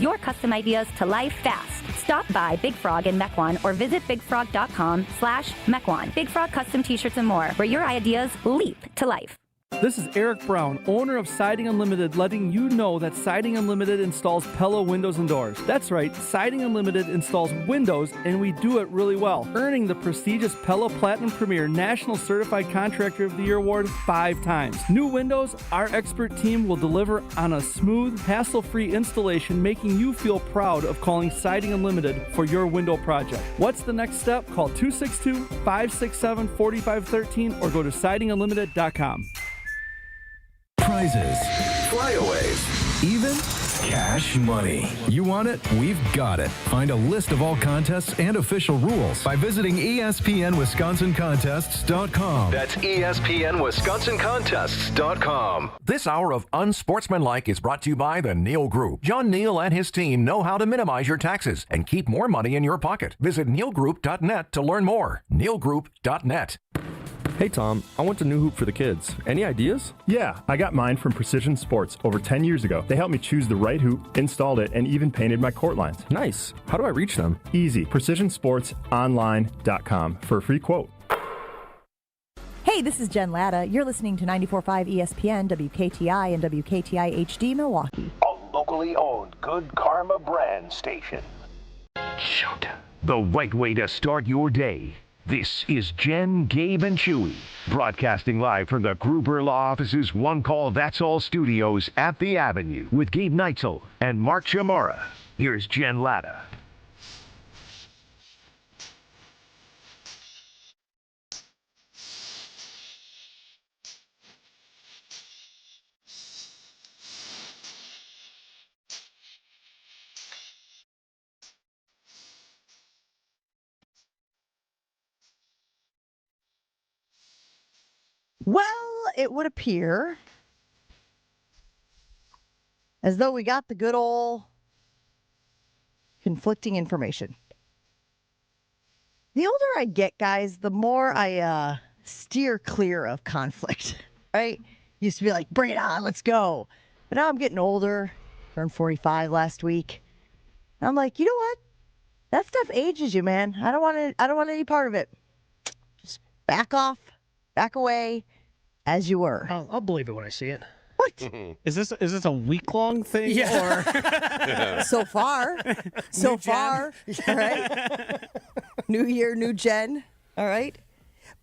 your custom ideas to life fast. Stop by Big Frog in Mequon or visit bigfrog.com/Mequon. Big Frog Custom T-shirts and more, where your ideas leap to life. This is Eric Brown, owner of Siding Unlimited, letting you know that Siding Unlimited installs Pella windows and doors. That's right, Siding Unlimited installs windows, and we do it really well, earning the prestigious Pella Platinum Premier National Certified Contractor of the Year award 5 times. New windows, our expert team will deliver on a smooth, hassle-free installation, making you feel proud of calling Siding Unlimited for your window project. What's the next step? Call 262-567-4513 or go to sidingunlimited.com. Prizes, flyaways, even cash money. You want it? We've got it. Find a list of all contests and official rules by visiting ESPNWisconsinContests.com. That's ESPNWisconsinContests.com. This hour of Unsportsmanlike is brought to you by the Neal Group. John Neal and his team know how to minimize your taxes and keep more money in your pocket. Visit nealgroup.net to learn more. nealgroup.net. Hey Tom, I want a new hoop for the kids. Any ideas? Yeah, I got mine from Precision Sports over 10 years ago. They helped me choose the right hoop, installed it, and even painted my court lines. Nice. How do I reach them? Easy. PrecisionSportsOnline.com for a free quote. Hey, this is Jen Latta. You're listening to 94.5 ESPN, WKTI, and WKTI HD Milwaukee. A locally owned Good Karma brand station. Shoot. The right way to start your day. This is Jen, Gabe, and Chewy, broadcasting live from the Gruber Law Office's One Call That's All studios at the Avenue with Gabe Neitzel and Mark Chamara. Here's Jen Latta. Well, it would appear as though we got the good old conflicting information. The older I get, guys, the more I steer clear of conflict, right? Used to be like, bring it on, let's go. But now I'm getting older, turned 45 last week. And I'm like, you know what? That stuff ages you, man. I don't want any part of it. Just back off, back away. As you were. I'll believe it when I see it. What? Is this a week-long thing? Yeah. Or? So far. All right. New year, new gen. All right.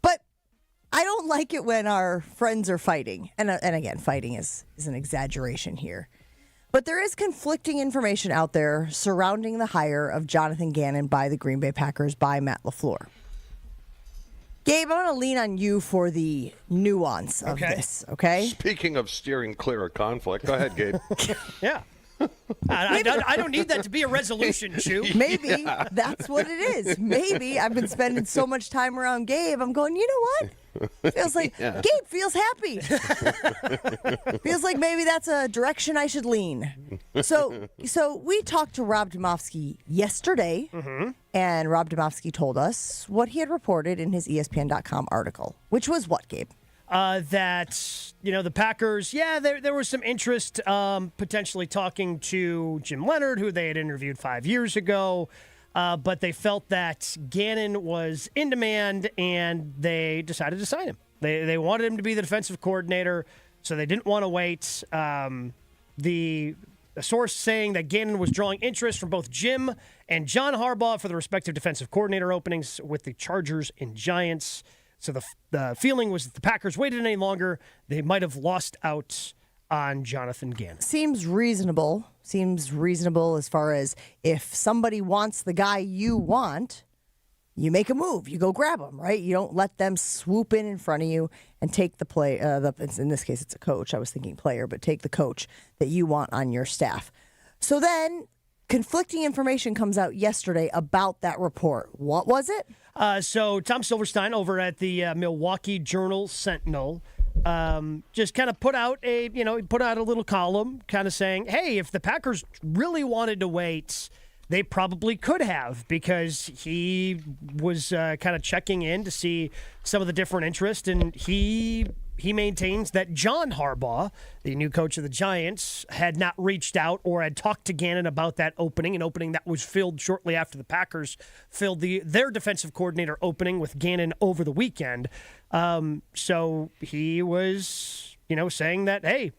But I don't like it when our friends are fighting. And again, fighting is an exaggeration here. But there is conflicting information out there surrounding the hire of Jonathan Gannon by the Green Bay Packers by Matt LaFleur. Gabe, I want to lean on you for the nuance of this, okay? Speaking of steering clear of conflict, go ahead, Gabe. Yeah. I don't need that to be a resolution, Chew. Maybe that's what it is. Maybe I've been spending so much time around Gabe, I'm going, you know what? Feels like Gabe feels happy. Feels like maybe that's a direction I should lean. So we talked to Rob Domofsky yesterday, and Rob Domofsky told us what he had reported in his ESPN.com article, which was what, Gabe? That, the Packers, there was some interest potentially talking to Jim Leonard, who they had interviewed 5 years ago. But they felt that Gannon was in demand, and they decided to sign him. They wanted him to be the defensive coordinator, so they didn't want to wait. The source saying that Gannon was drawing interest from both Jim and John Harbaugh for the respective defensive coordinator openings with the Chargers and Giants. So the feeling was that the Packers waited any longer, they might have lost out on Jonathan Gannon. Seems reasonable as far as if somebody wants the guy you want, you make a move. You go grab them, right? You don't let them swoop in front of you and take the play. In this case, it's a coach. I was thinking player, but take the coach that you want on your staff. So then conflicting information comes out yesterday about that report. What was it? So Tom Silverstein over at the Milwaukee Journal-Sentinel just kind of put out a little column kind of saying, hey, if the Packers really wanted to wait, they probably could have, because he was kind of checking in to see some of the different interest, and he he maintains that John Harbaugh, the new coach of the Giants, had not reached out or had talked to Gannon about that opening, an opening that was filled shortly after the Packers filled their defensive coordinator opening with Gannon over the weekend. So he was, saying that, hey,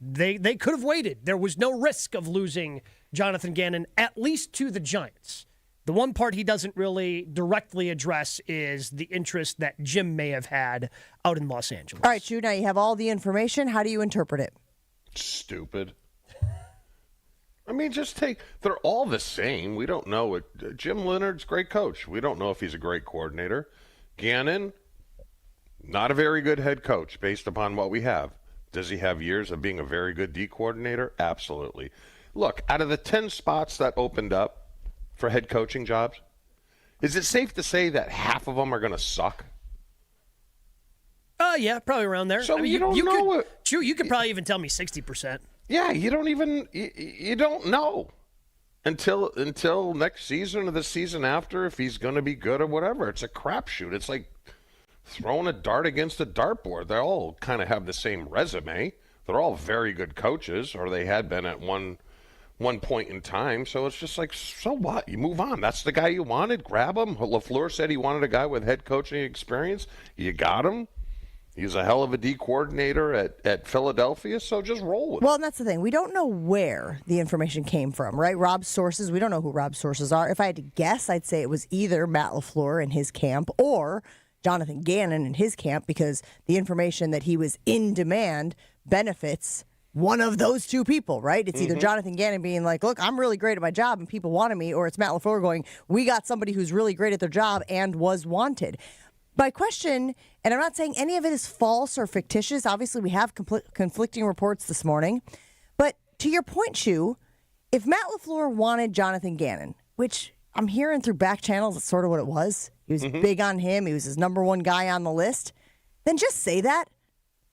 they could have waited. There was no risk of losing Jonathan Gannon, at least to the Giants. The one part he doesn't really directly address is the interest that Jim may have had out in Los Angeles. All right, Shu, now you have all the information. How do you interpret it? Stupid. I mean, they're all the same. We don't know what Jim Leonard's a great coach. We don't know if he's a great coordinator. Gannon, not a very good head coach based upon what we have. Does he have years of being a very good D coordinator? Absolutely. Look, out of the 10 spots that opened up for head coaching jobs, is it safe to say that half of them are going to suck? Yeah, probably around there. So you don't know it. True, you could probably even tell me 60%. Yeah, you don't know until next season or the season after if he's going to be good or whatever. It's a crapshoot. It's like throwing a dart against a dartboard. They all kind of have the same resume. They're all very good coaches, or they had been at one point in time. So it's just like, so what? You move on. That's the guy you wanted. Grab him. LaFleur said he wanted a guy with head coaching experience. You got him. He's a hell of a D coordinator at Philadelphia, so just roll with it. Well, and that's the thing. We don't know where the information came from, right? Rob's sources, we don't know who Rob's sources are. If I had to guess, I'd say it was either Matt LaFleur in his camp or Jonathan Gannon in his camp, because the information that he was in demand benefits one of those two people, right? It's either Jonathan Gannon being like, look, I'm really great at my job and people wanted me, or it's Matt LaFleur going, we got somebody who's really great at their job and was wanted. My question, and I'm not saying any of it is false or fictitious. Obviously, we have conflicting reports this morning. But to your point, Shu, if Matt LaFleur wanted Jonathan Gannon, which I'm hearing through back channels, it's sort of what it was. He was big on him. He was his number one guy on the list. Then just say that.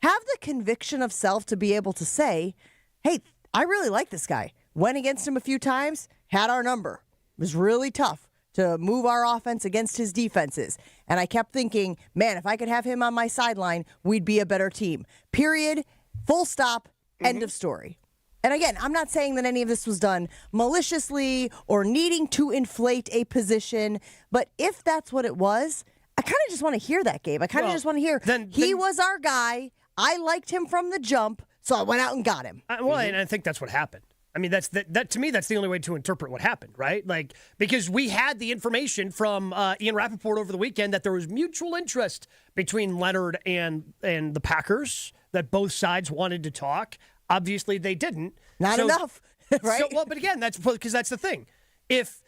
Have the conviction of self to be able to say, hey, I really like this guy. Went against him a few times, had our number. It was really tough to move our offense against his defenses. And I kept thinking, man, if I could have him on my sideline, we'd be a better team. Period. Full stop. End of story. And again, I'm not saying that any of this was done maliciously or needing to inflate a position, but if that's what it was, I kind of just want to hear that, Gabe. I kind of just want to hear, he was our guy. I liked him from the jump, so I went out and got him. Well, and I think that's what happened. I mean, that to me, that's the only way to interpret what happened, right? Like, because we had the information from Ian Rappaport over the weekend that there was mutual interest between Leonard and the Packers, that both sides wanted to talk. Obviously, they didn't. Not enough, right? But again, that's because that's the thing. If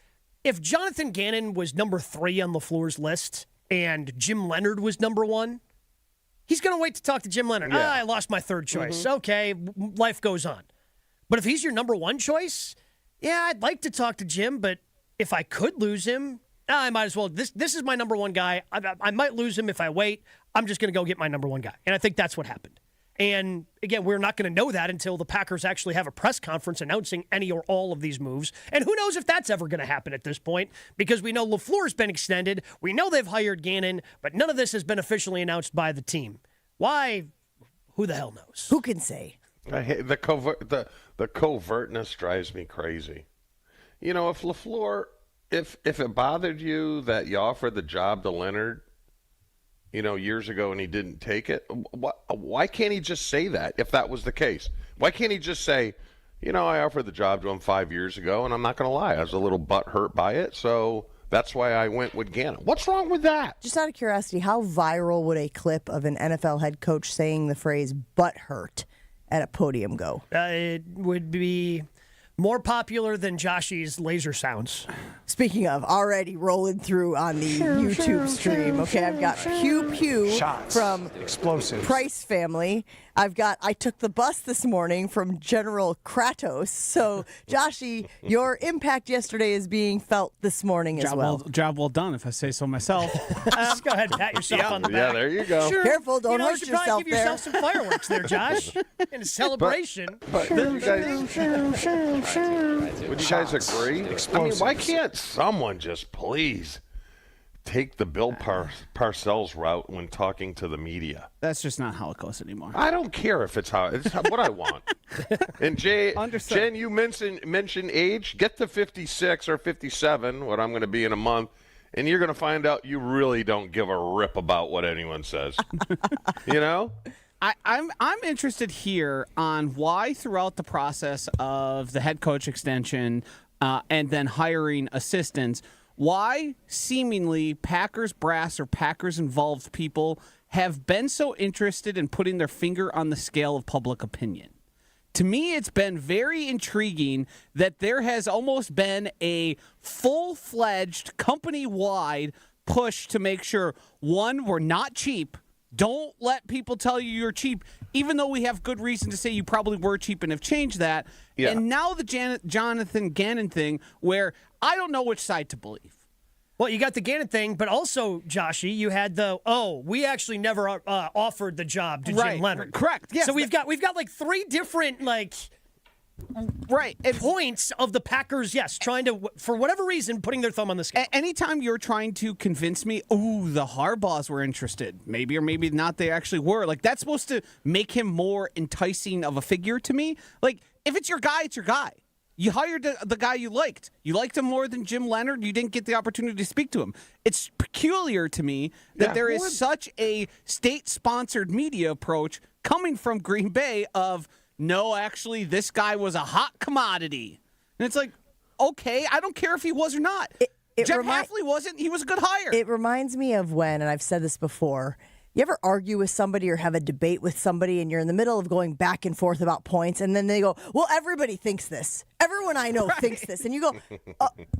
Jonathan Gannon was number 3 on LaFleur's list and Jim Leonard was number 1, he's going to wait to talk to Jim Leonard. Yeah. I lost my third choice. Okay, life goes on. But if he's your number 1 choice, yeah, I'd like to talk to Jim, but if I could lose him, I might as well. This is my number 1 guy. I might lose him if I wait. I'm just going to go get my number 1 guy. And I think that's what happened. And again, we're not going to know that until the Packers actually have a press conference announcing any or all of these moves. And who knows if that's ever going to happen at this point, because we know LaFleur's been extended. We know they've hired Gannon, but none of this has been officially announced by the team. Why? Who the hell knows? Who can say? I hate the covertness drives me crazy. You know, if LaFleur, if it bothered you that you offered the job to Leonard, years ago and he didn't take it, why can't he just say that if that was the case? Why can't he just say, I offered the job to him 5 years ago, and I'm not going to lie, I was a little butthurt by it, so that's why I went with Gannon. What's wrong with that? Just out of curiosity, how viral would a clip of an NFL head coach saying the phrase butthurt at a podium go? It would be more popular than Joshy's laser sounds. Speaking of, already rolling through on the YouTube stream. Okay, I've got Pew Pew Shots. from Explosives. Price Family. I've got I Took the Bus this morning from General Kratos. So, Joshy, your impact yesterday is being felt this morning as well. Job well done, if I say so myself. Just go ahead and pat yourself on the back. Yeah, there you go. Sure. Careful, don't hurt you should yourself probably give yourself some fireworks there, Josh, in a celebration. But would you guys agree? I mean, why can't someone just please take the Bill Parcells route when talking to the media. That's just not how it goes anymore. I don't care if it's what I want. And Jen, you mentioned age. Get to 56 or 57, what I'm going to be in a month, and you're going to find out you really don't give a rip about what anyone says. You know? I'm interested here on why throughout the process of the head coach extension and then hiring assistants, why seemingly Packers brass or Packers involved people have been so interested in putting their finger on the scale of public opinion. To me, it's been very intriguing that there has almost been a full-fledged company-wide push to make sure, one, we're not cheap. Don't let people tell you you're cheap, even though we have good reason to say you probably were cheap and have changed that. Yeah. And now the Jonathan Gannon thing, where I don't know which side to believe. Well, you got the Gannon thing, but also, Joshy, you had we actually never offered the job to Jim Leonard. Correct. Yes. So we've got like three different points of the Packers, yes, trying to, for whatever reason, putting their thumb on the scale. Anytime you're trying to convince me, the Harbaughs were interested, maybe or maybe not, they actually were. Like, that's supposed to make him more enticing of a figure to me. Like, if it's your guy, it's your guy. You hired the guy you liked. You liked him more than Jim Leonard. You didn't get the opportunity to speak to him. It's peculiar to me that there is such a state-sponsored media approach coming from Green Bay of, no, actually, this guy was a hot commodity. And it's like, okay, I don't care if he was or not. Jeff Hafley wasn't. He was a good hire. It reminds me of when, and I've said this before, you ever argue with somebody or have a debate with somebody and you're in the middle of going back and forth about points and then they go, well, everybody thinks this. Everyone I know thinks this. And you go,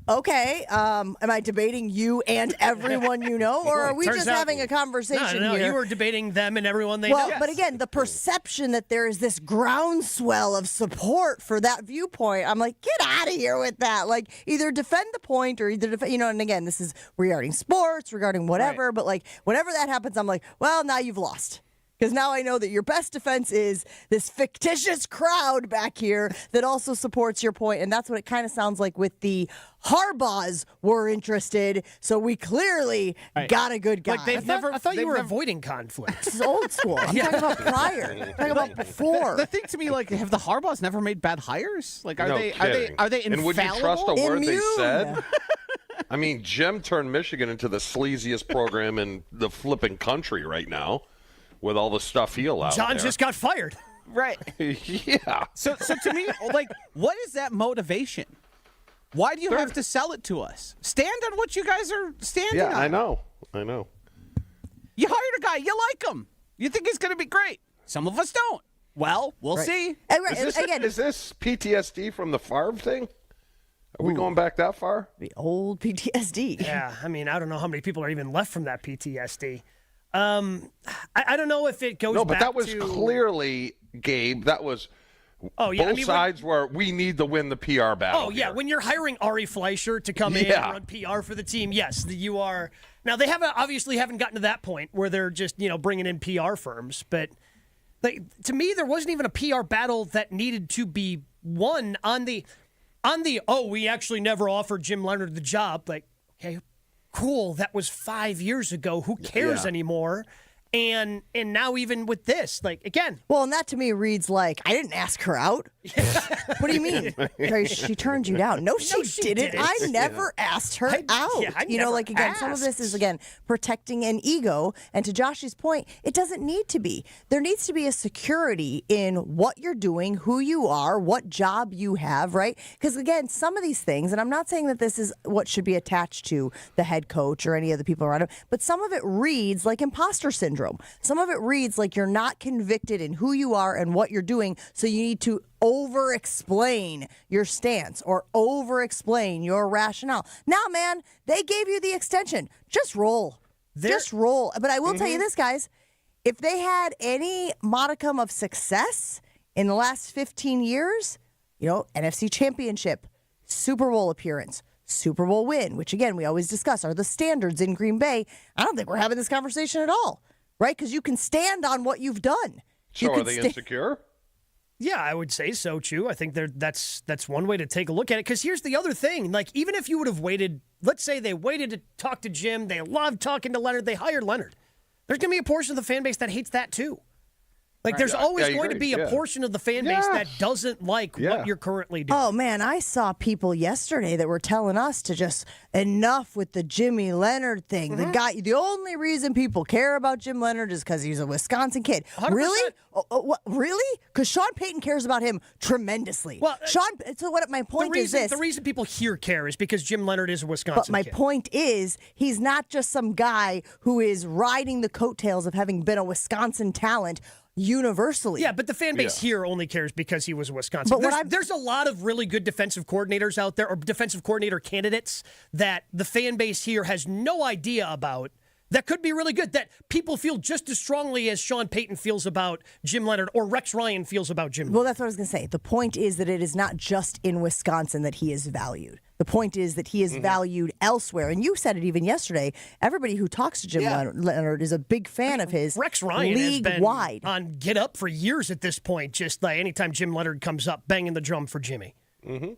okay, am I debating you and everyone you know? Or are we just having a conversation No, here? you were debating them and everyone they know. Well, but again, the perception that there is this groundswell of support for that viewpoint, I'm like, get out of here with that. Like, either defend the point or either defend, and again, this is regarding sports, regarding whatever, but like, whenever that happens, I'm like, well, now you've lost. Because now I know that your best defense is this fictitious crowd back here that also supports your point. And that's what it kind of sounds like with the Harbaughs were interested. So we clearly got a good guy. Like I thought you were avoiding conflict. This is old school. I'm talking about prior. I'm talking about before. The thing to me, like, have the Harbaughs never made bad hires? Like, are they infallible? And would you trust a word they said? I mean, Jim turned Michigan into the sleaziest program in the flipping country right now. With all the stuff he allowed. John just got fired. Right. Yeah. So to me, like, what is that motivation? Why do you have to sell it to us? Stand on what you guys are standing on. Yeah, I know. You hired a guy. You like him. You think he's going to be great. Some of us don't. Well, we'll see. Is this PTSD from the Favre thing? Are we going back that far? The old PTSD. Yeah, I mean, I don't know how many people are even left from that PTSD. I don't know if it goes back to... No, but that was clearly, Gabe, that was... both sides were, we need to win the PR battle. Oh, yeah, when you're hiring Ari Fleischer to come in and run PR for the team, yes, you are... Now, they obviously haven't gotten to that point where they're just, bringing in PR firms, but to me, there wasn't even a PR battle that needed to be won on the we actually never offered Jim Leonard the job. Like, okay, cool, that was 5 years ago. Who cares anymore? And now even with this, like, again. Well, and that to me reads like, I didn't ask her out. What do you mean? She turned you down. No, she didn't. I never asked her out. Yeah, some of this is, again, protecting an ego. And to Josh's point, it doesn't need to be. There needs to be a security in what you're doing, who you are, what job you have, right? Because, again, some of these things, and I'm not saying that this is what should be attached to the head coach or any of the people around him, but some of it reads like imposter syndrome. Some of it reads like you're not convicted in who you are and what you're doing, so you need to over-explain your stance or over-explain your rationale. Now, man, they gave you the extension. Just roll. Just roll. But I will tell you this, guys. If they had any modicum of success in the last 15 years, NFC Championship, Super Bowl appearance, Super Bowl win, which, again, we always discuss are the standards in Green Bay, I don't think we're having this conversation at all. Right? Because you can stand on what you've done. So are they insecure? Yeah, I would say so, Chew. I think that's one way to take a look at it. Because here's the other thing. Like, even if you would have waited, let's say they waited to talk to Jim, they loved talking to Leonard, they hired Leonard. There's going to be a portion of the fan base that hates that, too. Like, there's always going to be a portion of the fan base that doesn't like what you're currently doing. Oh, man, I saw people yesterday that were telling us to just enough with the Jimmy Leonard thing. The only reason people care about Jim Leonard is because he's a Wisconsin kid. 100%. Really? What? Really? Because Sean Payton cares about him tremendously. Well, so what my point is this. The reason people here care is because Jim Leonard is a Wisconsin kid. But my point is, he's not just some guy who is riding the coattails of having been a Wisconsin talent universally. Yeah, but the fan base here only cares because he was a Wisconsin. But there's a lot of really good defensive coordinators out there, or defensive coordinator candidates, that the fan base here has no idea about, that could be really good, that people feel just as strongly as Sean Payton feels about Jim Leonard or Rex Ryan feels about Jim Leonard. Well, that's what I was going to say. The point is that it is not just in Wisconsin that he is valued. The point is that he is valued elsewhere. And you said it even yesterday. Everybody who talks to Jim Leonard is a big fan of his. Rex Ryan league-wide. has been on Get Up for years at this point, just like anytime Jim Leonard comes up, banging the drum for Jimmy.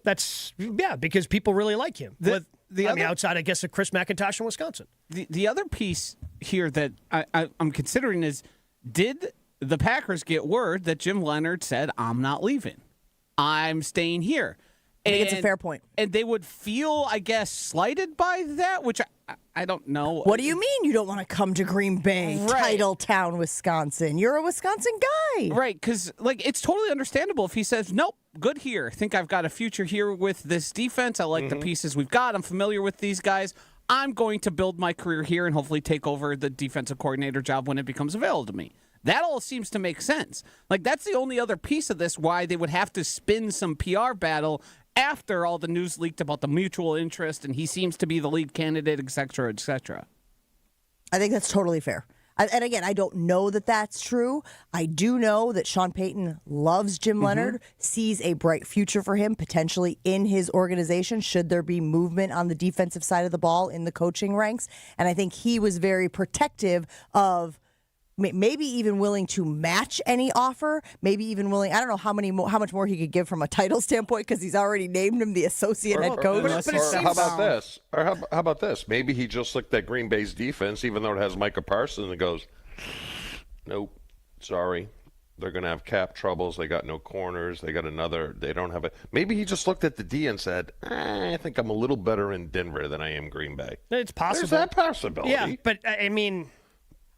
That's, because people really like him. Outside, I guess, of Chris McIntosh in Wisconsin. The other piece here that I'm considering is, did the Packers get word that Jim Leonard said, I'm not leaving, I'm staying here? I think it's a fair point. And they would feel, I guess, slighted by that, which I don't know. What do you mean you don't want to come to Green Bay, title town, Wisconsin? You're a Wisconsin guy. Right, because it's totally understandable if he says, nope, good here. I think I've got a future here with this defense. I like the pieces we've got. I'm familiar with these guys. I'm going to build my career here and hopefully take over the defensive coordinator job when it becomes available to me. That all seems to make sense. That's the only other piece of this, why they would have to spin some PR battle after all the news leaked about the mutual interest and he seems to be the lead candidate, et cetera, et cetera. I think that's totally fair. And again, I don't know that that's true. I do know that Sean Payton loves Jim Leonard, sees a bright future for him potentially in his organization should there be movement on the defensive side of the ball in the coaching ranks. And I think he was very protective of maybe even willing to match any offer, maybe even willing, I don't know how much more he could give from a title standpoint because he's already named him the associate head coach. Or how about this? Or how about this? Maybe he just looked at Green Bay's defense, even though it has Micah Parsons, and goes, nope, sorry. They're going to have cap troubles. They got no corners. They don't have a. Maybe he just looked at the D and said, I think I'm a little better in Denver than I am Green Bay. It's possible. There's that possibility. Yeah, but I mean,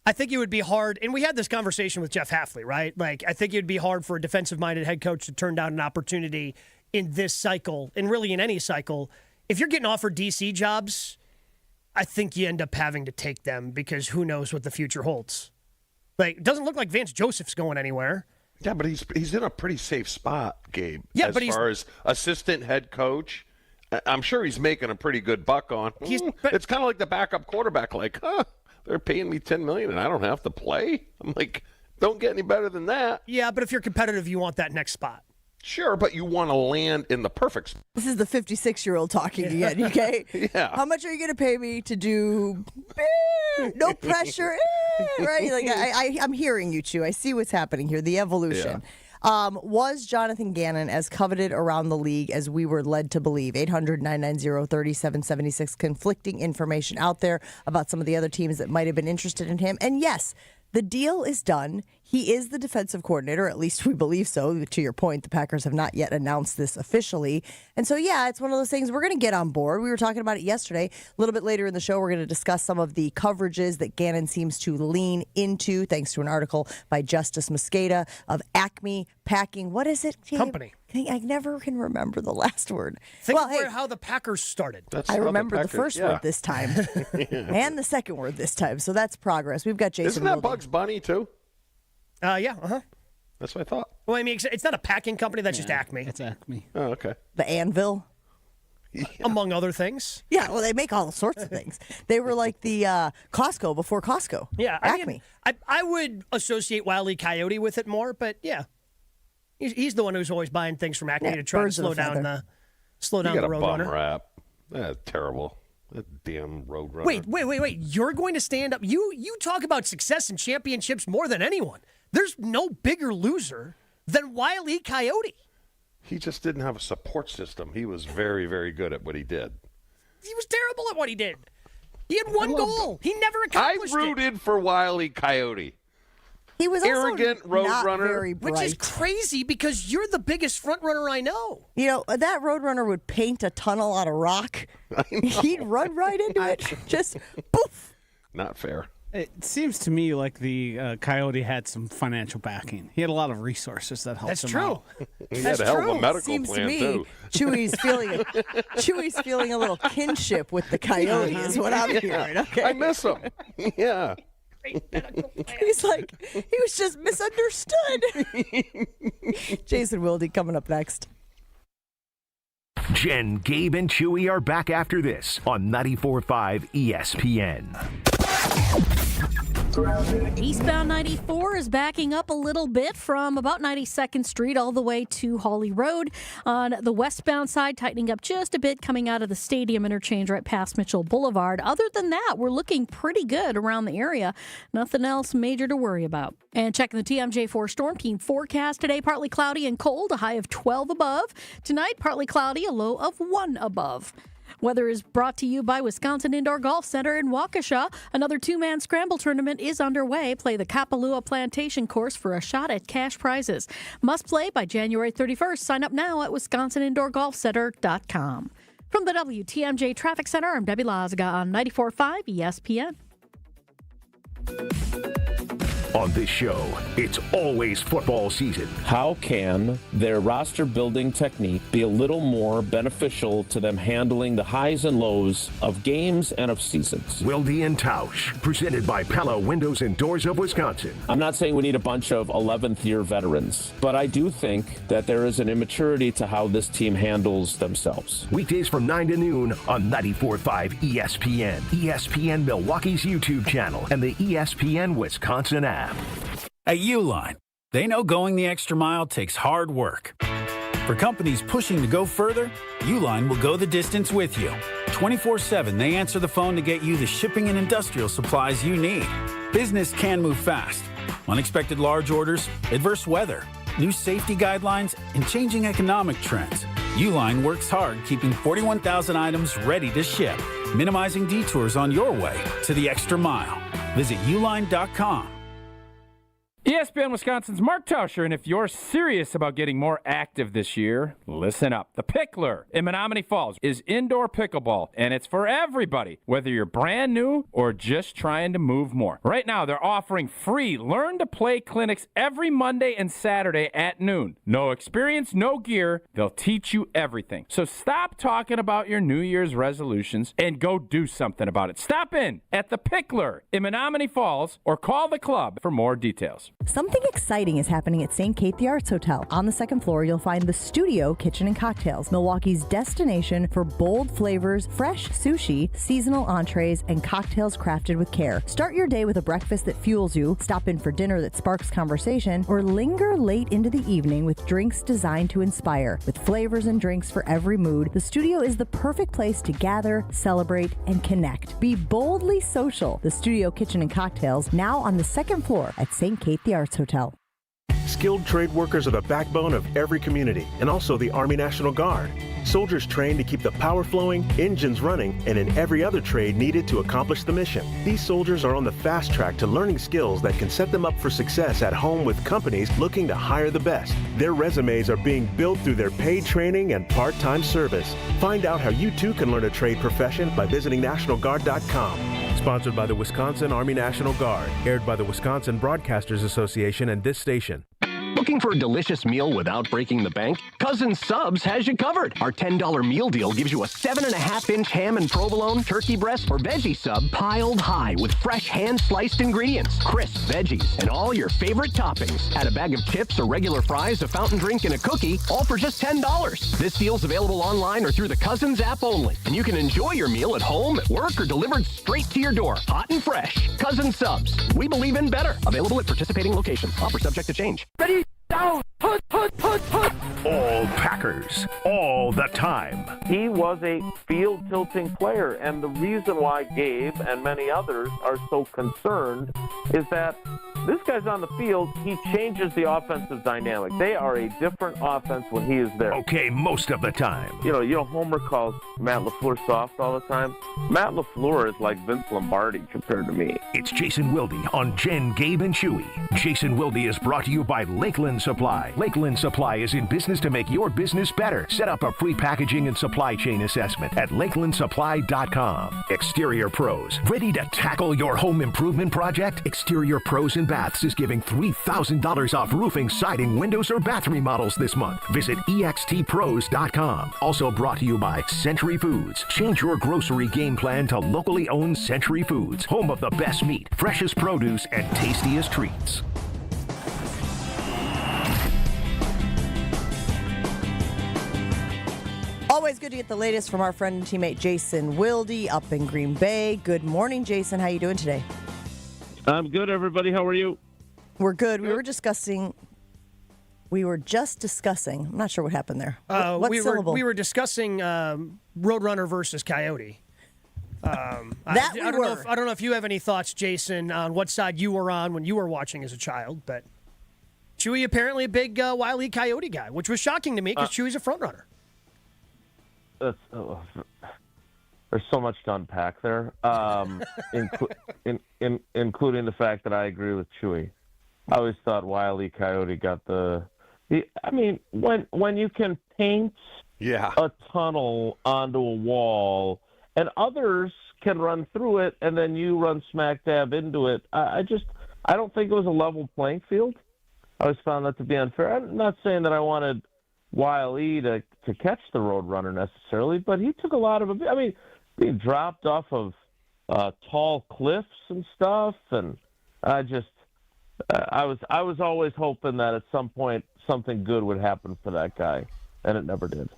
I think it would be hard, and we had this conversation with Jeff Hafley, right? I think it would be hard for a defensive-minded head coach to turn down an opportunity in this cycle, and really in any cycle. If you're getting offered DC jobs, I think you end up having to take them because who knows what the future holds. It doesn't look like Vance Joseph's going anywhere. Yeah, but he's in a pretty safe spot, Gabe. Yeah, as far as assistant head coach, I'm sure he's making a pretty good buck on. It's kind of like the backup quarterback, they're paying me $10 million and I don't have to play. I'm like, don't get any better than that. Yeah, but if you're competitive, you want that next spot. Sure, but you want to land in the perfect spot. This is the 56-year-old talking again, okay? Yeah. How much are you going to pay me to do no pressure? Right? I'm hearing you, Chew. I see what's happening here, the evolution. Yeah. Was Jonathan Gannon as coveted around the league as we were led to believe? 800-990-3776. Conflicting information out there about some of the other teams that might have been interested in him. And yes, the deal is done. He is the defensive coordinator, at least we believe so. To your point, the Packers have not yet announced this officially. And so, yeah, it's one of those things we're going to get on board. We were talking about it yesterday. A little bit later in the show, we're going to discuss some of the coverages that Gannon seems to lean into, thanks to an article by Justice Mosqueda of Acme Packing. What is it? Company. I never can remember the last word. Think of how the Packers started. I remember the first word this time and the second word this time. So that's progress. We've got Jason Isn't that Wilde. Bugs Bunny, too? Yeah, That's what I thought. Well, I mean, it's not a packing company. That's just Acme. It's Acme. Oh, okay. The Anvil. Yeah. Among other things. Yeah, well, they make all sorts of things. They were like the Costco before Costco. Yeah, Acme. I would associate Wile E. Coyote with it more, but yeah. He's the one who's always buying things from Acme to try to slow down the Roadrunner. Bum rap. That's terrible. That damn Roadrunner. Wait. You're going to stand up. You talk about success and championships more than anyone. There's no bigger loser than Wile E. Coyote. He just didn't have a support system. He was very, very good at what he did. He was terrible at what he did. He had one goal. He never accomplished it. I rooted for Wile E. Coyote. He was arrogant also not roadrunner, very bright. Which is crazy because you're the biggest front runner I know. You know, that roadrunner would paint a tunnel out of rock. He'd run right into it. Just poof. Not fair. It seems to me like the Coyote had some financial backing. He had a lot of resources that helped him out. He had a hell of a medical Seems plan, to me, too. Chewy's feeling a little kinship with the Coyote is what I'm hearing. Okay. I miss him. Yeah. He's like, he was just misunderstood. Jason Wilde coming up next. Jen, Gabe, and Chewy are back after this on 94.5 ESPN. Eastbound 94 is backing up a little bit from about 92nd Street all the way to Hawley Road. On the westbound side, tightening up just a bit coming out of the stadium interchange right past Mitchell Boulevard. Other than that, we're looking pretty good around the area. Nothing else major to worry about. And checking the TMJ4 Storm Team forecast today, partly cloudy and cold, a high of 12 above. Tonight, partly cloudy, a low of 1 above. Weather is brought to you by Wisconsin Indoor Golf Center in Waukesha. Another two-man scramble tournament is underway. Play the Kapalua Plantation course for a shot at cash prizes. Must play by January 31st. Sign up now at WisconsinIndoorGolfCenter.com. From the WTMJ Traffic Center, I'm Debbie Lazga on 94.5 ESPN. On this show, it's always football season. How can their roster building technique be a little more beneficial to them handling the highs and lows of games and of seasons? Wilde and Tausch, presented by Pella Windows and Doors of Wisconsin. I'm not saying we need a bunch of 11th year veterans, but I do think that there is an immaturity to how this team handles themselves. Weekdays from 9 to noon on 94.5 ESPN, ESPN Milwaukee's YouTube channel, and the ESPN Wisconsin app. At Uline, they know going the extra mile takes hard work. For companies pushing to go further, Uline will go the distance with you. 24/7, they answer the phone to get you the shipping and industrial supplies you need. Business can move fast. Unexpected large orders, adverse weather, new safety guidelines, and changing economic trends. Uline works hard keeping 41,000 items ready to ship, minimizing detours on your way to the extra mile. Visit uline.com. ESPN Wisconsin's Mark Tauscher, and if you're serious about getting more active this year, listen up. The Pickler in Menominee Falls is indoor pickleball, and it's for everybody, whether you're brand new or just trying to move more. Right now, they're offering free learn-to-play clinics every Monday and Saturday at noon. No experience, no gear. They'll teach you everything. So stop talking about your New Year's resolutions and go do something about it. Stop in at The Pickler in Menominee Falls or call the club for more details. Something exciting is happening at St. Kate the Arts Hotel. On the second floor, you'll find the Studio Kitchen and Cocktails, Milwaukee's destination for bold flavors, fresh sushi, seasonal entrees, and cocktails crafted with care. Start your day with a breakfast that fuels you, stop in for dinner that sparks conversation, or linger late into the evening with drinks designed to inspire. With flavors and drinks for every mood, the Studio is the perfect place to gather, celebrate, and connect. Be boldly social. The Studio Kitchen and Cocktails, now on the second floor at St. Kate the Arts Hotel. Skilled trade workers are the backbone of every community and also the Army National Guard. Soldiers trained to keep the power flowing, engines running, and in every other trade needed to accomplish the mission. These soldiers are on the fast track to learning skills that can set them up for success at home with companies looking to hire the best. Their resumes are being built through their paid training and part-time service. Find out how you too can learn a trade profession by visiting NationalGuard.com. Sponsored by the Wisconsin Army National Guard. Aired by the Wisconsin Broadcasters Association and this station. Looking for a delicious meal without breaking the bank? Cousin Subs has you covered. Our $10 meal deal gives you a 7.5-inch ham and provolone, turkey breast, or veggie sub piled high with fresh hand-sliced ingredients, crisp veggies, and all your favorite toppings. Add a bag of chips or regular fries, a fountain drink, and a cookie, all for just $10. This deal's available online or through the Cousins app only. And you can enjoy your meal at home, at work, or delivered straight to your door, hot and fresh. Cousin Subs. We believe in better. Available at participating locations. Offer subject to change. Ready, down, put. all Packers, all the time. He was a field-tilting player, and the reason why Gabe and many others are so concerned is that this guy's on the field, he changes the offensive dynamic. They are a different offense when he is there. Okay, most of the time. You know, Homer calls Matt LaFleur soft all the time. Matt LaFleur is like Vince Lombardi compared to me. It's Jason Wilde on Jen, Gabe, and Chewy. Jason Wilde is brought to you by Lakeland Supply. Lakeland Supply is in business to make your business better. Set up a free packaging and supply chain assessment at lakelandsupply.com. Exterior Pros. Ready to tackle your home improvement project? Exterior Pros and Baths is giving $3,000 off roofing, siding, windows, or bath remodels this month. Visit extpros.com. Also brought to you by Century Foods. Change your grocery game plan to locally owned Century Foods, home of the best meat, freshest produce, and tastiest treats. Always good to get the latest from our friend and teammate Jason Wilde up in Green Bay. Good morning, Jason. How you doing today? I'm good, everybody. How are you? We're good. We were just discussing. I'm not sure what happened there. What syllable? We were discussing Roadrunner versus Coyote. I don't know if you have any thoughts, Jason, on what side you were on when you were watching as a child, but Chewy apparently a big Wile E. Coyote guy, which was shocking to me because Chewy's a front runner. There's so much to unpack there, including the fact that I agree with Chewy. I always thought Wile E. Coyote got when you can paint a tunnel onto a wall and others can run through it and then you run smack dab into it, I don't think it was a level playing field. I always found that to be unfair. I'm not saying that I wanted Wile E. to catch the Roadrunner necessarily, but he took a lot of being dropped off of tall cliffs and stuff, and I was always hoping that at some point something good would happen for that guy, and it never did.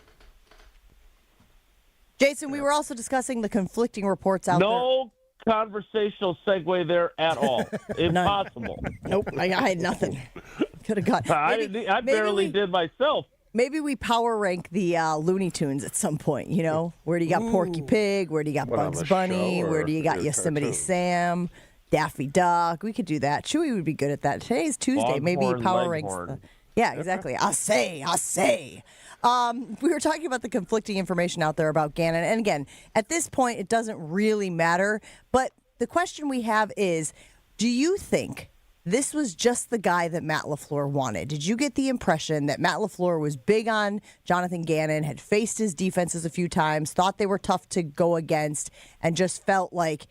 Jason, we were also discussing the conflicting reports out there. No conversational segue there at all. Impossible. Nope, I had nothing. Could have got. I barely did myself. Maybe we power rank the Looney Tunes at some point, you know? Where do you got Porky Pig? Where do you got Bugs Bunny? Where do you got Yosemite Sam? Daffy Duck? We could do that. Chewy would be good at that. Today's Tuesday. Maybe power ranks. Yeah, exactly. I say. We were talking about the conflicting information out there about Gannon. And again, at this point, it doesn't really matter. But the question we have is, do you think this was just the guy that Matt LaFleur wanted? Did you get the impression that Matt LaFleur was big on Jonathan Gannon, had faced his defenses a few times, thought they were tough to go against, and just felt like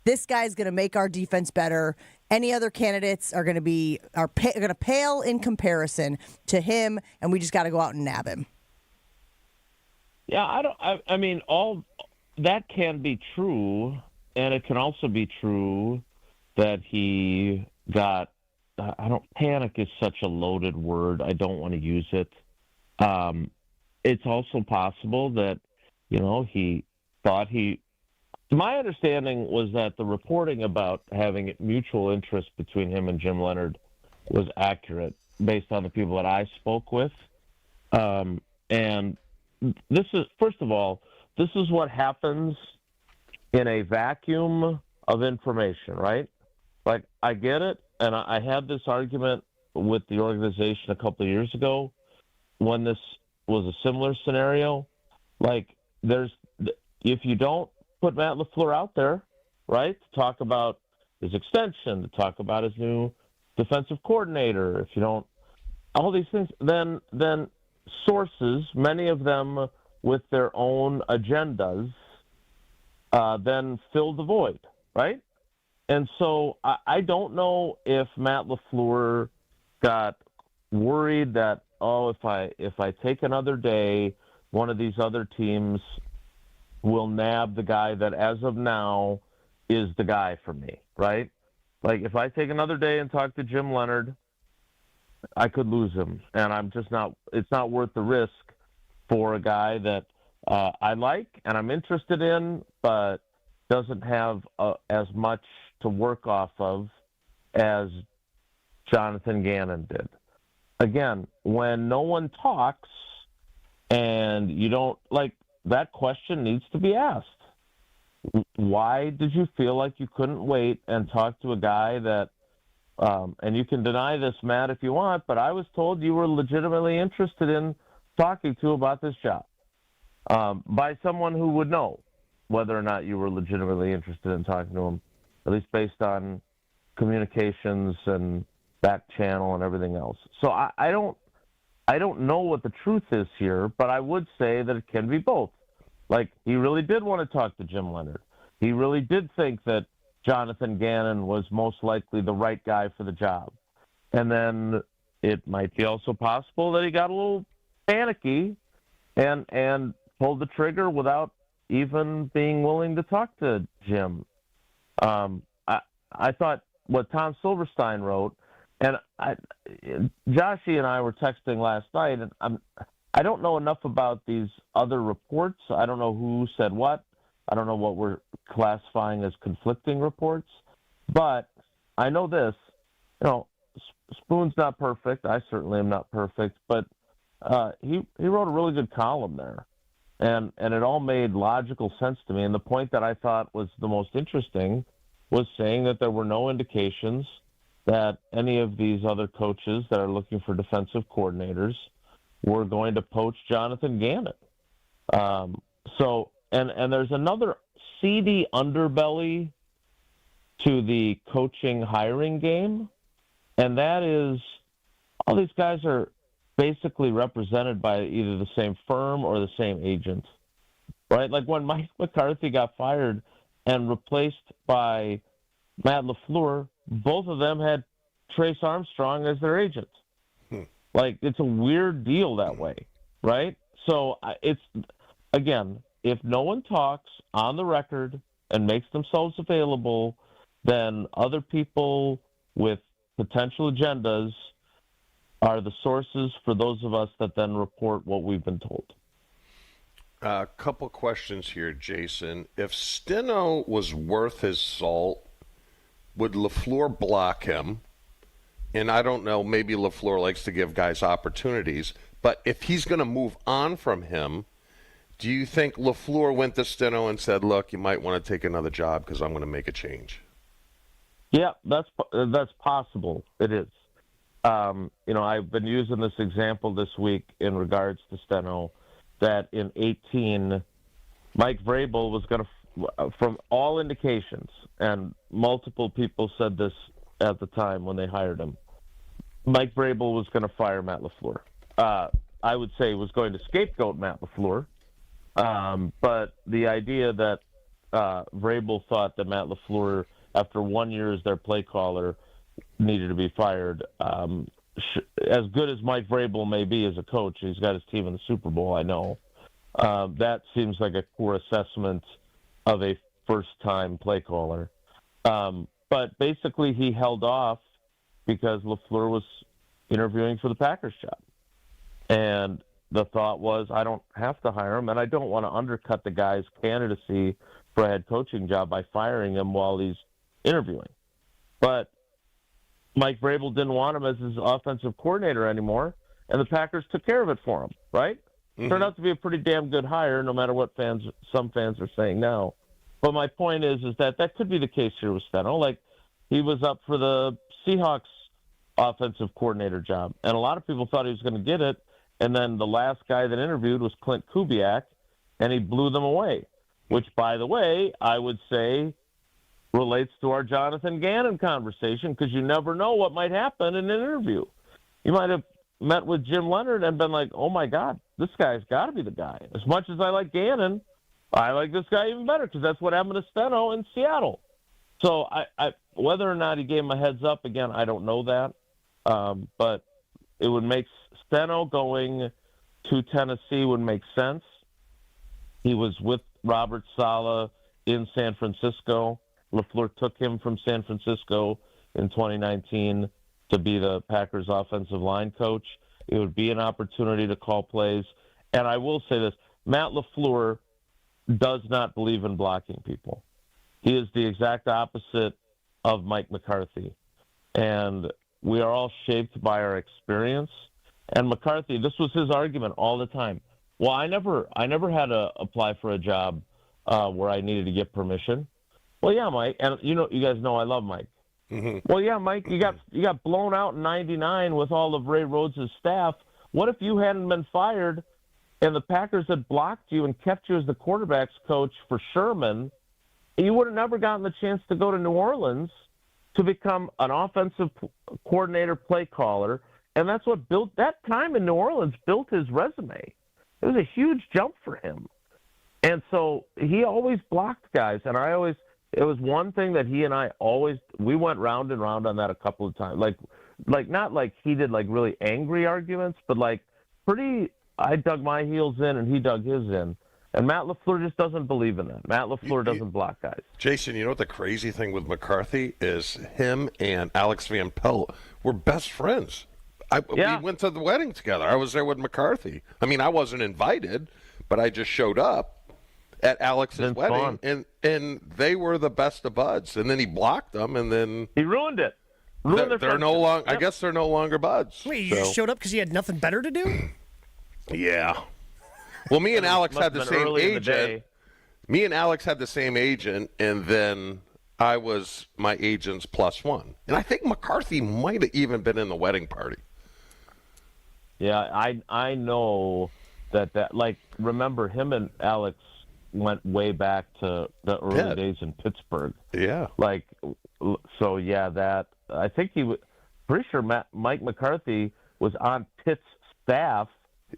this guy's going to make our defense better? Any other candidates are going to pale in comparison to him, and we just got to go out and nab him. Yeah, all that can be true, and it can also be true that he got, panic is such a loaded word. I don't want to use it. It's also possible that, he thought my understanding was that the reporting about having mutual interest between him and Jim Leonhard was accurate based on the people that I spoke with. And this is, first of all, this is what happens in a vacuum of information, right? Like, I get it, and I had this argument with the organization a couple of years ago when this was a similar scenario. Like, if you don't put Matt LaFleur out there, right, to talk about his extension, to talk about his new defensive coordinator, if you don't, all these things, then sources, many of them with their own agendas, then fill the void, right? And so I don't know if Matt LaFleur got worried that, if I take another day, one of these other teams will nab the guy that as of now is the guy for me, right? Like, if I take another day and talk to Jim Leonhard, I could lose him, and it's not worth the risk for a guy that I like and I'm interested in, but doesn't have as much to work off of as Jonathan Gannon did. again, when no one talks and you don't, like, that question needs to be asked. Why did you feel like you couldn't wait and talk to a guy that, and you can deny this, Matt, if you want, but I was told you were legitimately interested in talking to about this job by someone who would know whether or not you were legitimately interested in talking to him, at least based on communications and back channel and everything else. So I don't know what the truth is here, but I would say that it can be both. Like, he really did want to talk to Jim Leonard. He really did think that Jonathan Gannon was most likely the right guy for the job. And then it might be also possible that he got a little panicky and pulled the trigger without even being willing to talk to Jim. I thought what Tom Silverstein wrote, and Joshy and I were texting last night, and I don't know enough about these other reports. I don't know who said what. I don't know what we're classifying as conflicting reports. But I know this, Spoon's not perfect. I certainly am not perfect. But he wrote a really good column there. And it all made logical sense to me. And the point that I thought was the most interesting was saying that there were no indications that any of these other coaches that are looking for defensive coordinators were going to poach Jonathan Gannon. And there's another seedy underbelly to the coaching hiring game, and that is all these guys are basically represented by either the same firm or the same agent, right? Like when Mike McCarthy got fired and replaced by Matt LaFleur, both of them had Trace Armstrong as their agent. Like, it's a weird deal that way, right? So it's, again, if no one talks on the record and makes themselves available, then other people with potential agendas are the sources for those of us that then report what we've been told. A couple questions here, Jason. If Steno was worth his salt, would LaFleur block him? And I don't know, maybe LaFleur likes to give guys opportunities, but if he's going to move on from him, do you think LaFleur went to Steno and said, look, you might want to take another job because I'm going to make a change? Yeah, that's possible. It is. I've been using this example this week in regards to Steno, that in 2018, Mike Vrabel was going to, from all indications, and multiple people said this at the time when they hired him, Mike Vrabel was going to fire Matt LaFleur. I would say he was going to scapegoat Matt LaFleur, but the idea that Vrabel thought that Matt LaFleur, after 1 year as their play caller, needed to be fired. As good as Mike Vrabel may be as a coach, he's got his team in the Super Bowl, I know. That seems like a poor assessment of a first-time play caller. But basically he held off because LaFleur was interviewing for the Packers job. And the thought was, I don't have to hire him, and I don't want to undercut the guy's candidacy for a head coaching job by firing him while he's interviewing. But Mike Vrabel didn't want him as his offensive coordinator anymore, and the Packers took care of it for him, right? Mm-hmm. Turned out to be a pretty damn good hire, no matter what some fans are saying now. But my point is that could be the case here with Steno. Like, he was up for the Seahawks offensive coordinator job, and a lot of people thought he was going to get it, and then the last guy that interviewed was Clint Kubiak, and he blew them away, which, by the way, I would say relates to our Jonathan Gannon conversation, because you never know what might happen in an interview. You might have met with Jim Leonard and been like, oh, my God, this guy's got to be the guy. As much as I like Gannon, I like this guy even better, because that's what happened to Steno in Seattle. So I whether or not he gave him a heads up, again, I don't know that. But it would make Steno going to Tennessee would make sense. He was with Robert Saleh in San Francisco. LaFleur took him from San Francisco in 2019 to be the Packers offensive line coach. It would be an opportunity to call plays. And I will say this, Matt LaFleur does not believe in blocking people. He is the exact opposite of Mike McCarthy. And we are all shaped by our experience. And McCarthy, this was his argument all the time. Well, I never had to apply for a job where I needed to get permission. Well, yeah, Mike, and you guys know I love Mike. Mm-hmm. Well, yeah, Mike, you got blown out in '99 with all of Ray Rhodes' staff. What if you hadn't been fired and the Packers had blocked you and kept you as the quarterback's coach for Sherman? You would have never gotten the chance to go to New Orleans to become an offensive coordinator, play caller, and that's what built that time in New Orleans, built his resume. It was a huge jump for him. And so he always blocked guys, and it was one thing that he and I we went round and round on that a couple of times. Like not like he did like really angry arguments, but like I dug my heels in and he dug his in. And Matt LaFleur just doesn't believe in that. Matt LaFleur doesn't block guys. Jason, you know what the crazy thing with McCarthy is? Him and Alex Van Pelt were best friends. We went to the wedding together. I was there with McCarthy. I mean, I wasn't invited, but I just showed up at Alex's wedding, and they were the best of buds. And then he blocked them, and then he ruined it. They're no longer. Yep. I guess they're no longer buds. Wait, you just showed up because you had nothing better to do? Yeah. Well, me and Alex had the same agent. Me and Alex had the same agent, and then I was my agent's plus one. And I think McCarthy might have even been in the wedding party. Yeah, I know that like, remember him and Alex went way back to the early days in Pittsburgh. Yeah. Like, so yeah, that I think pretty sure Mike McCarthy was on Pitt's staff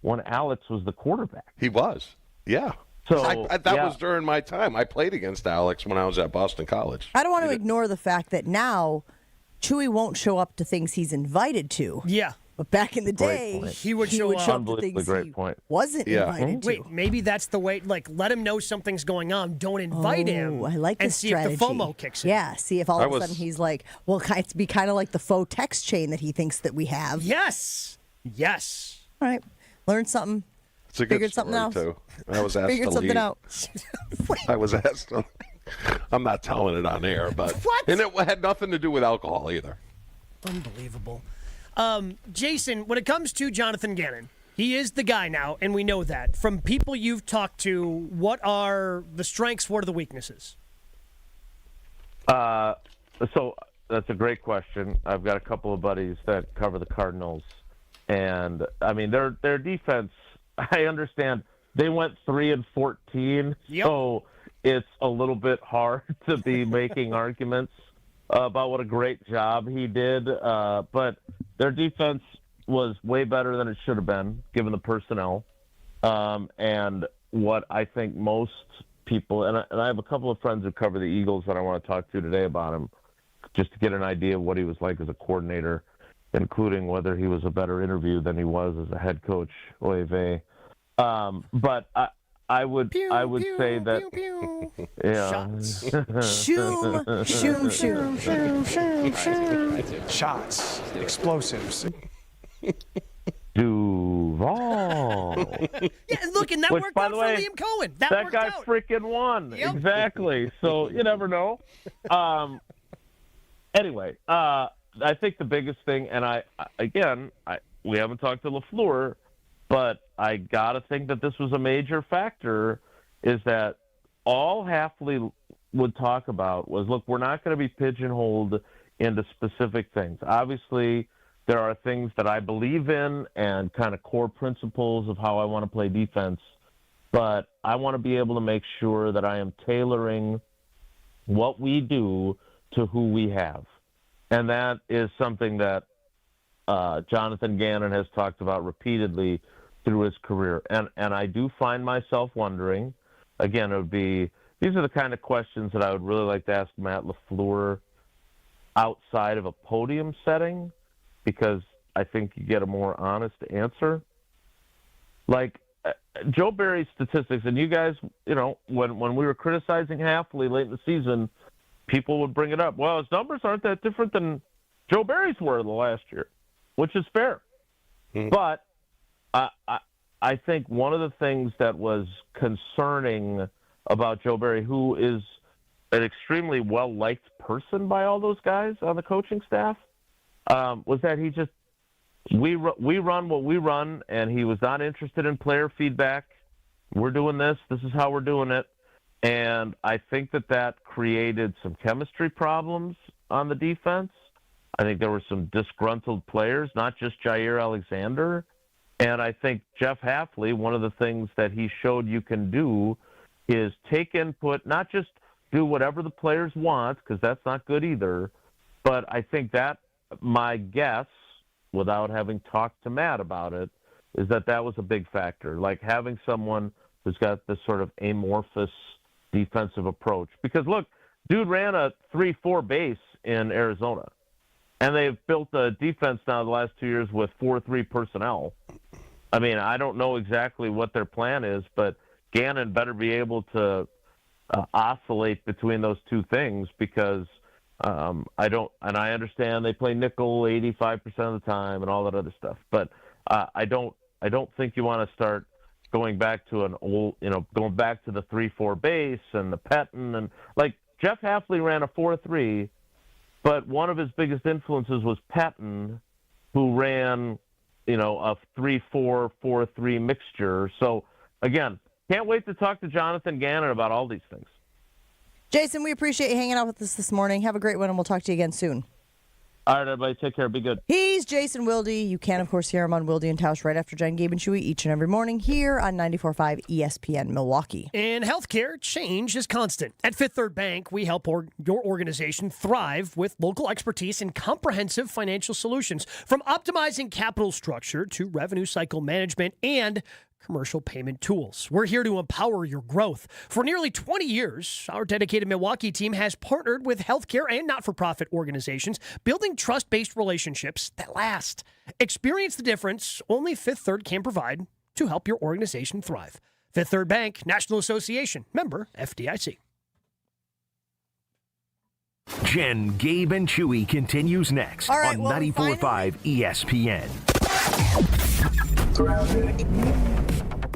when Alex was the quarterback. He was. Yeah. So that was during my time. I played against Alex when I was at Boston College. I don't want to ignore the fact that now Chewy won't show up to things he's invited to. Yeah. But back in the day, he would show up to things he wasn't invited to. Wait, maybe that's the way, like, let him know something's going on. Don't invite him. I like and this see strategy. if the FOMO kicks in. Yeah, see if all of a sudden he's like, well, it's be kind of like the faux text chain that he thinks that we have. Yes. Yes. All right. Learned something. It's a good Figured story, something out. too. I was asked Figured to something leave. out. I was asked to. I'm not telling it on air, but What? And it had nothing to do with alcohol either. Unbelievable. Jason, when it comes to Jonathan Gannon, he is the guy now, and we know that. From people you've talked to, what are the strengths, what are the weaknesses? So that's a great question. I've got a couple of buddies that cover the Cardinals, and I mean their defense. I understand they went 3-14, so it's a little bit hard to be making arguments about what a great job he did, but their defense was way better than it should have been, given the personnel. And what I think most people, and I have a couple of friends who cover the Eagles that I want to talk to today about him, just to get an idea of what he was like as a coordinator, including whether he was a better interview than he was as a head coach. Oy vey. But I would say that Shots, explosives. Duval. Yeah, look, and that Which, worked by out the for way, Liam Cohen. That worked guy out. freaking won. Yep. Exactly. So you never know. Anyway, I think the biggest thing, and we haven't talked to LaFleur, but I got to think that this was a major factor, is that all Hafley would talk about was, look, we're not going to be pigeonholed into specific things. Obviously, there are things that I believe in and kind of core principles of how I want to play defense, but I want to be able to make sure that I am tailoring what we do to who we have. And that is something that Jonathan Gannon has talked about repeatedly through his career. And I do find myself wondering, again, these are the kind of questions that I would really like to ask Matt LaFleur outside of a podium setting, because I think you get a more honest answer. Like Joe Barry's statistics, and you guys, when we were criticizing Hafley late in the season, people would bring it up. Well, his numbers aren't that different than Joe Barry's were the last year, which is fair. Mm-hmm. But I think one of the things that was concerning about Joe Barry, who is an extremely well-liked person by all those guys on the coaching staff, was that we run what we run, and he was not interested in player feedback. We're doing this. This is how we're doing it. And I think that created some chemistry problems on the defense. I think there were some disgruntled players, not just Jair Alexander. And I think Jeff Hafley, one of the things that he showed you can do is take input, not just do whatever the players want, because that's not good either. But I think that my guess, without having talked to Matt about it, is that was a big factor. Like having someone who's got this sort of amorphous defensive approach. Because, look, dude ran a 3-4 base in Arizona. And they've built a defense now the last 2 years with 4-3 personnel. I mean, I don't know exactly what their plan is, but Gannon better be able to oscillate between those two things because I understand they play nickel 85% of the time and all that other stuff. But I don't think you want to start going back to going back to the 3-4 base and the Pettin and like Jeff Hafley ran a 4-3. But one of his biggest influences was Patton, who ran, a 3-4, 4-3 mixture. So, again, can't wait to talk to Jonathan Gannon about all these things. Jason, we appreciate you hanging out with us this morning. Have a great one, and we'll talk to you again soon. All right, everybody, take care. Be good. He's Jason Wilde. You can, of course, hear him on Wilde and Tausch right after Jen, Gabe, and Chewy each and every morning here on 94.5 ESPN Milwaukee. In healthcare, change is constant. At Fifth Third Bank, we help your organization thrive with local expertise and comprehensive financial solutions, from optimizing capital structure to revenue cycle management and commercial payment tools. We're here to empower your growth. For nearly 20 years, our dedicated Milwaukee team has partnered with healthcare and not-for-profit organizations, building trust-based relationships that last. Experience the difference only Fifth Third can provide to help your organization thrive. Fifth Third Bank, National Association, member FDIC. Jen, Gabe, and Chewy continues next on 94.5 ESPN.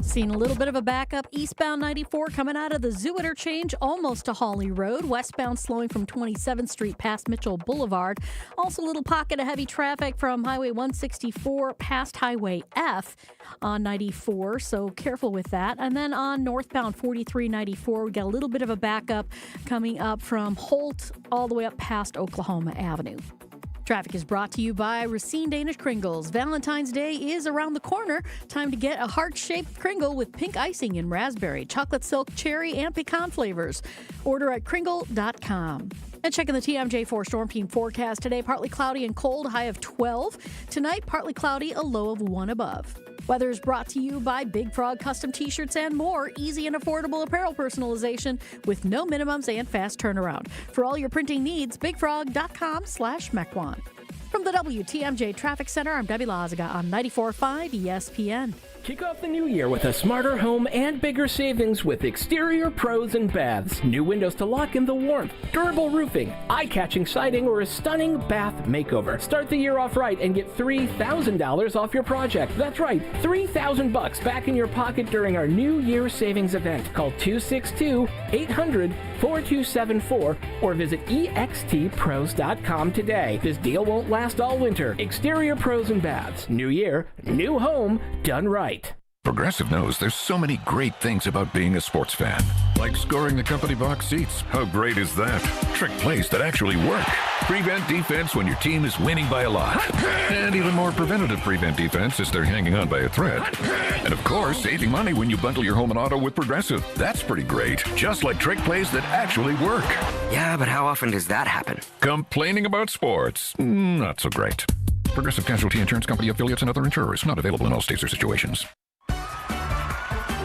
Seen a little bit of a backup eastbound 94 coming out of the Zoo Interchange almost to Hawley Road. Westbound slowing from 27th Street past Mitchell Boulevard. Also a little pocket of heavy traffic from Highway 164 past Highway F on 94, so careful with that. And then on northbound 4394, we got a little bit of a backup coming up from Holt all the way up past Oklahoma Avenue. Traffic is brought to you by Racine Danish Kringles. Valentine's Day is around the corner. Time to get a heart-shaped Kringle with pink icing in raspberry, chocolate silk, cherry, and pecan flavors. Order at kringle.com. And checking the TMJ4 Storm Team forecast today, partly cloudy and cold, high of 12. Tonight, partly cloudy, a low of 1 above. Weather is brought to you by Big Frog Custom T-shirts and more. Easy and affordable apparel personalization with no minimums and fast turnaround. For all your printing needs, bigfrog.com/Mequon. From the WTMJ Traffic Center, I'm Debbie Lazaga on 94.5 ESPN. Kick off the new year with a smarter home and bigger savings with Exterior Pros and Baths. New windows to lock in the warmth, durable roofing, eye-catching siding, or a stunning bath makeover. Start the year off right and get $3,000 off your project. That's right, $3,000 back in your pocket during our New Year savings event. Call 262-800-4274 or visit extpros.com today. This deal won't last all winter. Exterior Pros and Baths. New year, new home, done right. Progressive knows there's so many great things about being a sports fan. Like scoring the company box seats. How great is that? Trick plays that actually work. Prevent defense when your team is winning by a lot. And even more preventative prevent defense as they're hanging on by a thread. And of course, saving money when you bundle your home and auto with Progressive. That's pretty great. Just like trick plays that actually work. Yeah, but how often does that happen? Complaining about sports. Not so great. Progressive Casualty Insurance Company, affiliates, and other insurers. Not available in all states or situations.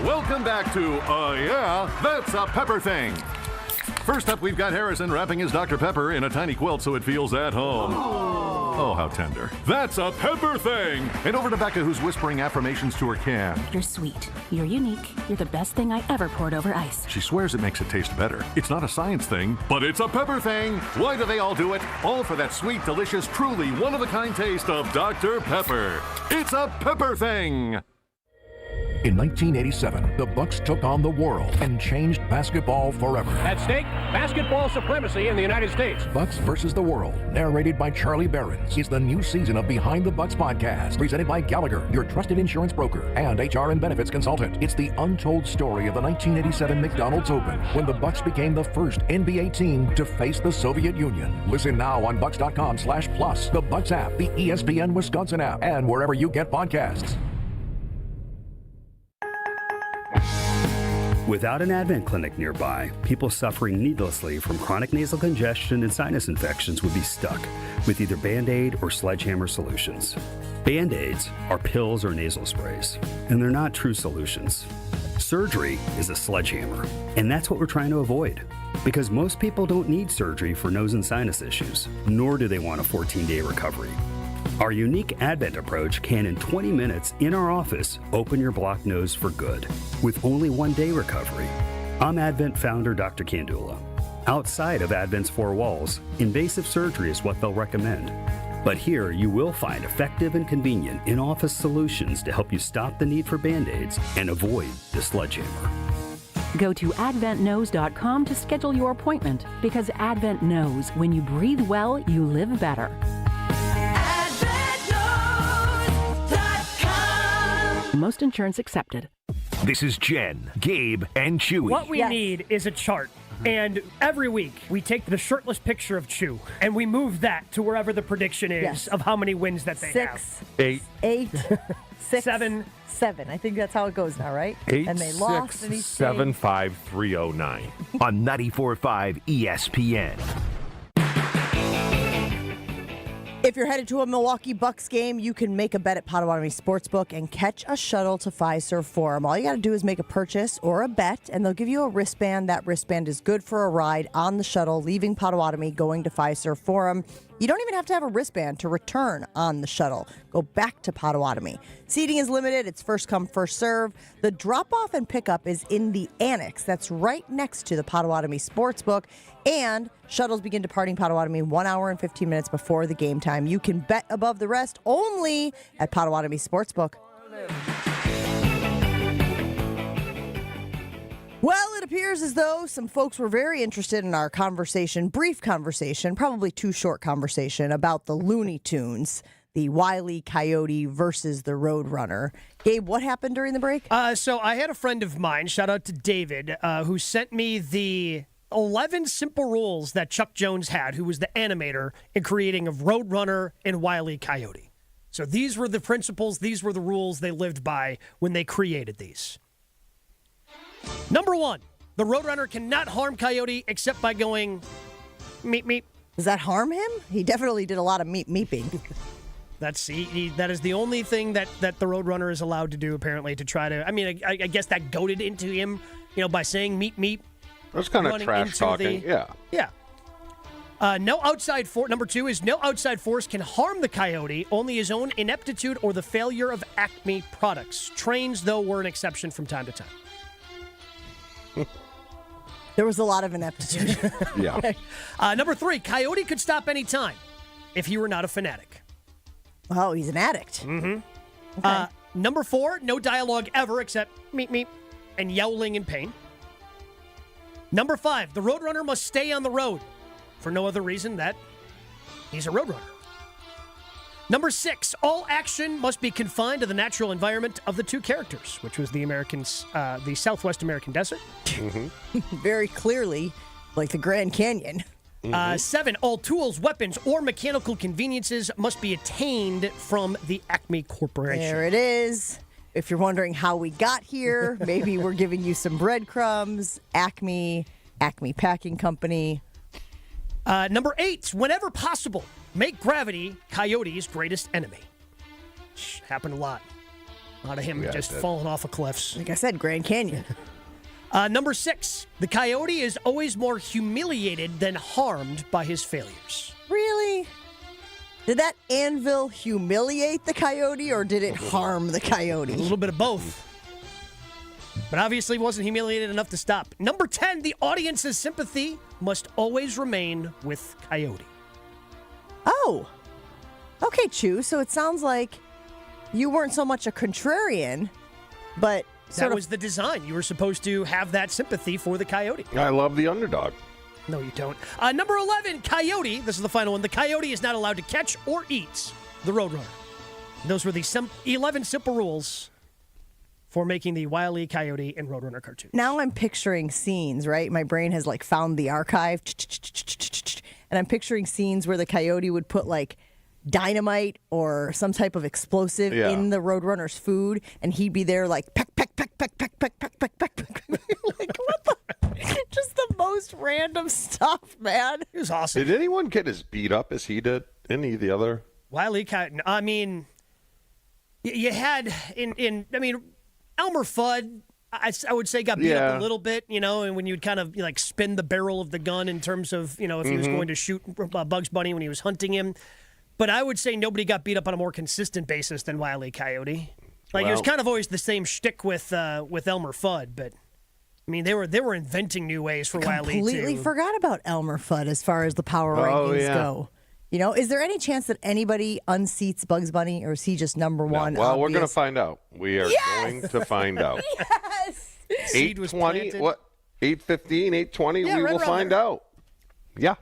Welcome back to Yeah, That's a Pepper Thing. First up, we've got Harrison wrapping his Dr. Pepper in a tiny quilt so it feels at home. Oh, how tender. That's a Pepper Thing. And over to Becca, who's whispering affirmations to her can. You're sweet. You're unique. You're the best thing I ever poured over ice. She swears it makes it taste better. It's not a science thing, but it's a Pepper Thing. Why do they all do it? All for that sweet, delicious, truly one-of-a-kind taste of Dr. Pepper. It's a Pepper Thing. In 1987, the Bucks took on the world and changed basketball forever. At stake, basketball supremacy in the United States. Bucks versus the World, narrated by Charlie Behrens, is the new season of Behind the Bucks podcast, presented by Gallagher, your trusted insurance broker and HR and benefits consultant. It's the untold story of the 1987 McDonald's Open, when the Bucks became the first NBA team to face the Soviet Union. Listen now on Bucks.com/plus, the Bucks app, the ESPN Wisconsin app, and wherever you get podcasts. Without an Advent clinic nearby, people suffering needlessly from chronic nasal congestion and sinus infections would be stuck with either Band-Aid or sledgehammer solutions. Band-Aids are pills or nasal sprays, and they're not true solutions. Surgery is a sledgehammer, and that's what we're trying to avoid. Because most people don't need surgery for nose and sinus issues, nor do they want a 14-day recovery. Our unique Advent approach can, in 20 minutes in our office, open your blocked nose for good, with only 1-day recovery. I'm Advent founder Dr. Kandula. Outside of Advent's four walls, invasive surgery is what they'll recommend. But here, you will find effective and convenient in-office solutions to help you stop the need for Band-Aids and avoid the sledgehammer. Go to adventknows.com to schedule your appointment, because Advent knows when you breathe well, you live better. Most insurance accepted. This is Jen, Gabe, and Chewy. What we need is a chart. And every week, we take the shirtless picture of Chew, and we move that to wherever the prediction is of how many wins that they have. 8. 6, 7. 7. I think that's how it goes now, right? 8, and they lost, and 7, 5, 3, 0, 9. On 94.5 ESPN. If you're headed to a Milwaukee Bucks game, you can make a bet at Potawatomi Sportsbook and catch a shuttle to Fiserv Forum. All you got to do is make a purchase or a bet, and they'll give you a wristband. That wristband is good for a ride on the shuttle, leaving Potawatomi, going to Fiserv Forum. You don't even have to have a wristband to return on the shuttle. Go back to Potawatomi. Seating is limited. It's first come, first serve. The drop-off and pickup is in the annex. That's right next to the Potawatomi Sportsbook. And shuttles begin departing Potawatomi 1 hour and 15 minutes before the game time. You can bet above the rest only at Potawatomi Sportsbook. Well, it appears as though some folks were very interested in our conversation, brief conversation, probably too short conversation, about the Looney Tunes, the Wile E. Coyote versus the Roadrunner. Gabe, what happened during the break? So I had a friend of mine, shout out to David, who sent me the 11 simple rules that Chuck Jones had, who was the animator, in creating of Roadrunner and Wile E. Coyote. So these were the principles, these were the rules they lived by when they created these. Number 1, the Roadrunner cannot harm Coyote except by going meep meep. Does that harm him? He definitely did a lot of meep meeping. That is the only thing that the Roadrunner is allowed to do, apparently, to try to. I mean, I guess that goaded into him, by saying meep meep. That's kind of trash talking. Yeah. No outside force. Number 2 is no outside force can harm the Coyote. Only his own ineptitude or the failure of Acme products. Trains, though, were an exception from time to time. There was a lot of ineptitude. Yeah. Number 3, Coyote could stop any time if he were not a fanatic. Oh, he's an addict. Mm-hmm. Okay. Number 4, no dialogue ever except meep meep and yowling in pain. Number 5, the Roadrunner must stay on the road for no other reason that he's a Roadrunner. Number 6, all action must be confined to the natural environment of the two characters, which was the Southwest American desert. Mm-hmm. Very clearly, like the Grand Canyon. 7, all tools, weapons, or mechanical conveniences must be attained from the Acme Corporation. There it is. If you're wondering how we got here, maybe we're giving you some breadcrumbs. Acme Packing Company. Number 8, whenever possible, make gravity Coyote's greatest enemy. Happened a lot. A lot of him just falling off of cliffs. Like I said, Grand Canyon. Number 6, the Coyote is always more humiliated than harmed by his failures. Really? Did that anvil humiliate the Coyote, or did it harm the Coyote? A little bit of both. But obviously wasn't humiliated enough to stop. Number 10, the audience's sympathy must always remain with Coyote. Oh. Okay, Chew. So it sounds like you weren't so much a contrarian, but That was the design. You were supposed to have that sympathy for the Coyote. I love the underdog. No, you don't. Number 11, Coyote. This is the final one. The Coyote is not allowed to catch or eat the Roadrunner. Those were the 11 simple rules for making the Wile E. Coyote and Roadrunner cartoons. Now I'm picturing scenes, right? My brain has like found the archive, and I'm picturing scenes where the Coyote would put like dynamite or some type of explosive in the Roadrunner's food, and he'd be there like peck, peck, peck, peck, peck, peck, peck, peck, peck, peck. Like what the? Just the most random stuff, man. It was awesome. Did anyone get as beat up as he did? Any of the other? Wile E. Coyote. I mean, you had Elmer Fudd, I would say, got beat up a little bit, and when you'd kind of like spin the barrel of the gun in terms of, if he was going to shoot Bugs Bunny when he was hunting him. But I would say nobody got beat up on a more consistent basis than Wile E. Coyote. Like, it was kind of always the same shtick with Elmer Fudd, but I mean, they were inventing new ways for Wile E. Completely forgot about Elmer Fudd as far as the power rankings go. Is there any chance that anybody unseats Bugs Bunny, or is he just number one? No. Well, we're going to find out. We are going to find out. Yes! 8:20, what? 8:15, 8:20, we will find out. Yeah.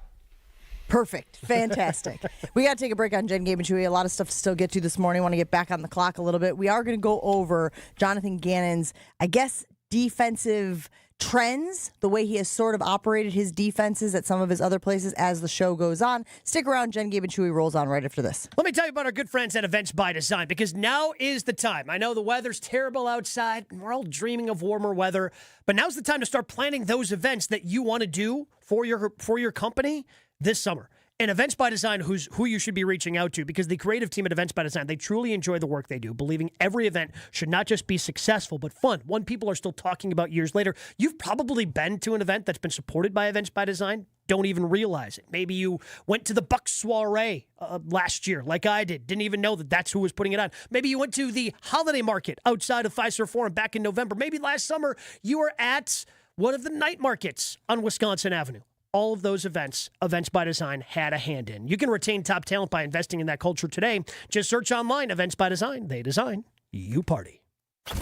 Perfect. Fantastic. We got to take a break on Jen, Gabe, and Chewy. A lot of stuff to still get to this morning. Want to get back on the clock a little bit. We are going to go over Jonathan Gannon's, I guess, defensive trends, the way he has sort of operated his defenses at some of his other places as the show goes on. Stick around. Jen, Gabe, and Chewy rolls on right after this. Let me tell you about our good friends at Events by Design, because now is the time. I know the weather's terrible outside, and we're all dreaming of warmer weather, but now's the time to start planning those events that you want to do for your company this summer. And Events by Design, who you should be reaching out to, because the creative team at Events by Design, they truly enjoy the work they do, believing every event should not just be successful, but fun, one people are still talking about years later. You've probably been to an event that's been supported by Events by Design, don't even realize it. Maybe you went to the Bucks soiree last year, like I did, didn't even know that that's who was putting it on. Maybe you went to the holiday market outside of Fiserv Forum back in November. Maybe last summer you were at one of the night markets on Wisconsin Avenue. All of those events, Events by Design had a hand in. You can retain top talent by investing in that culture today. Just search online, Events by Design. They design, you party.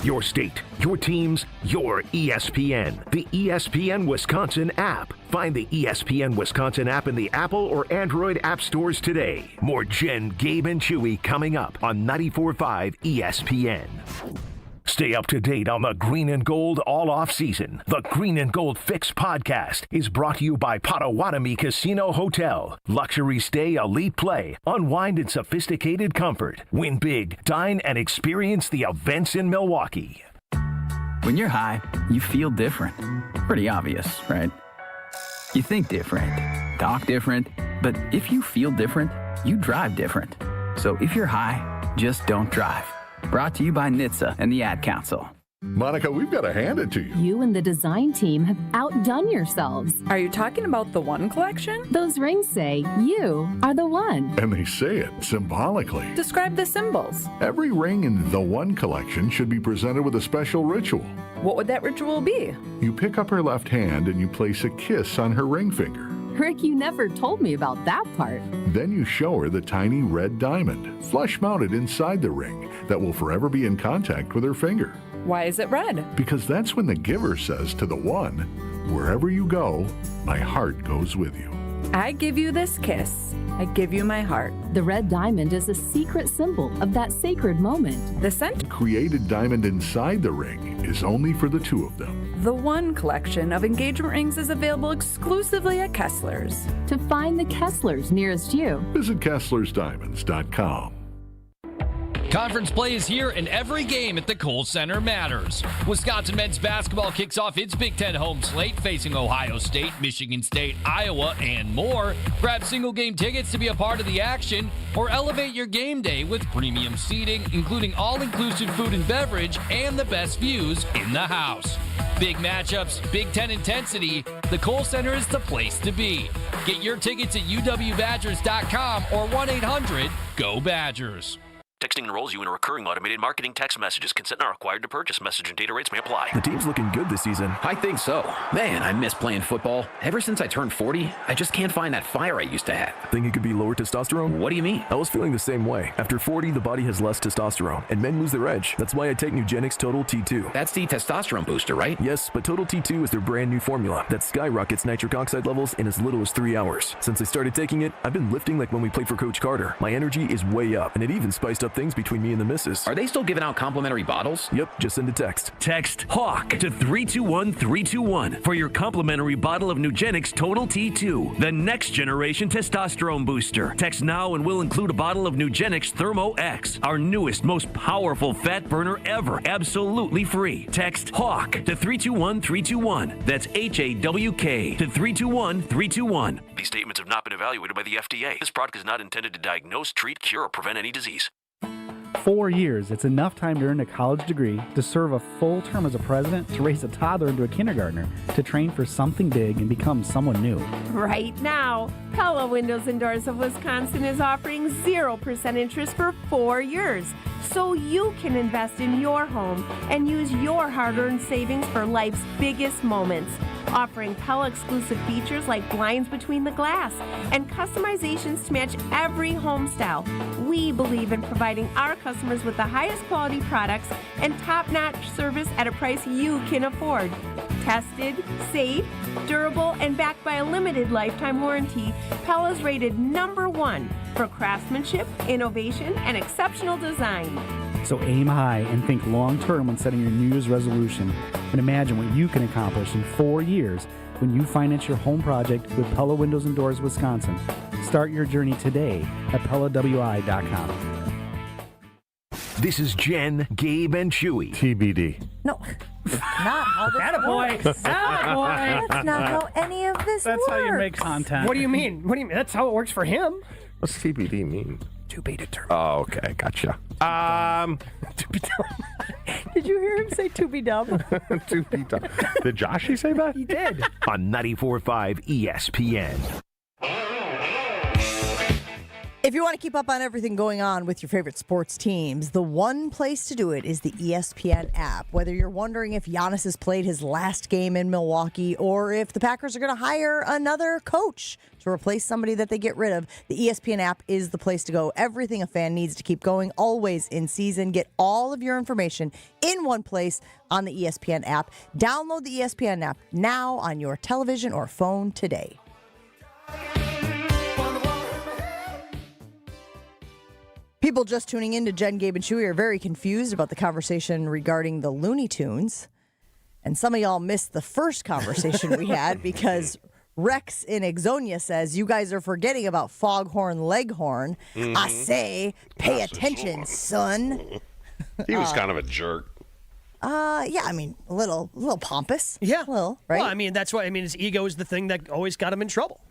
Your state, your teams, your ESPN. The ESPN Wisconsin app. Find the ESPN Wisconsin app in the Apple or Android app stores today. More Jen, Gabe, and Chewy coming up on 94.5 ESPN. Stay up to date on the Green and Gold all off season. The Green and Gold Fix podcast is brought to you by Potawatomi Casino Hotel. Luxury stay, elite play, unwind in sophisticated comfort. Win big, dine, and experience the events in Milwaukee. When you're high, you feel different. Pretty obvious, right? You think different, talk different, but if you feel different, you drive different. So if you're high, just don't drive. Brought to you by NHTSA and the Ad Council. Monica, we've got to hand it to you. You and the design team have outdone yourselves. Are you talking about the One Collection? Those rings say you are the one. And they say it symbolically. Describe the symbols. Every ring in the One Collection should be presented with a special ritual. What would that ritual be? You pick up her left hand and you place a kiss on her ring finger. Rick, you never told me about that part. Then you show her the tiny red diamond, flush mounted inside the ring, that will forever be in contact with her finger. Why is it red? Because that's when the giver says to the one, wherever you go, my heart goes with you. I give you this kiss. I give you my heart. The red diamond is a secret symbol of that sacred moment. The scent Created diamond inside the ring is only for the two of them. The One Collection of engagement rings is available exclusively at Kessler's. To find the Kessler's nearest you, visit KesslersDiamonds.com. Conference play is here, and every game at the Kohl Center matters. Wisconsin men's basketball kicks off its Big Ten home slate, facing Ohio State, Michigan State, Iowa, and more. Grab single-game tickets to be a part of the action, or elevate your game day with premium seating, including all-inclusive food and beverage, and the best views in the house. Big matchups, Big Ten intensity, the Kohl Center is the place to be. Get your tickets at uwbadgers.com or 1-800-GO-BADGERS. Texting enrolls you in a recurring automated marketing text messages. Consent not required to purchase. Message and data rates may apply. The team's looking good this season. I think so. Man, I miss playing football. Ever since I turned 40, I just can't find that fire I used to have. Think it could be lower testosterone? What do you mean? I was feeling the same way. After 40, the body has less testosterone, and men lose their edge. That's why I take Nugenix Total T2. That's the testosterone booster, right? Yes, but Total T2 is their brand new formula that skyrockets nitric oxide levels in as little as 3 hours. Since I started taking it, I've been lifting like when we played for Coach Carter. My energy is way up, and it even spiced up things between me and the missus. Are they still giving out complimentary bottles? Yep, just send a text. Text HAWK to 321-321 for your complimentary bottle of Nugenix Total T2, the next generation testosterone booster. Text now and we'll include a bottle of Nugenix Thermo X, our newest, most powerful fat burner ever, absolutely free. Text HAWK to 321-321. That's HAWK to 321-321. These statements have not been evaluated by the FDA. This product is not intended to diagnose, treat, cure, or prevent any disease. 4 years, it's enough time to earn a college degree, to serve a full term as a president, to raise a toddler into a kindergartner, to train for something big and become someone new. Right now, Pella Windows and Doors of Wisconsin is offering 0% interest for 4 years, so you can invest in your home and use your hard-earned savings for life's biggest moments. Offering Pella exclusive features like blinds between the glass and customizations to match every home style. We believe in providing our customers with the highest quality products and top-notch service at a price you can afford. Tested, safe, durable, and backed by a limited lifetime warranty, Pella's rated #1 for craftsmanship, innovation, and exceptional design. So aim high and think long-term when setting your New Year's resolution. And imagine what you can accomplish in 4 years when you finance your home project with Pella Windows and Doors Wisconsin. Start your journey today at PellaWI.com. This is Jen, Gabe, and Chewy. TBD. No, that's not how this Attaboy. works. Attaboy. That's not how any of this That's works. how you make content. What do you mean? What do you mean? That's how it works for him. What's TBD mean? To be determined. Oh, okay, gotcha. To be dumb. Did you hear him say to be dumb? To be dumb. Did Joshy say that? He did. On 94.5 ESPN. If you want to keep up on everything going on with your favorite sports teams, the one place to do it is the ESPN app. Whether you're wondering if Giannis has played his last game in Milwaukee or if the Packers are going to hire another coach to replace somebody that they get rid of, the ESPN app is the place to go. Everything a fan needs to keep going, always in season. Get all of your information in one place on the ESPN app. Download the ESPN app now on your television or phone today. People just tuning in to Jen, Gabe, and Chewy are very confused about the conversation regarding the Looney Tunes. And some of y'all missed the first conversation we had because Rex in Exonia says, you guys are forgetting about Foghorn Leghorn. Mm-hmm. I say, pay attention, son. He was kind of a jerk. Yeah, I mean, a little pompous. Yeah. A little, right? Well, I mean, that's why, his ego is the thing that always got him in trouble.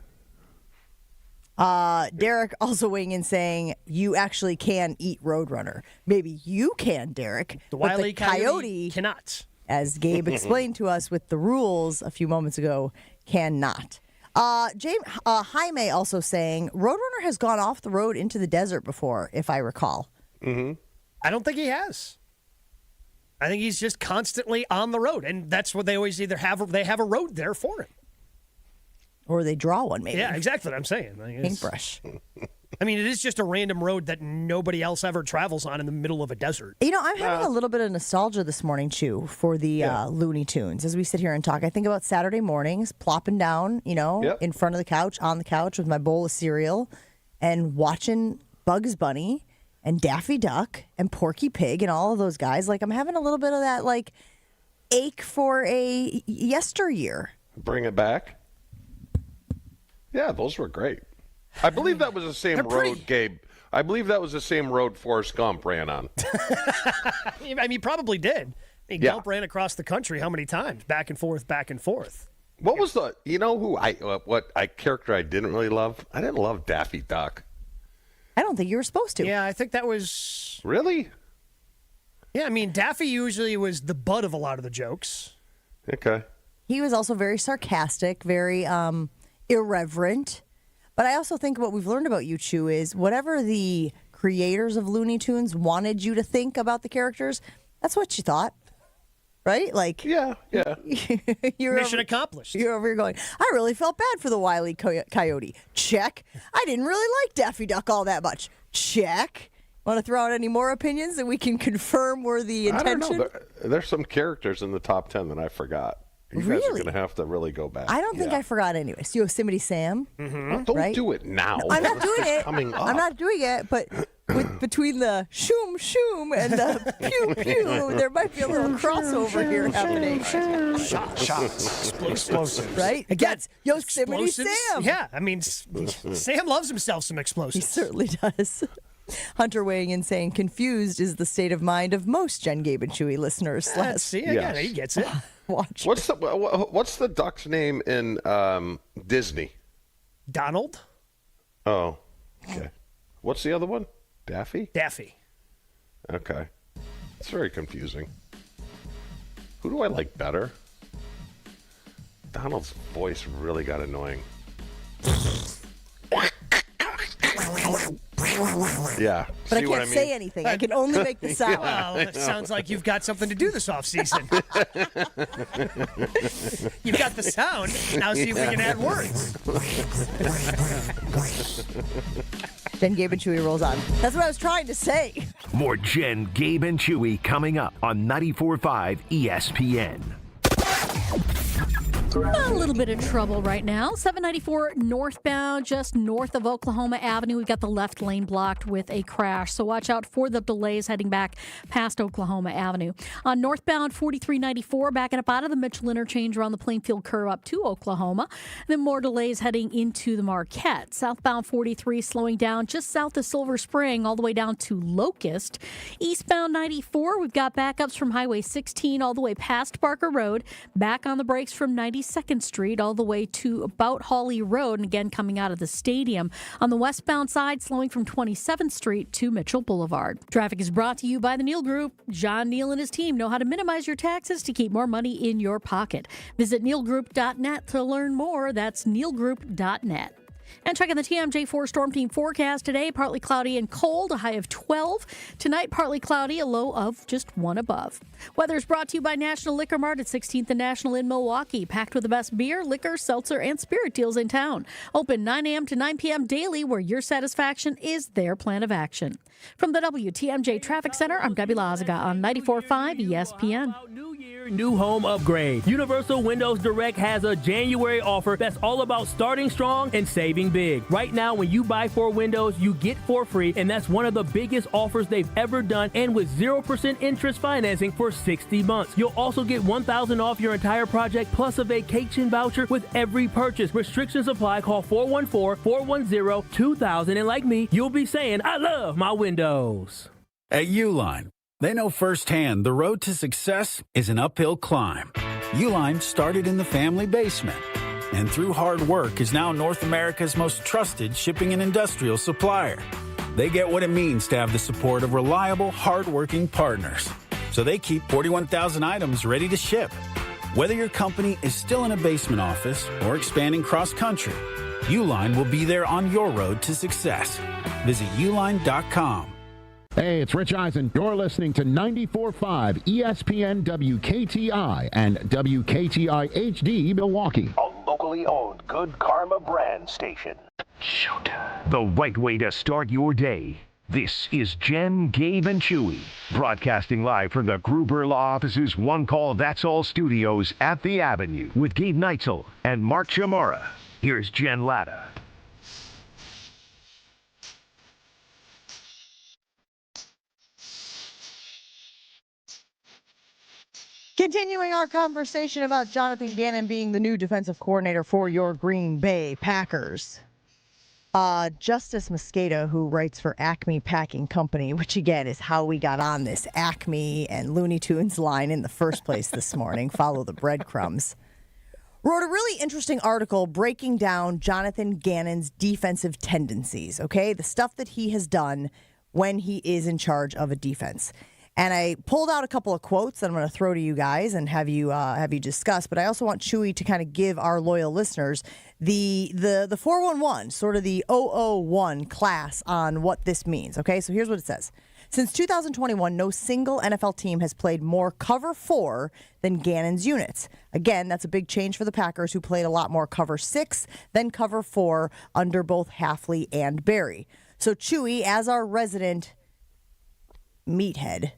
Derek also weighing in saying, you actually can eat Roadrunner. Maybe you can, Derek. The but Wile E. Coyote cannot. As Gabe explained to us with the rules a few moments ago, cannot. Jaime also saying, Roadrunner has gone off the road into the desert before, if I recall. Mm-hmm. I don't think he has. I think he's just constantly on the road, and that's what they always either have. They have a road there for him. Or they draw one, maybe. Yeah, exactly what I'm saying. Paintbrush. I mean, it is just a random road that nobody else ever travels on in the middle of a desert. You know, I'm having a little bit of nostalgia this morning, Chew, for the Looney Tunes. As we sit here and talk, I think about Saturday mornings, plopping down, in front of the couch, on the couch with my bowl of cereal, and watching Bugs Bunny and Daffy Duck and Porky Pig and all of those guys. Like, I'm having a little bit of that, ache for a yesteryear. Bring it back. Yeah, those were great. I believe that was the same road, Gabe. I believe that was the same road Forrest Gump ran on. I mean, probably did. Gump ran across the country how many times? Back and forth, back and forth. What was what character I didn't really love? I didn't love Daffy Duck. I don't think you were supposed to. Yeah, I think that was... Really? Yeah, I mean, Daffy usually was the butt of a lot of the jokes. Okay. He was also very sarcastic, very irreverent. But I also think what we've learned about you, Chew, is whatever the creators of Looney Tunes wanted you to think about the characters, that's what you thought. Right? Like, yeah. Mission accomplished. You're over here going, I really felt bad for the Wile E. Coyote. Check. I didn't really like Daffy Duck all that much. Check. Want to throw out any more opinions that we can confirm were the intention? I don't know. There's some characters in the top 10 that I forgot. You guys are going to have to really go back. I don't think I forgot anyways. Yosemite Sam. Mm-hmm. Don't do it now. No, I'm not doing it. Coming up. I'm not doing it, but between the shoom shoom and the pew pew, there might be a little crossover here happening. Shots. Explosives. Right? That's Yosemite Sam. Yeah, I mean, Sam loves himself some explosives. He certainly does. Hunter weighing in saying, confused is the state of mind of most Jen, Gabe, and Chewy listeners. See, again, he gets it. Watch. What's the duck's name in Disney? Donald? Oh, okay. What's the other one? Daffy? Daffy. Okay. It's very confusing. Who do I like better? Donald's voice really got annoying. Yeah. But I can't say anything. I can only make the sound. Well, it sounds like you've got something to do this offseason. You've got the sound. Now see if we can add words. Jen, Gabe, and Chewy rolls on. That's what I was trying to say. More Jen, Gabe, and Chewy coming up on 94.5 ESPN. A little bit of trouble right now. 794 northbound, just north of Oklahoma Avenue. We've got the left lane blocked with a crash, so watch out for the delays heading back past Oklahoma Avenue. On northbound 4394, backing up out of the Mitchell interchange around the Plainfield curve up to Oklahoma. Then more delays heading into the Marquette. Southbound 43 slowing down just south of Silver Spring all the way down to Locust. Eastbound 94, we've got backups from Highway 16 all the way past Barker Road, back on the brakes from 92nd Street all the way to about Hawley Road, and again coming out of the stadium. On the westbound side, slowing from 27th Street to Mitchell Boulevard. Traffic is brought to you by the Neal Group. John Neal and his team know how to minimize your taxes to keep more money in your pocket. Visit nealgroup.net to learn more. That's nealgroup.net. And checking the TMJ4 Storm Team forecast today, partly cloudy and cold, a high of 12. Tonight, partly cloudy, a low of just 1 above. Weather is brought to you by National Liquor Mart at 16th and National in Milwaukee. Packed with the best beer, liquor, seltzer, and spirit deals in town. Open 9 a.m. to 9 p.m. daily, where your satisfaction is their plan of action. From the WTMJ Traffic Center, I'm Debbie Lazaga on 94.5 ESPN. New home upgrade. Universal Windows Direct has a January offer that's all about starting strong and saving big. Right now, when you buy 4 windows, you get 4 free, and that's one of the biggest offers they've ever done, and with 0% interest financing for 60 months. You'll also get $1,000 off your entire project plus a vacation voucher with every purchase. Restrictions apply. Call 414-410-2000, and like me, you'll be saying, I love my windows. At Uline, they know firsthand the road to success is an uphill climb. Uline started in the family basement, and through hard work is now North America's most trusted shipping and industrial supplier. They get what it means to have the support of reliable, hard-working partners. So they keep 41,000 items ready to ship. Whether your company is still in a basement office or expanding cross-country, Uline will be there on your road to success. Visit uline.com. Hey, it's Rich Eisen. You're listening to 94.5 ESPN WKTI and WKTI HD Milwaukee. A locally owned Good Karma brand station. Shoot. The right way to start your day. This is Jen, Gabe, and Chewy, broadcasting live from the Gruber Law Office's One Call That's All studios at the Avenue with Gabe Neitzel and Mark Chamora. Here's Jen Latta. Continuing our conversation about Jonathan Gannon being the new defensive coordinator for your Green Bay Packers. Justice Mosqueda, who writes for Acme Packing Company, which again is how we got on this Acme and Looney Tunes line in the first place this morning, follow the breadcrumbs, wrote a really interesting article breaking down Jonathan Gannon's defensive tendencies, okay? The stuff that he has done when he is in charge of a defense. And I pulled out a couple of quotes that I'm going to throw to you guys and have you discuss. But I also want Chewy to kind of give our loyal listeners the 411, sort of the 001 class on what this means. Okay, so here's what it says. Since 2021, no single NFL team has played more cover 4 than Gannon's units. Again, that's a big change for the Packers, who played a lot more cover 6 than cover 4 under both Hafley and Barry. So, Chewy, as our resident meathead,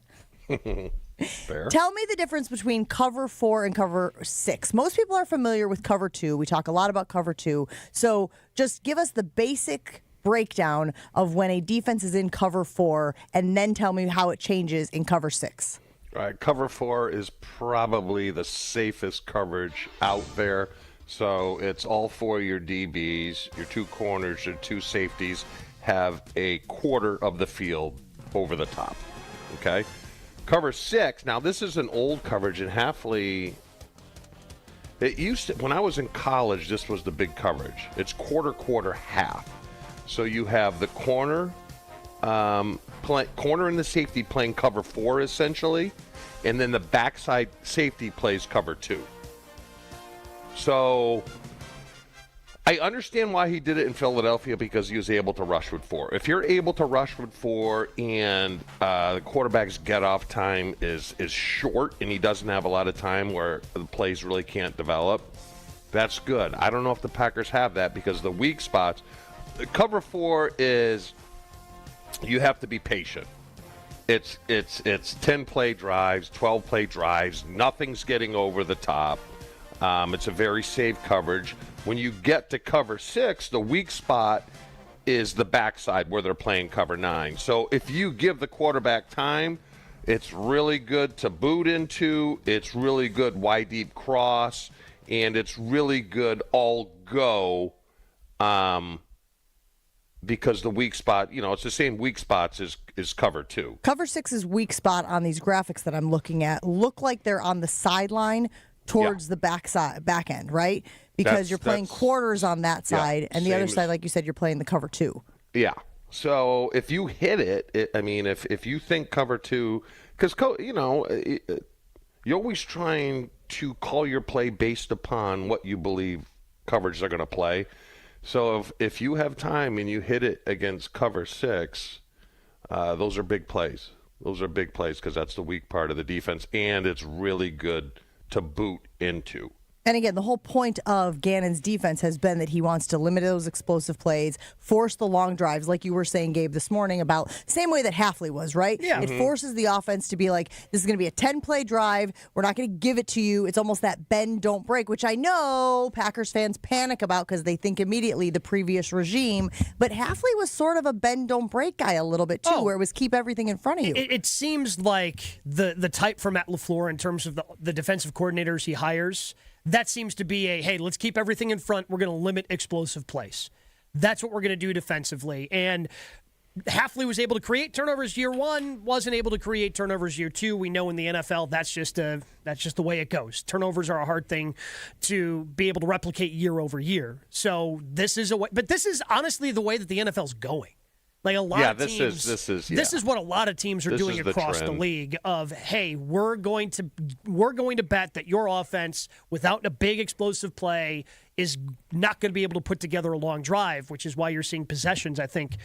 Fair. Tell me the difference between cover 4 and cover 6. Most people are familiar with cover 2. We talk a lot about cover 2. So just give us the basic breakdown of when a defense is in cover 4, and then tell me how it changes in cover 6. All right, cover 4 is probably the safest coverage out there. So it's all 4 of your DBs, your 2 corners, your 2 safeties have a quarter of the field over the top. Okay? Cover 6, now this is an old coverage, and Hafley, it used to, when I was in college, this was the big coverage. It's quarter, half. So you have the corner, corner and the safety playing cover 4 essentially, and then the backside safety plays cover 2. So I understand why he did it in Philadelphia, because he was able to rush with 4. If you're able to rush with 4 and the quarterback's get-off time is short and he doesn't have a lot of time where the plays really can't develop, that's good. I don't know if the Packers have that, because the weak spots, cover 4 is you have to be patient. It's 10-play drives, 12-play drives. Nothing's getting over the top. It's a very safe coverage. When you get to cover 6, the weak spot is the backside where they're playing cover 9. So if you give the quarterback time, it's really good to boot into. It's really good wide deep cross, and it's really good all go. Because the weak spot, it's the same weak spots as cover 2. Cover 6's weak spot on these graphics that I'm looking at look like they're on the sideline towards the back end, right? Because you're playing quarters on that side, and the other side, like you said, you're playing the cover 2. Yeah. So if you hit it, if you think cover 2, because you're always trying to call your play based upon what you believe coverages are going to play. So if you have time and you hit it against cover 6, those are big plays. Those are big plays, because that's the weak part of the defense, and it's really good to boot into. And again, the whole point of Gannon's defense has been that he wants to limit those explosive plays, force the long drives, like you were saying, Gabe, this morning, about same way that Hafley was, right? Yeah. It forces the offense to be like, this is going to be a 10-play drive. We're not going to give it to you. It's almost that bend, don't break, which I know Packers fans panic about because they think immediately the previous regime. But Hafley was sort of a bend, don't break guy a little bit, too, where it was keep everything in front of you. It seems like the type for Matt LaFleur in terms of the defensive coordinators he hires, that seems to be hey, let's keep everything in front. We're going to limit explosive plays. That's what we're going to do defensively. And Hafley was able to create turnovers year 1, wasn't able to create turnovers year 2. We know in the NFL that's just the way it goes. Turnovers are a hard thing to be able to replicate year over year. So this is this is honestly the way that the NFL's going. Like a lot of teams, this is what a lot of teams are doing across the league. Of hey, we're going to bet that your offense, without a big explosive play, is not going to be able to put together a long drive, which is why you're seeing possessions, I think,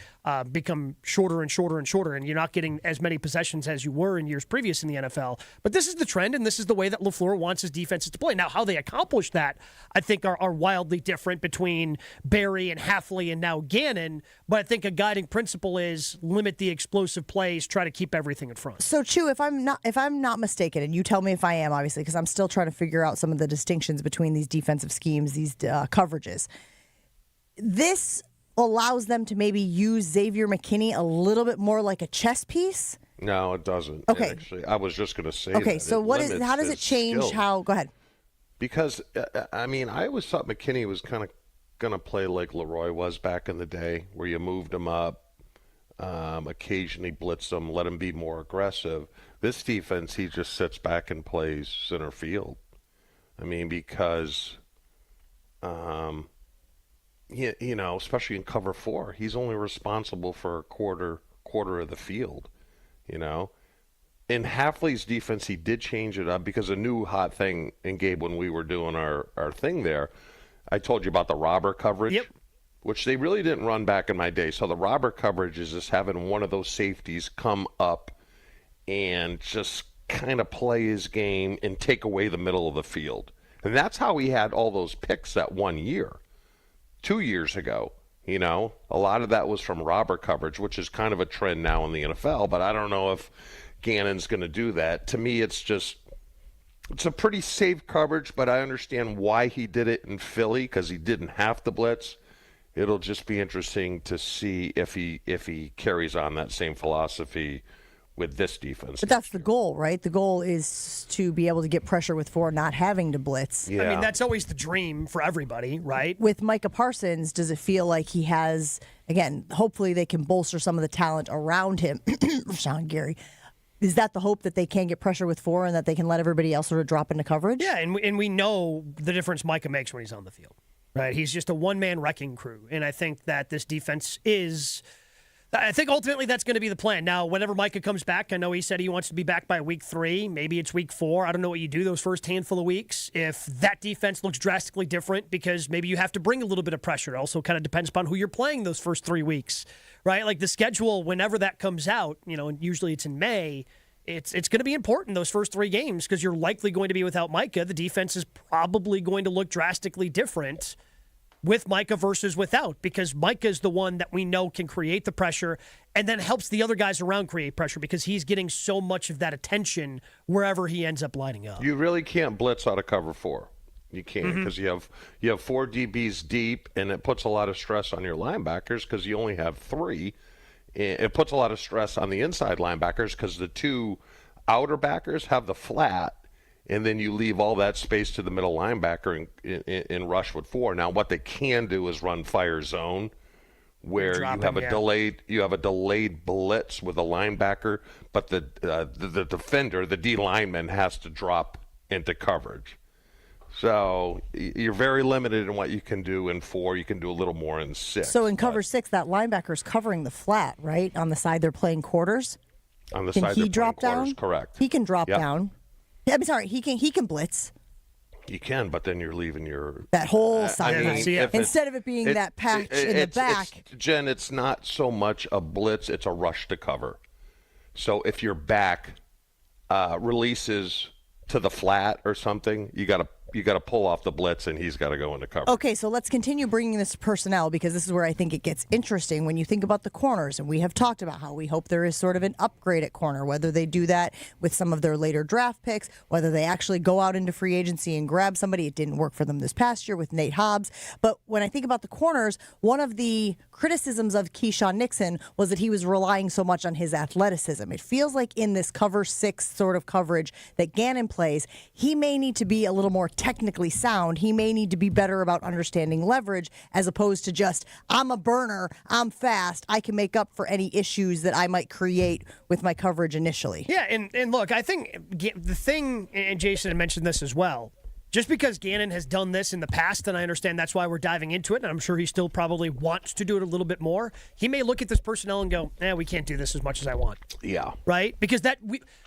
become shorter and shorter and shorter, and you're not getting as many possessions as you were in years previous in the NFL. But this is the trend, and this is the way that LaFleur wants his defenses to play. Now, how they accomplish that, I think, are wildly different between Barry and Hafley and now Gannon, but I think a guiding principle is limit the explosive plays, try to keep everything in front. So, Chew, if I'm not mistaken, and you tell me if I am, obviously, because I'm still trying to figure out some of the distinctions between these defensive schemes, these coverages. This allows them to maybe use Xavier McKinney a little bit more like a chess piece? No, it doesn't. Okay. Actually, I was just going to say okay, that. So how does it change how... Go ahead. Because, I always thought McKinney was kind of going to play like Leroy was back in the day, where you moved him up, occasionally blitz him, let him be more aggressive. This defense, he just sits back and plays center field. Because... especially in cover 4, he's only responsible for a quarter of the field, in Hafley's defense, he did change it up because a new hot thing, and Gabe, when we were doing our thing there, I told you about the robber coverage, which they really didn't run back in my day. So the robber coverage is just having one of those safeties come up and just kind of play his game and take away the middle of the field. And that's how he had all those picks that 1 year, 2 years ago. You know, a lot of that was from robber coverage, which is kind of a trend now in the NFL, but I don't know if Gannon's going to do that. To me, it's a pretty safe coverage, but I understand why he did it in Philly because he didn't have to blitz. It'll just be interesting to see if he carries on that same philosophy with this defense. But that's the goal, right? The goal is to be able to get pressure with 4, not having to blitz. Yeah. I mean, that's always the dream for everybody, right? With Micah Parsons, does it feel like he has, again, hopefully they can bolster some of the talent around him, Sean Gary. Is that the hope that they can get pressure with 4 and that they can let everybody else sort of drop into coverage? Yeah, and we know the difference Micah makes when he's on the field, right? He's just a one-man wrecking crew, and I think that this defense is – I think ultimately that's going to be the plan. Now, whenever Micah comes back, I know he said he wants to be back by week 3. Maybe it's week 4. I don't know what you do those first handful of weeks. If that defense looks drastically different because maybe you have to bring a little bit of pressure. It also kind of depends upon who you're playing those first 3 weeks, right? Like the schedule, whenever that comes out, you know, and usually it's in May, it's going to be important those first 3 games because you're likely going to be without Micah. The defense is probably going to look drastically different with Micah versus without, because Micah is the one that we know can create the pressure and then helps the other guys around create pressure because he's getting so much of that attention wherever he ends up lining up. You really can't blitz out of cover 4. You can't because you have 4 DBs deep, and it puts a lot of stress on your linebackers because you only have 3. It puts a lot of stress on the inside linebackers because the 2 outer backers have the flat, and then you leave all that space to the middle linebacker in rush with 4. Now, what they can do is run fire zone, where you have a delayed blitz with a linebacker, but the defender, the D lineman, has to drop into coverage. So you're very limited in what you can do in 4. You can do a little more in 6. So in cover 6, that linebacker's covering the flat, right? On the side they're playing quarters. On the side they're playing quarters, correct. He can drop down. I'm sorry, he can blitz. You can, but then you're leaving that whole side. Instead of it being that patch in the back. Jen, it's not so much a blitz, it's a rush to cover. So if your back releases to the flat or something, you got to pull off the blitz, and he's got to go into cover. Okay, so let's continue bringing this to personnel because this is where I think it gets interesting when you think about the corners. And we have talked about how we hope there is sort of an upgrade at corner, whether they do that with some of their later draft picks, whether they actually go out into free agency and grab somebody. It didn't work for them this past year with Nate Hobbs. But when I think about the corners, one of the criticisms of Keyshawn Nixon was that he was relying so much on his athleticism. It feels like in this cover 6 sort of coverage that Gannon plays, he may need to be a little more technically sound. He may need to be better about understanding leverage as opposed to just, I'm a burner, I'm fast, I can make up for any issues that I might create with my coverage initially. Yeah, and look, I think the thing, and Jason had mentioned this as well, just because Gannon has done this in the past, and I understand that's why we're diving into it, and I'm sure he still probably wants to do it a little bit more, he may look at this personnel and go, we can't do this as much as I want. Yeah. Right? Because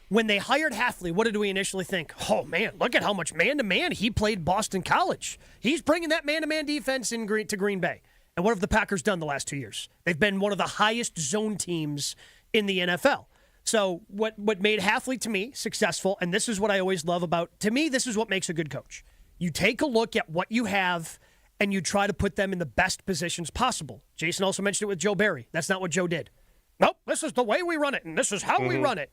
when they hired Hafley, what did we initially think? Oh, man, look at how much man-to-man he played Boston College. He's bringing that man-to-man defense to Green Bay. And what have the Packers done the last 2 years? They've been one of the highest zone teams in the NFL. So what made Hafley, to me, successful, and this is what I always love about, to me, this is what makes a good coach. You take a look at what you have, and you try to put them in the best positions possible. Jason also mentioned it with Joe Barry. That's not what Joe did. Nope, this is the way we run it, and this is how we run it.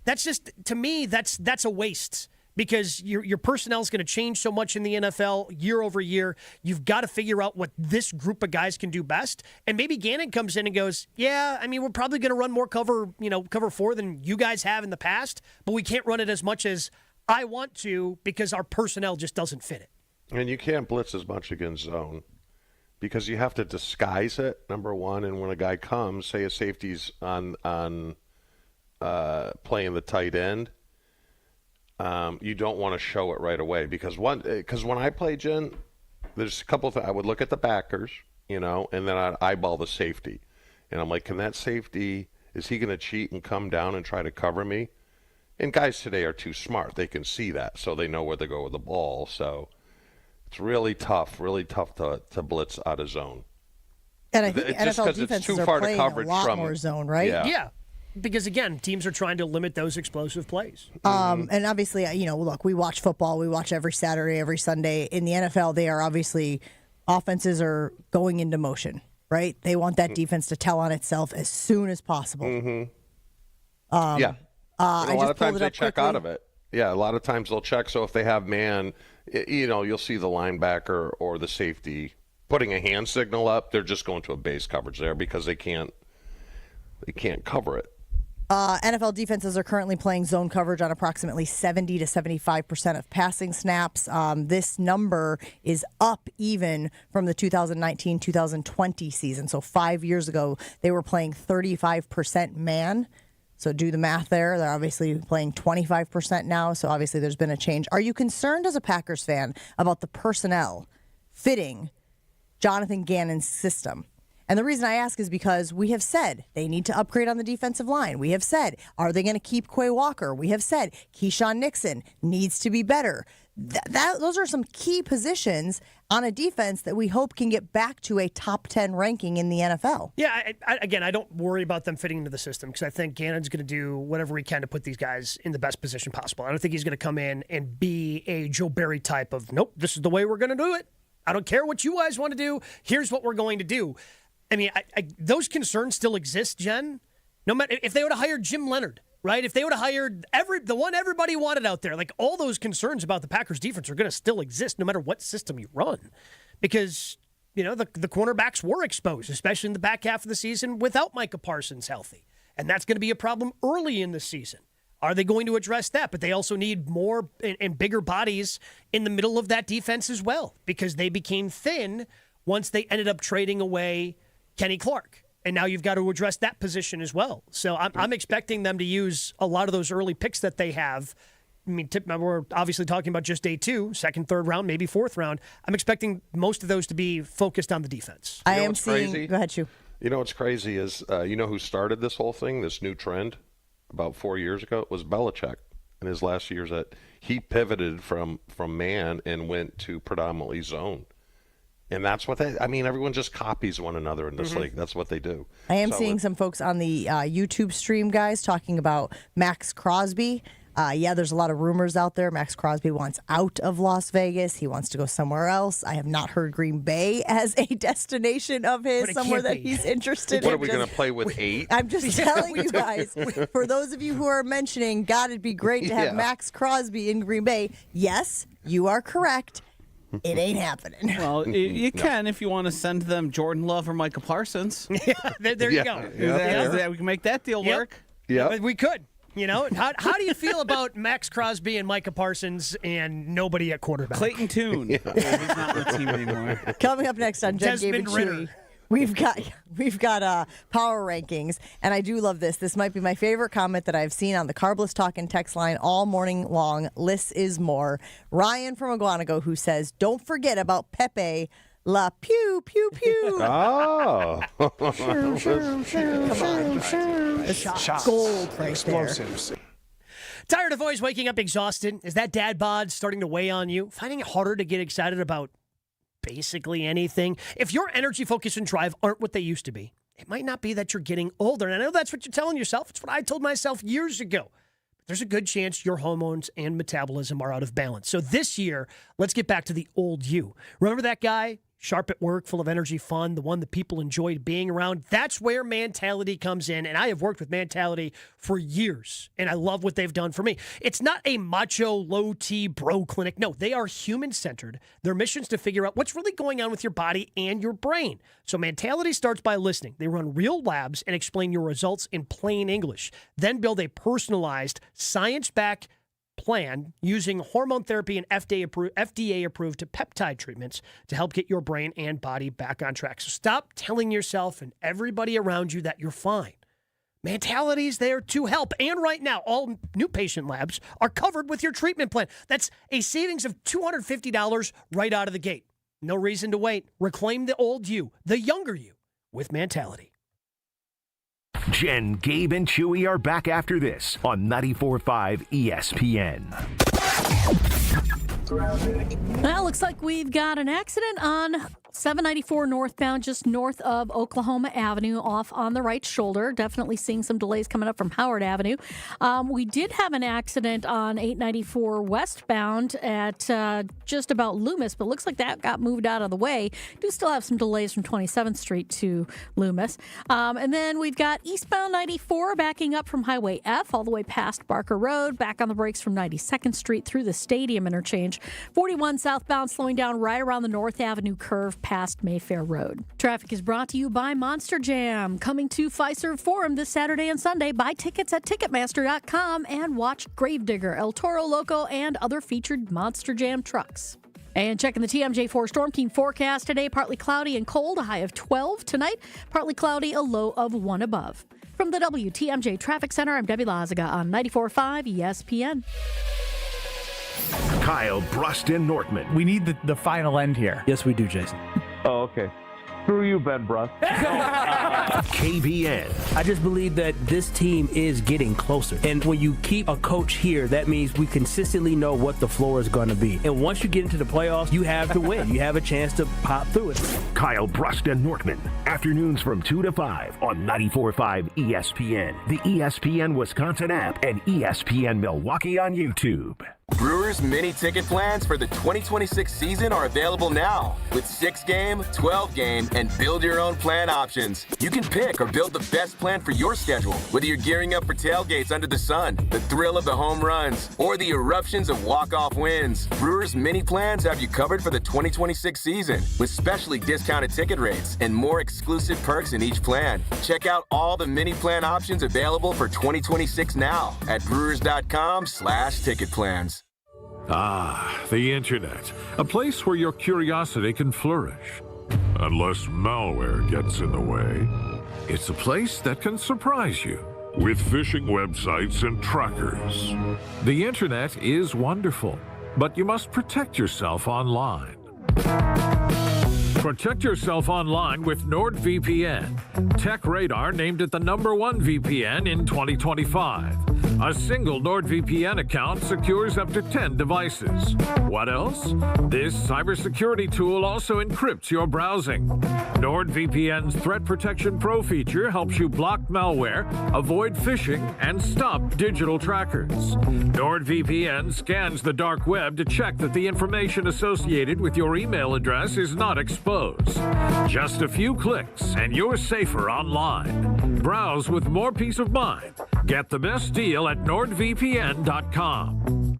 That's just, to me, that's a waste. Because your personnel is going to change so much in the NFL year over year. You've got to figure out what this group of guys can do best. And maybe Gannon comes in and goes, we're probably going to run more cover 4 than you guys have in the past, but we can't run it as much as I want to because our personnel just doesn't fit it. And you can't blitz as much against zone because you have to disguise it, number one. And when a guy comes, say a safety's on playing the tight end, you don't want to show it right away because when I play, Jen, there's a couple of things. I would look at the backers, and then I'd eyeball the safety. And I'm like, can that safety, is he going to cheat and come down and try to cover me? And guys today are too smart. They can see that, so they know where to go with the ball. So it's really tough to blitz out of zone. And I think Just NFL 'cause it's defenses too are far to playing coverage a lot from- more zone, right? Yeah. Because, again, teams are trying to limit those explosive plays. And obviously, look, we watch football. We watch every Saturday, every Sunday. In the NFL, they are obviously offenses are going into motion, right? They want that defense to tell on itself as soon as possible. Yeah. I a lot just of times pulled it they up check quickly. out of it. Yeah, a lot of times they'll check. So if they have man, you'll see the linebacker or the safety putting a hand signal up. They're just going to a base coverage there because they can't cover it. NFL defenses are currently playing zone coverage on approximately 70 to 75% of passing snaps. This number is up even from the 2019-2020 season. So 5 years ago, they were playing 35% man. So do the math there. They're obviously playing 25% now. So obviously there's been a change. Are you concerned as a Packers fan about the personnel fitting Jonathan Gannon's system? And the reason I ask is because we have said they need to upgrade on the defensive line. We have said, are they going to keep Quay Walker? We have said Keyshawn Nixon needs to be better. Those are some key positions on a defense that we hope can get back to a top 10 ranking in the NFL. Yeah, again, I don't worry about them fitting into the system because I think Gannon's going to do whatever he can to put these guys in the best position possible. I don't think he's going to come in and be a Joe Barry type of, nope, this is the way we're going to do it. I don't care what you guys want to do. Here's what we're going to do. I mean, those concerns still exist, Jen. No matter if they would have hired Jim Leonard, right? If they would have hired the one everybody wanted out there, like all those concerns about the Packers defense are going to still exist no matter what system you run. Because, the cornerbacks were exposed, especially in the back half of the season without Micah Parsons healthy. And that's going to be a problem early in the season. Are they going to address that? But they also need more and bigger bodies in the middle of that defense as well because they became thin once they ended up trading away Kenny Clark. And now you've got to address that position as well. So I'm expecting them to use a lot of those early picks that they have. I mean, we're obviously talking about just day 2, second, third round, maybe fourth round. I'm expecting most of those to be focused on the defense. I am seeing. Crazy? Go ahead, Shu. You know what's crazy is, who started this whole thing, this new trend, about 4 years ago? It was Belichick in his last years. He pivoted from man and went to predominantly zone. And that's what everyone just copies one another in this league. That's what they do. I am seeing some folks on the YouTube stream, guys, talking about Max Crosby. There's a lot of rumors out there. Max Crosby wants out of Las Vegas. He wants to go somewhere else. I have not heard Green Bay as a destination of his, somewhere that he's interested in. What are we going to play with 8? I'm just telling you guys, for those of you who are mentioning, God, it'd be great to have Max Crosby in Green Bay. Yes, you are correct. It ain't happening. Well, you can if you want to send them Jordan Love or Micah Parsons. There you go. We can make that deal work. Yeah, we could. How do you feel about Max Crosby and Micah Parsons and nobody at quarterback? Clayton Tune. He's not on the team anymore. Coming up next on Jen, Gabe, and Chewy, we've got power rankings, and I do love this. This might be my favorite comment that I've seen on the Carbless Talk and text line all morning long. Less is more. Ryan from Aguanago, who says, "Don't forget about Pepe La Pew Pew Pew." Oh. It's gold right Explosives. There. Tired of always waking up exhausted? Is that dad bod starting to weigh on you? Finding it harder to get excited about basically anything? If your energy, focus, and drive aren't what they used to be, it might not be that you're getting older. And I know that's what you're telling yourself. It's what I told myself years ago. But there's a good chance your hormones and metabolism are out of balance. So this year, let's get back to the old you. Remember that guy? Sharp at work, full of energy, fun, the one that people enjoyed being around. That's where Mentality comes in, and I have worked with Mentality for years, and I love what they've done for me. It's not a macho, low-T bro clinic. No, they are human-centered. Their mission is to figure out what's really going on with your body and your brain. So Mentality starts by listening. They run real labs and explain your results in plain English, then build a personalized, science-backed plan using hormone therapy and FDA-approved peptide treatments to help get your brain and body back on track. So stop telling yourself and everybody around you that you're fine. Mentality's there to help. And right now, all new patient labs are covered with your treatment plan. That's a savings of $250 right out of the gate. No reason to wait. Reclaim the old you, the younger you, with Mentality. Jen, Gabe, and Chewy are back after this on 94.5 ESPN. Well, looks like we've got an accident on 794 northbound, just north of Oklahoma Avenue, off on the right shoulder. Definitely seeing some delays coming up from Howard Avenue. We did have an accident on 894 westbound at just about Loomis, but looks like that got moved out of the way. Do still have some delays from 27th Street to Loomis. And then we've got eastbound 94 backing up from Highway F all the way past Barker Road, back on the brakes from 92nd Street through the Stadium interchange. 41 southbound slowing down right around the North Avenue curve past Mayfair Road. Traffic is brought to you by Monster Jam. Coming to Fiserv Forum this Saturday and Sunday. Buy tickets at Ticketmaster.com and watch Gravedigger, El Toro Loco, and other featured Monster Jam trucks. And checking the TMJ4 Storm Team forecast today, partly cloudy and cold, a high of 12 tonight. Partly cloudy, a low of 1 above. From the WTMJ Traffic Center, I'm Debbie Lazaga on 94.5 ESPN. Kyle Bruston Nortman. We need the final end here. Yes, we do, Jason. Oh, okay. Screw you, Ben Brust. KBN. I just believe that this team is getting closer. And when you keep a coach here, that means we consistently know what the floor is going to be. And once you get into the playoffs, you have to win. You have a chance to pop through it. Kyle Bruston Nortman. Afternoons from 2 to 5 on 94.5 ESPN, the ESPN Wisconsin app, and ESPN Milwaukee on YouTube. Brewers mini ticket plans for the 2026 season are available now with 6-game, 12-game, and build-your-own plan options. You can pick or build the best plan for your schedule, whether you're gearing up for tailgates under the sun, the thrill of the home runs, or the eruptions of walk-off wins. Brewers mini plans have you covered for the 2026 season with specially discounted ticket rates and more exclusive perks in each plan. Check out all the mini plan options available for 2026 now at brewers.com/ticket plans. Ah, the internet. A place where your curiosity can flourish. Unless malware gets in the way. It's a place that can surprise you with phishing websites and trackers. The internet is wonderful, but you must protect yourself online. Protect yourself online with NordVPN. TechRadar named it the #1 VPN in 2025. A single NordVPN account secures up to 10 devices. What else? This cybersecurity tool also encrypts your browsing. NordVPN's Threat Protection Pro feature helps you block malware, avoid phishing, and stop digital trackers. NordVPN scans the dark web to check that the information associated with your email address is not exposed. Just a few clicks and you're safer online. Browse with more peace of mind. Get the best deal at NordVPN.com.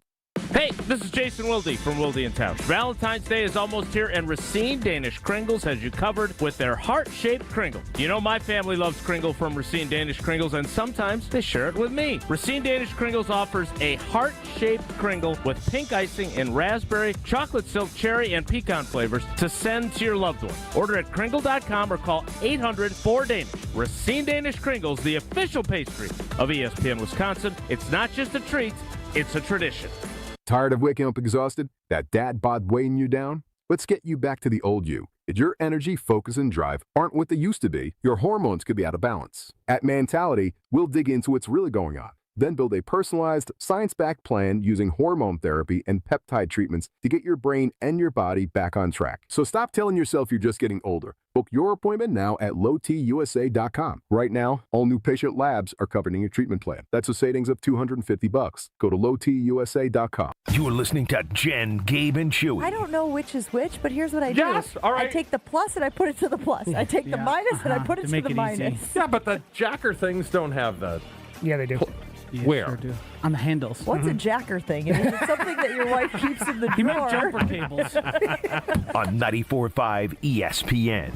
Hey, this is Jason Wilde from Wilde & Towns. Valentine's Day is almost here, and Racine Danish Kringles has you covered with their heart-shaped Kringle. You know my family loves Kringle from Racine Danish Kringles, and sometimes they share it with me. Racine Danish Kringles offers a heart-shaped Kringle with pink icing in raspberry, chocolate silk cherry, and pecan flavors to send to your loved one. Order at Kringle.com or call 800-4DANISH. Racine Danish Kringles, the official pastry of ESPN Wisconsin. It's not just a treat, it's a tradition. Tired of waking up exhausted? That dad bod weighing you down? Let's get you back to the old you. If your energy, focus, and drive aren't what they used to be, your hormones could be out of balance. At Mentality, we'll dig into what's really going on, then build a personalized, science-backed plan using hormone therapy and peptide treatments to get your brain and your body back on track. So stop telling yourself you're just getting older. Book your appointment now at lowtusa.com. Right now, all new patient labs are covering your treatment plan. That's a savings of $250. Go to lowtusa.com. You're listening to Jen, Gabe, and Chewy. I don't know which is which, but here's what I do. Yes, all right. I take the plus and I put it to the plus. I take the minus and I put it to the minus. Yeah, but the jacker things don't have that. Yeah, they do. Where? Sure do. On the handles. What's a jacker thing? I mean, it's something that your wife keeps in the drawer. He meant jumper cables. On 94.5 ESPN.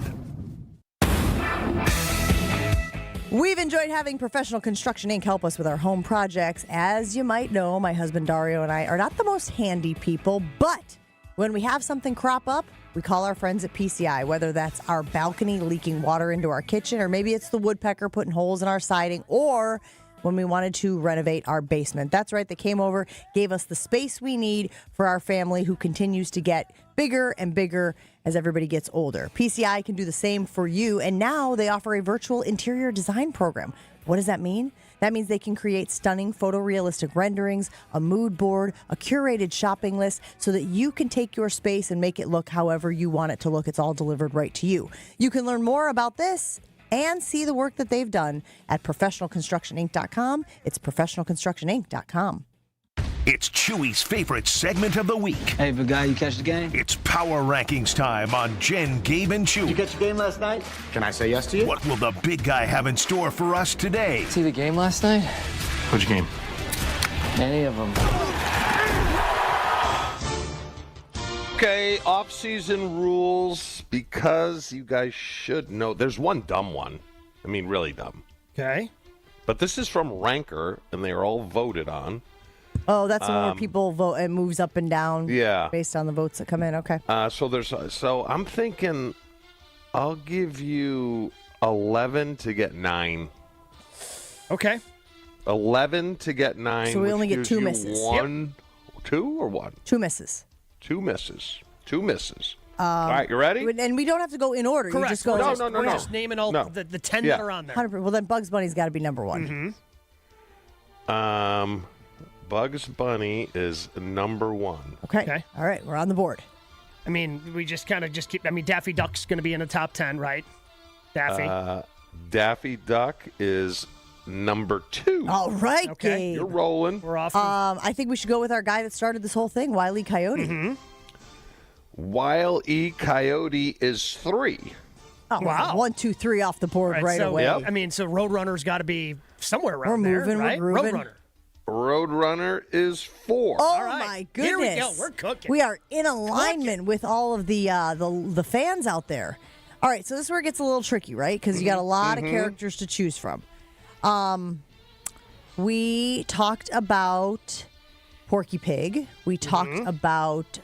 We've enjoyed having Professional Construction Inc. help us with our home projects. As you might know, my husband Dario and I are not the most handy people, but when we have something crop up, we call our friends at PCI, whether that's our balcony leaking water into our kitchen, or maybe it's the woodpecker putting holes in our siding, or when we wanted to renovate our basement. That's right, they came over, gave us the space we need for our family who continues to get bigger and bigger as everybody gets older. PCI can do the same for you, and now they offer a virtual interior design program. What does that mean? That means they can create stunning photorealistic renderings, a mood board, a curated shopping list, so that you can take your space and make it look however you want it to look. It's all delivered right to you. You can learn more about this and see the work that they've done at professionalconstructioninc.com. It's professionalconstructioninc.com. It's Chewy's favorite segment of the week. Hey, big guy, you catch the game? It's Power Rankings time on Jen, Gabe, and Chewy. You catch the game last night? Can I say yes to you? What will the big guy have in store for us today? See the game last night? Which game? Any of them. Okay, off-season rules, because you guys should know. There's one dumb one. I mean, really dumb. Okay. But this is from Ranker, and they are all voted on. Oh, that's the one where people vote. It moves up and down based on the votes that come in. Okay. So I'm thinking I'll give you 11 to get 9. Okay. 11 to get 9. So we only get gives 2 you misses. One, 2 or 1? 2 misses. 2 misses. 2 misses. All right, you ready? And we don't have to go in order. Correct. You just go. We're just naming all the 10 that are on there. 100%. Well, then Bugs Bunny's got to be number 1. Mm-hmm. Bugs Bunny is number 1. Okay. All right, we're on the board. I mean, we just kind of keep. I mean, Daffy Duck's going to be in the top 10, right? Daffy. Daffy Duck is number 2. All right, Okay. Gabe. You're rolling. We're off. I think we should go with our guy that started this whole thing, Wile E. Coyote. Mm-hmm. Wile E. Coyote is 3. Oh, Wow. 1, 2, 3 off the board right so, away. Yep. I mean, so Roadrunner's got to be somewhere around We're moving, there, right? we're moving. Roadrunner. Roadrunner is 4. Oh All right. my Here goodness! we go. We're cooking. We are in alignment with all of the fans out there. All right, so this is where it gets a little tricky, right? Because you got a lot of characters to choose from. We talked about Porky Pig. We talked about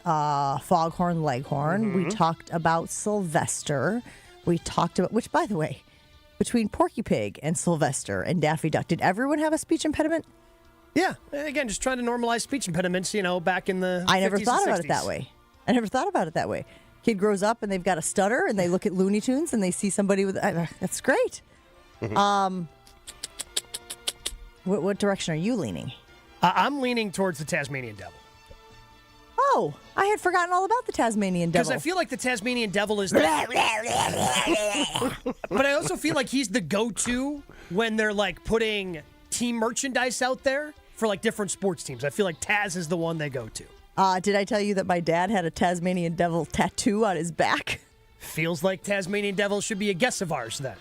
Foghorn Leghorn. We talked about Sylvester. We talked about, which, by the way, between Porky Pig and Sylvester and Daffy Duck, did everyone have a speech impediment? Yeah. Again, just trying to normalize speech impediments, back in the I never 50s thought and about it 60s. that way. I never thought about it that way. Kid grows up and they've got a stutter and they look at Looney Tunes and they see somebody with that's great. What direction are you leaning? I'm leaning towards the Tasmanian Devil. Oh, I had forgotten all about the Tasmanian Devil. Because I feel like the Tasmanian Devil is but I also feel like he's the go-to when they're like putting team merchandise out there for like different sports teams. I feel like Taz is the one they go to. Did I tell you that my dad had a Tasmanian Devil tattoo on his back? Feels like Tasmanian Devil should be a guess of ours then.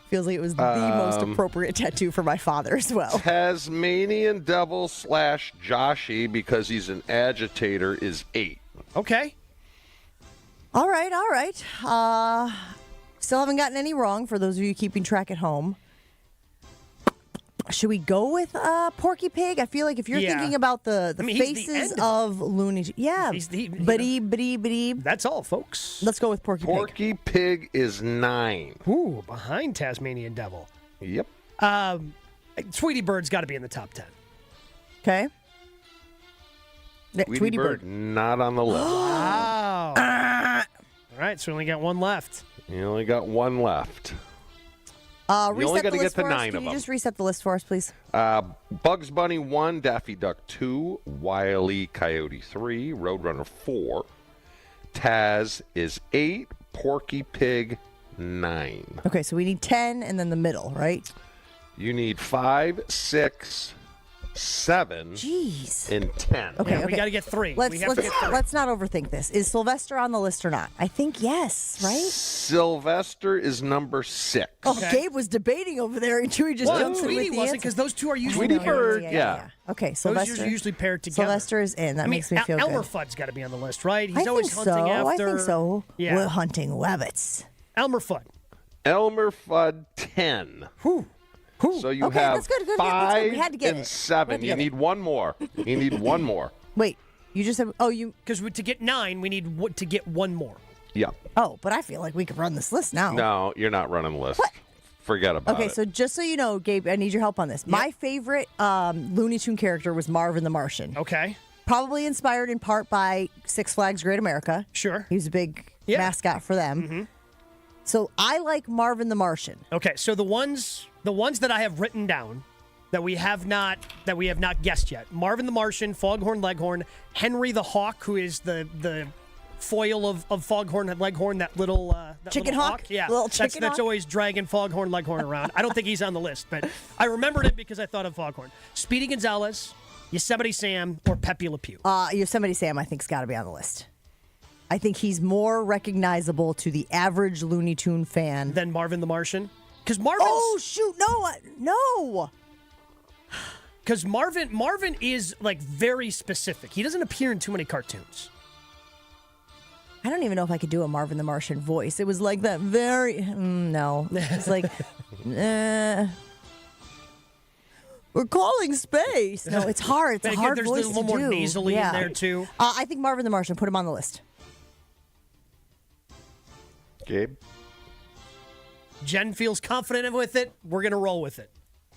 Feels like it was the most appropriate tattoo for my father as well. Tasmanian Devil / Joshy, because he's an agitator, is 8. Okay. All right. Still haven't gotten any wrong for those of you keeping track at home. Should we go with Porky Pig? I feel like if you're thinking about the faces of Looney Tunes. Yeah. Bitty. That's all, folks. Let's go with Porky Pig. Porky Pig is 9. Ooh, behind Tasmanian Devil. Yep. Tweety Bird's got to be in the top 10. Okay. Tweety Bird, not on the list. Wow. All right, so we only got one left. You only got one left. You only got to get to 9 of them. Can you just reset the list for us, please? Bugs Bunny 1, Daffy Duck 2, Wile E. Coyote 3, Roadrunner 4, Taz is 8, Porky Pig 9. Okay, so we need 10 and then the middle, right? You need 5, 6, 7, Jeez. and 10. Okay, we got to get 3. Let's we have to get 3. let's not overthink this. Is Sylvester on the list or not? I think yes, right? Sylvester is number 6. Oh, Gabe was debating over there, and Chewy just jumped in with Tweety the wasn't, answer. because those two are usually Tweety paired. Bird, yeah. Okay, Sylvester. Those are usually paired together. Sylvester is in. That makes me feel good. Elmer Fudd's got to be on the list, right? He's I always think hunting so. after. I think so. Yeah. We're hunting rabbits. Elmer Fudd. Elmer Fudd 10. So you Okay, have that's good, good, good. 5 We had to get and it. 7. You need one more. You need one more. Wait, you just said, Because to get 9, we need to get one more. Yeah. Oh, but I feel like we could run this list now. No, you're not running the list. What? Forget about Okay, it. so just so you know, Gabe, I need your help on this. My favorite Looney Tune character was Marvin the Martian. Okay. Probably inspired in part by Six Flags Great America. Sure. He was a big mascot for them. So I like Marvin the Martian. Okay, so the ones that I have written down that we have not guessed yet: Marvin the Martian, Foghorn Leghorn, Henry the Hawk, who is the foil of Foghorn Leghorn, that little chicken little hawk. Yeah, Little chicken that's hawk? always dragging Foghorn Leghorn around. I don't think he's on the list, but I remembered it because I thought of Foghorn. Speedy Gonzalez, Yosemite Sam, or Pepe Le Pew. Yosemite Sam, I think, has got to be on the list. I think he's more recognizable to the average Looney Tune fan than Marvin the Martian. Because Marvin. Oh shoot! No. Because Marvin is like very specific. He doesn't appear in too many cartoons. I don't even know if I could do a Marvin the Martian voice. It was like that very no. It's like we're calling space. No, it's hard. It's a hard There's voice a little to more do. nasally in there too. I think Marvin the Martian. Put him on the list. Gabe? Jen feels confident with it. We're going to roll with it.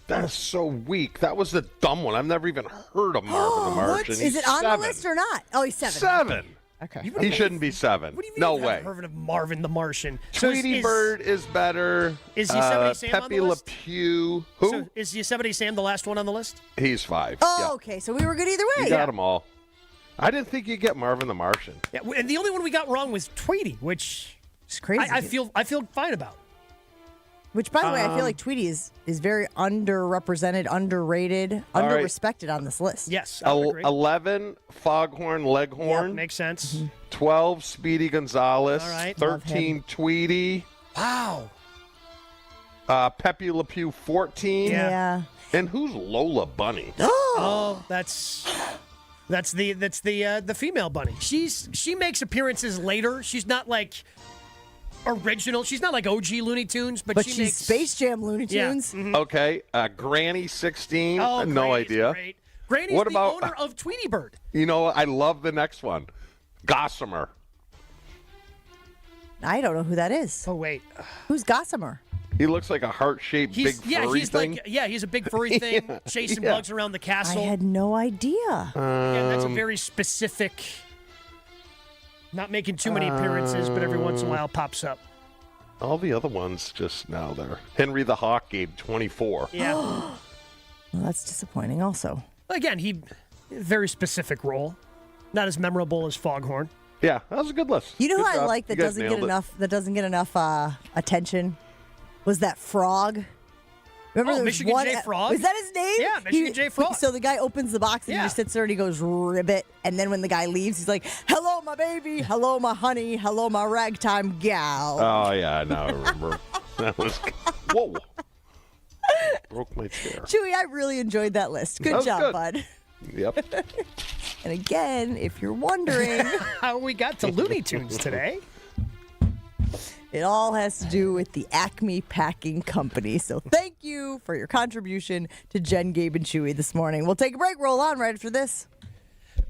That is so weak. That was the dumb one. I've never even heard of Marvin the Martian. Is it on the list or not? Oh, he's 7. 7. Okay. He shouldn't be 7. What do you mean no you way. haven't heard of Marvin the Martian? Tweety Bird is better. Is Yosemite Sam on Pepe the Le list? Pew. Who? So is Yosemite Sam the last one on the list? He's 5. Oh, yeah. okay. So we were good either way. You got them all. I didn't think you'd get Marvin the Martian. Yeah, and the only one we got wrong was Tweety, which it's crazy. I feel fine about. Which, by the way, I feel like Tweety is very underrepresented, underrated, All right. underrespected on this list. Yes. 11, Foghorn Leghorn. Yep, makes sense. 12, Speedy Gonzalez. All right. 13, Tweety. Wow. Pepe Le Pew, 14. Yeah. And who's Lola Bunny? Oh, that's the female bunny. She makes appearances later. She's not like original. She's not like OG Looney Tunes, but she's makes Space Jam Looney Tunes. Yeah. Mhm. Okay. Granny, 16. Oh, no Granny's idea. Great. Granny's What the about- owner of Tweety Bird. You know what? I love the next one. Gossamer. I don't know who that is. Oh, wait. Who's Gossamer? He looks like a heart-shaped big furry thing. He's a big furry thing chasing bugs around the castle. I had no idea. Yeah, that's a very specific. Not making too many appearances, but every once in a while pops up. All the other ones just now there. Henry the Hawk gave 24. Yeah. Well, that's disappointing also. Again, very specific role. Not as memorable as Foghorn. Yeah, that was a good list. You know Good who I job. like that You guys doesn't get nailed it. enough attention? Was that frog? Remember there was Michigan one, J. Frog? Was that his name? Yeah, Michigan J. Frog. So the guy opens the box and he Yeah. just sits there and he goes, ribbit. And then when the guy leaves, he's like, hello, my baby. Hello, my honey. Hello, my ragtime gal. Oh, yeah, now I remember. That was... Whoa. Broke my chair. Chewy, I really enjoyed that list. That Good was job, good. bud. Yep. And again, if you're wondering how we got to Looney Tunes today, it all has to do with the Acme Packing Company. So thank you for your contribution to Jen, Gabe, and Chewy this morning. We'll take a break. Roll on right after this.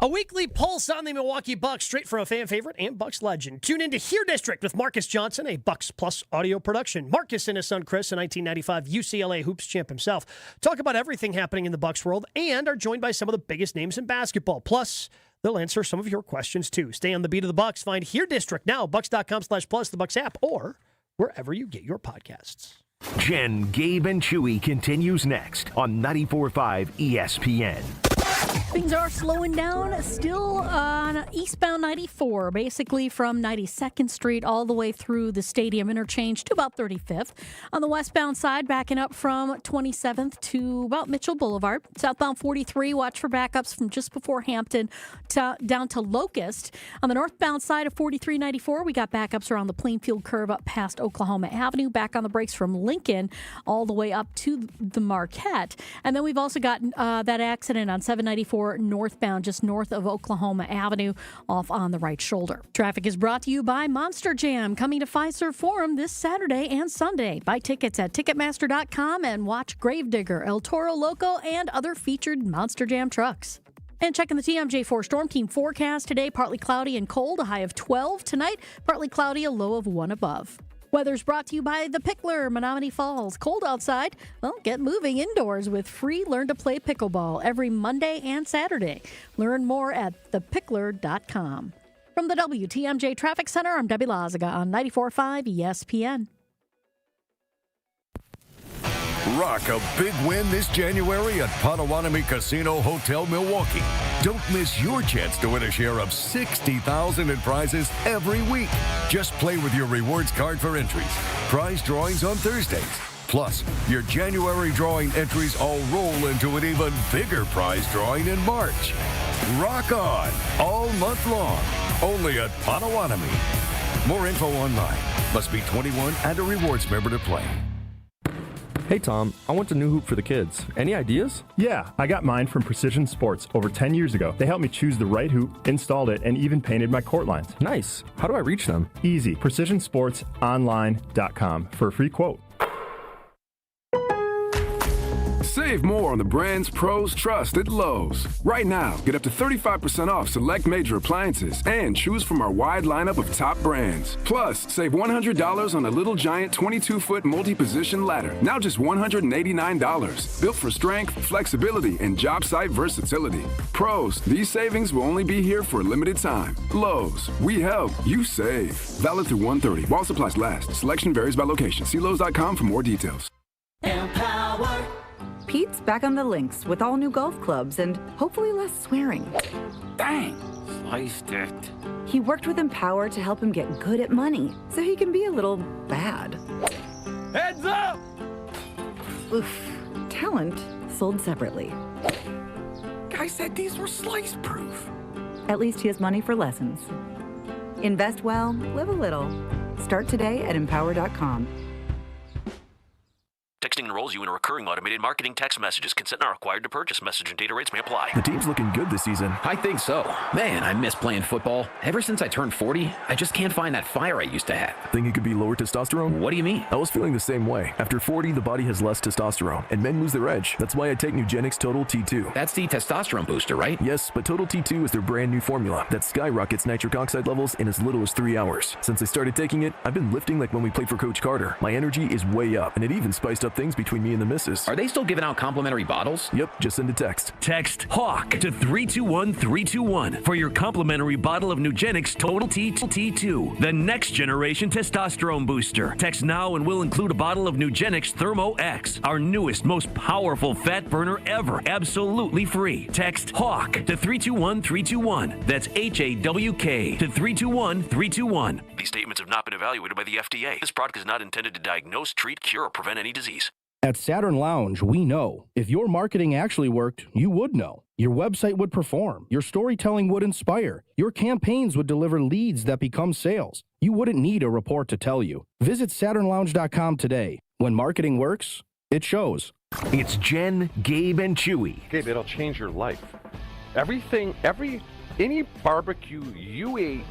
a weekly pulse on the Milwaukee Bucks, straight from a fan favorite and Bucks legend. Tune in to Here District with Marcus Johnson, a Bucks Plus audio production. Marcus and his son Chris, a 1995 UCLA hoops champ himself, talk about everything happening in the Bucks world and are joined by some of the biggest names in basketball. Plus, they'll answer some of your questions too. Stay on the beat of the Bucks. Find Here District now, bucks.com/plus, the Bucks app, or wherever you get your podcasts. Jen, Gabe, and Chewy continues next on 94.5 ESPN. Things are slowing down still on eastbound 94, basically from 92nd Street all the way through the stadium interchange to about 35th. On the westbound side, backing up from 27th to about Mitchell Boulevard. Southbound 43, watch for backups from just before Hampton down to Locust. On the northbound side of 4394, we got backups around the Plainfield curve up past Oklahoma Avenue, back on the brakes from Lincoln all the way up to the Marquette. And then we've also got that accident on 794 northbound, just north of Oklahoma Avenue, off on the right shoulder. Traffic is brought to you by Monster Jam, coming to Fiserv Forum this Saturday and Sunday. Buy tickets at Ticketmaster.com and watch Gravedigger, El Toro Loco, and other featured Monster Jam trucks. And checking the TMJ4 Storm Team forecast today, partly cloudy and cold, a high of 12. Tonight, partly cloudy, a low of 1 above. Weather's brought to you by The Pickler, Menominee Falls. Cold outside? Well, get moving indoors with free Learn to Play Pickleball every Monday and Saturday. Learn more at thepickler.com. From the WTMJ Traffic Center, I'm Debbie Lazaga on 94.5 ESPN. Rock a big win this January at Potawatomi Casino Hotel, Milwaukee. Don't miss your chance to win a share of $60,000 in prizes every week. Just play with your rewards card for entries. Prize drawings on Thursdays. Plus, your January drawing entries all roll into an even bigger prize drawing in March. Rock on all month long, only at Potawatomi. More info online. Must be 21 and a rewards member to play. Hey Tom, I want a new hoop for the kids. Any ideas? Yeah, I got mine from Precision Sports over 10 years ago. They helped me choose the right hoop, installed it, and even painted my court lines. Nice. How do I reach them? Easy. PrecisionSportsOnline.com for a free quote. Save more on the brands pros trust at Lowe's. Right now, get up to 35% off select major appliances and choose from our wide lineup of top brands. Plus, save $100 on a Little Giant 22-foot multi-position ladder. Now just $189. Built for strength, flexibility, and job site versatility. Pros, these savings will only be here for a limited time. Lowe's, we help, you save. Valid through 1/30. While supplies last. Selection varies by location. See Lowe's.com for more details. Empower. Pete's back on the links with all new golf clubs and hopefully less swearing. Dang, sliced it. He worked with Empower to help him get good at money so he can be a little bad. Heads up! Oof. Talent sold separately. Guy said these were slice proof. At least he has money for lessons. Invest well, live a little. Start today at empower.com. Texting enrolls you in a recurring automated marketing text messages. Consent not required to purchase. Message and data rates may apply. The team's looking good this season. I think so. Man, I miss playing football. Ever since I turned 40, I just can't find that fire I used to have. Think it could be lower testosterone? What do you mean? I was feeling the same way. After 40, the body has less testosterone, and men lose their edge. That's why I take Nugenix Total T2. That's the testosterone booster, right? Yes, but Total T2 is their brand new formula that skyrockets nitric oxide levels in as little as 3 hours. Since I started taking it, I've been lifting like when we played for Coach Carter. My energy is way up, and it even spiced up things between me and the missus. Are they still giving out complimentary bottles? Yep, just send a text. Text HAWK to 321-321 for your complimentary bottle of Nugenix Total T2, the next generation testosterone booster. Text now and we'll include a bottle of Nugenix Thermo X, our newest, most powerful fat burner ever, absolutely free. Text HAWK to 321-321. That's HAWK to 321-321. These statements have not been evaluated by the FDA. This product is not intended to diagnose, treat, cure, or prevent any disease. At Saturn Lounge, we know. If your marketing actually worked, you would know. Your website would perform. Your storytelling would inspire. Your campaigns would deliver leads that become sales. You wouldn't need a report to tell you. Visit SaturnLounge.com today. When marketing works, it shows. It's Jen, Gabe, and Chewy. Gabe, it'll change your life. Any barbecue you ate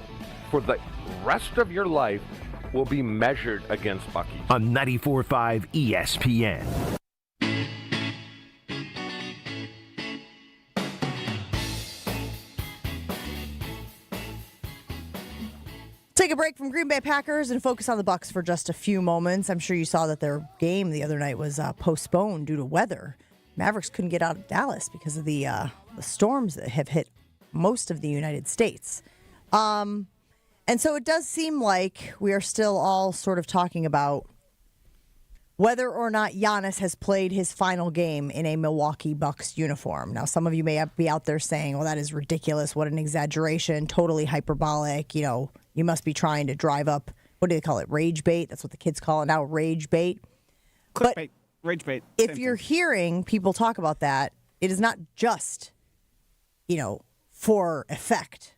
for the rest of your life will be measured against Buc-ee's. On 94.5 ESPN. Take a break from Green Bay Packers and focus on the Bucks for just a few moments. I'm sure you saw that their game the other night was postponed due to weather. Mavericks couldn't get out of Dallas because of the storms that have hit most of the United States. And so it does seem like we are still all sort of talking about whether or not Giannis has played his final game in a Milwaukee Bucks uniform. Now, some of you may be out there saying, well, that is ridiculous. What an exaggeration. Totally hyperbolic. You know, you must be trying to drive up, what do they call it? Rage bait. That's what the kids call it now, rage bait. Clickbait. Rage bait. If you're hearing people talk about that, it is not just, for effect.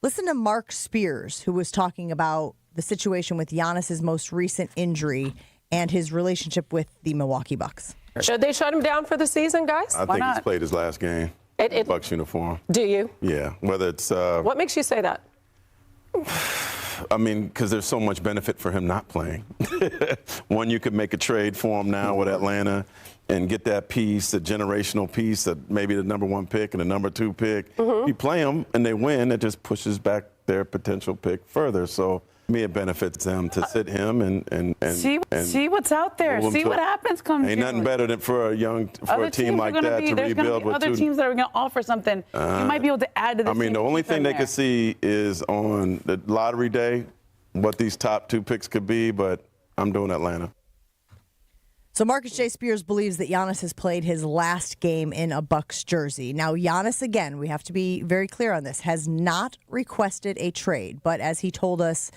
Listen to Mark Spears, who was talking about the situation with Giannis's most recent injury and his relationship with the Milwaukee Bucks. Should they shut him down for the season, guys? I think he's played his last game. Bucks uniform. Do you? Yeah. Whether it's what makes you say that? I mean, because there's so much benefit for him not playing. One, you could make a trade for him now with Atlanta and get that piece, a generational piece, that maybe the number 1 pick and the number 2 pick. Mm-hmm. You play them and they win, it just pushes back their potential pick further. So, to me, it benefits them to sit him and see what's out there. See what happens come Ain't nothing better than for a team like that to rebuild with other teams that are going to offer something. You might be able to add to the team. I mean, the only thing they could see is on the lottery day what these top 2 picks could be, but I'm doing Atlanta. So Marcus J. Spears believes that Giannis has played his last game in a Bucks jersey. Now, Giannis, again, we have to be very clear on this, has not requested a trade. But as he told us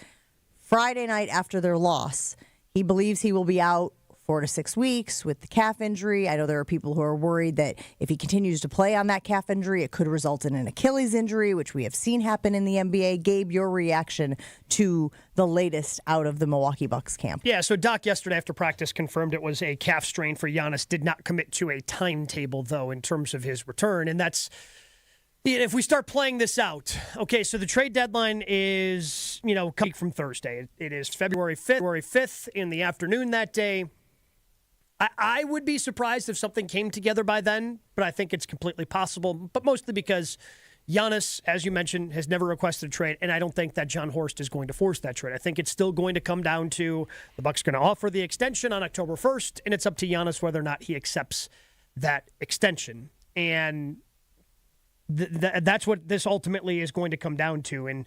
Friday night after their loss, he believes he will be out 4 to 6 weeks with the calf injury. I know there are people who are worried that if he continues to play on that calf injury, it could result in an Achilles injury, which we have seen happen in the NBA. Gabe, your reaction to the latest out of the Milwaukee Bucks camp? Yeah, so Doc yesterday after practice confirmed it was a calf strain for Giannis. Did not commit to a timetable, though, in terms of his return. And that's, if we start playing this out, okay, so the trade deadline is, coming from Thursday. It is February 5th in the afternoon that day. I would be surprised if something came together by then, but I think it's completely possible, but mostly because Giannis, as you mentioned, has never requested a trade, and I don't think that John Horst is going to force that trade. I think it's still going to come down to the Bucks going to offer the extension on October 1st, and it's up to Giannis whether or not he accepts that extension. And that's what this ultimately is going to come down to. And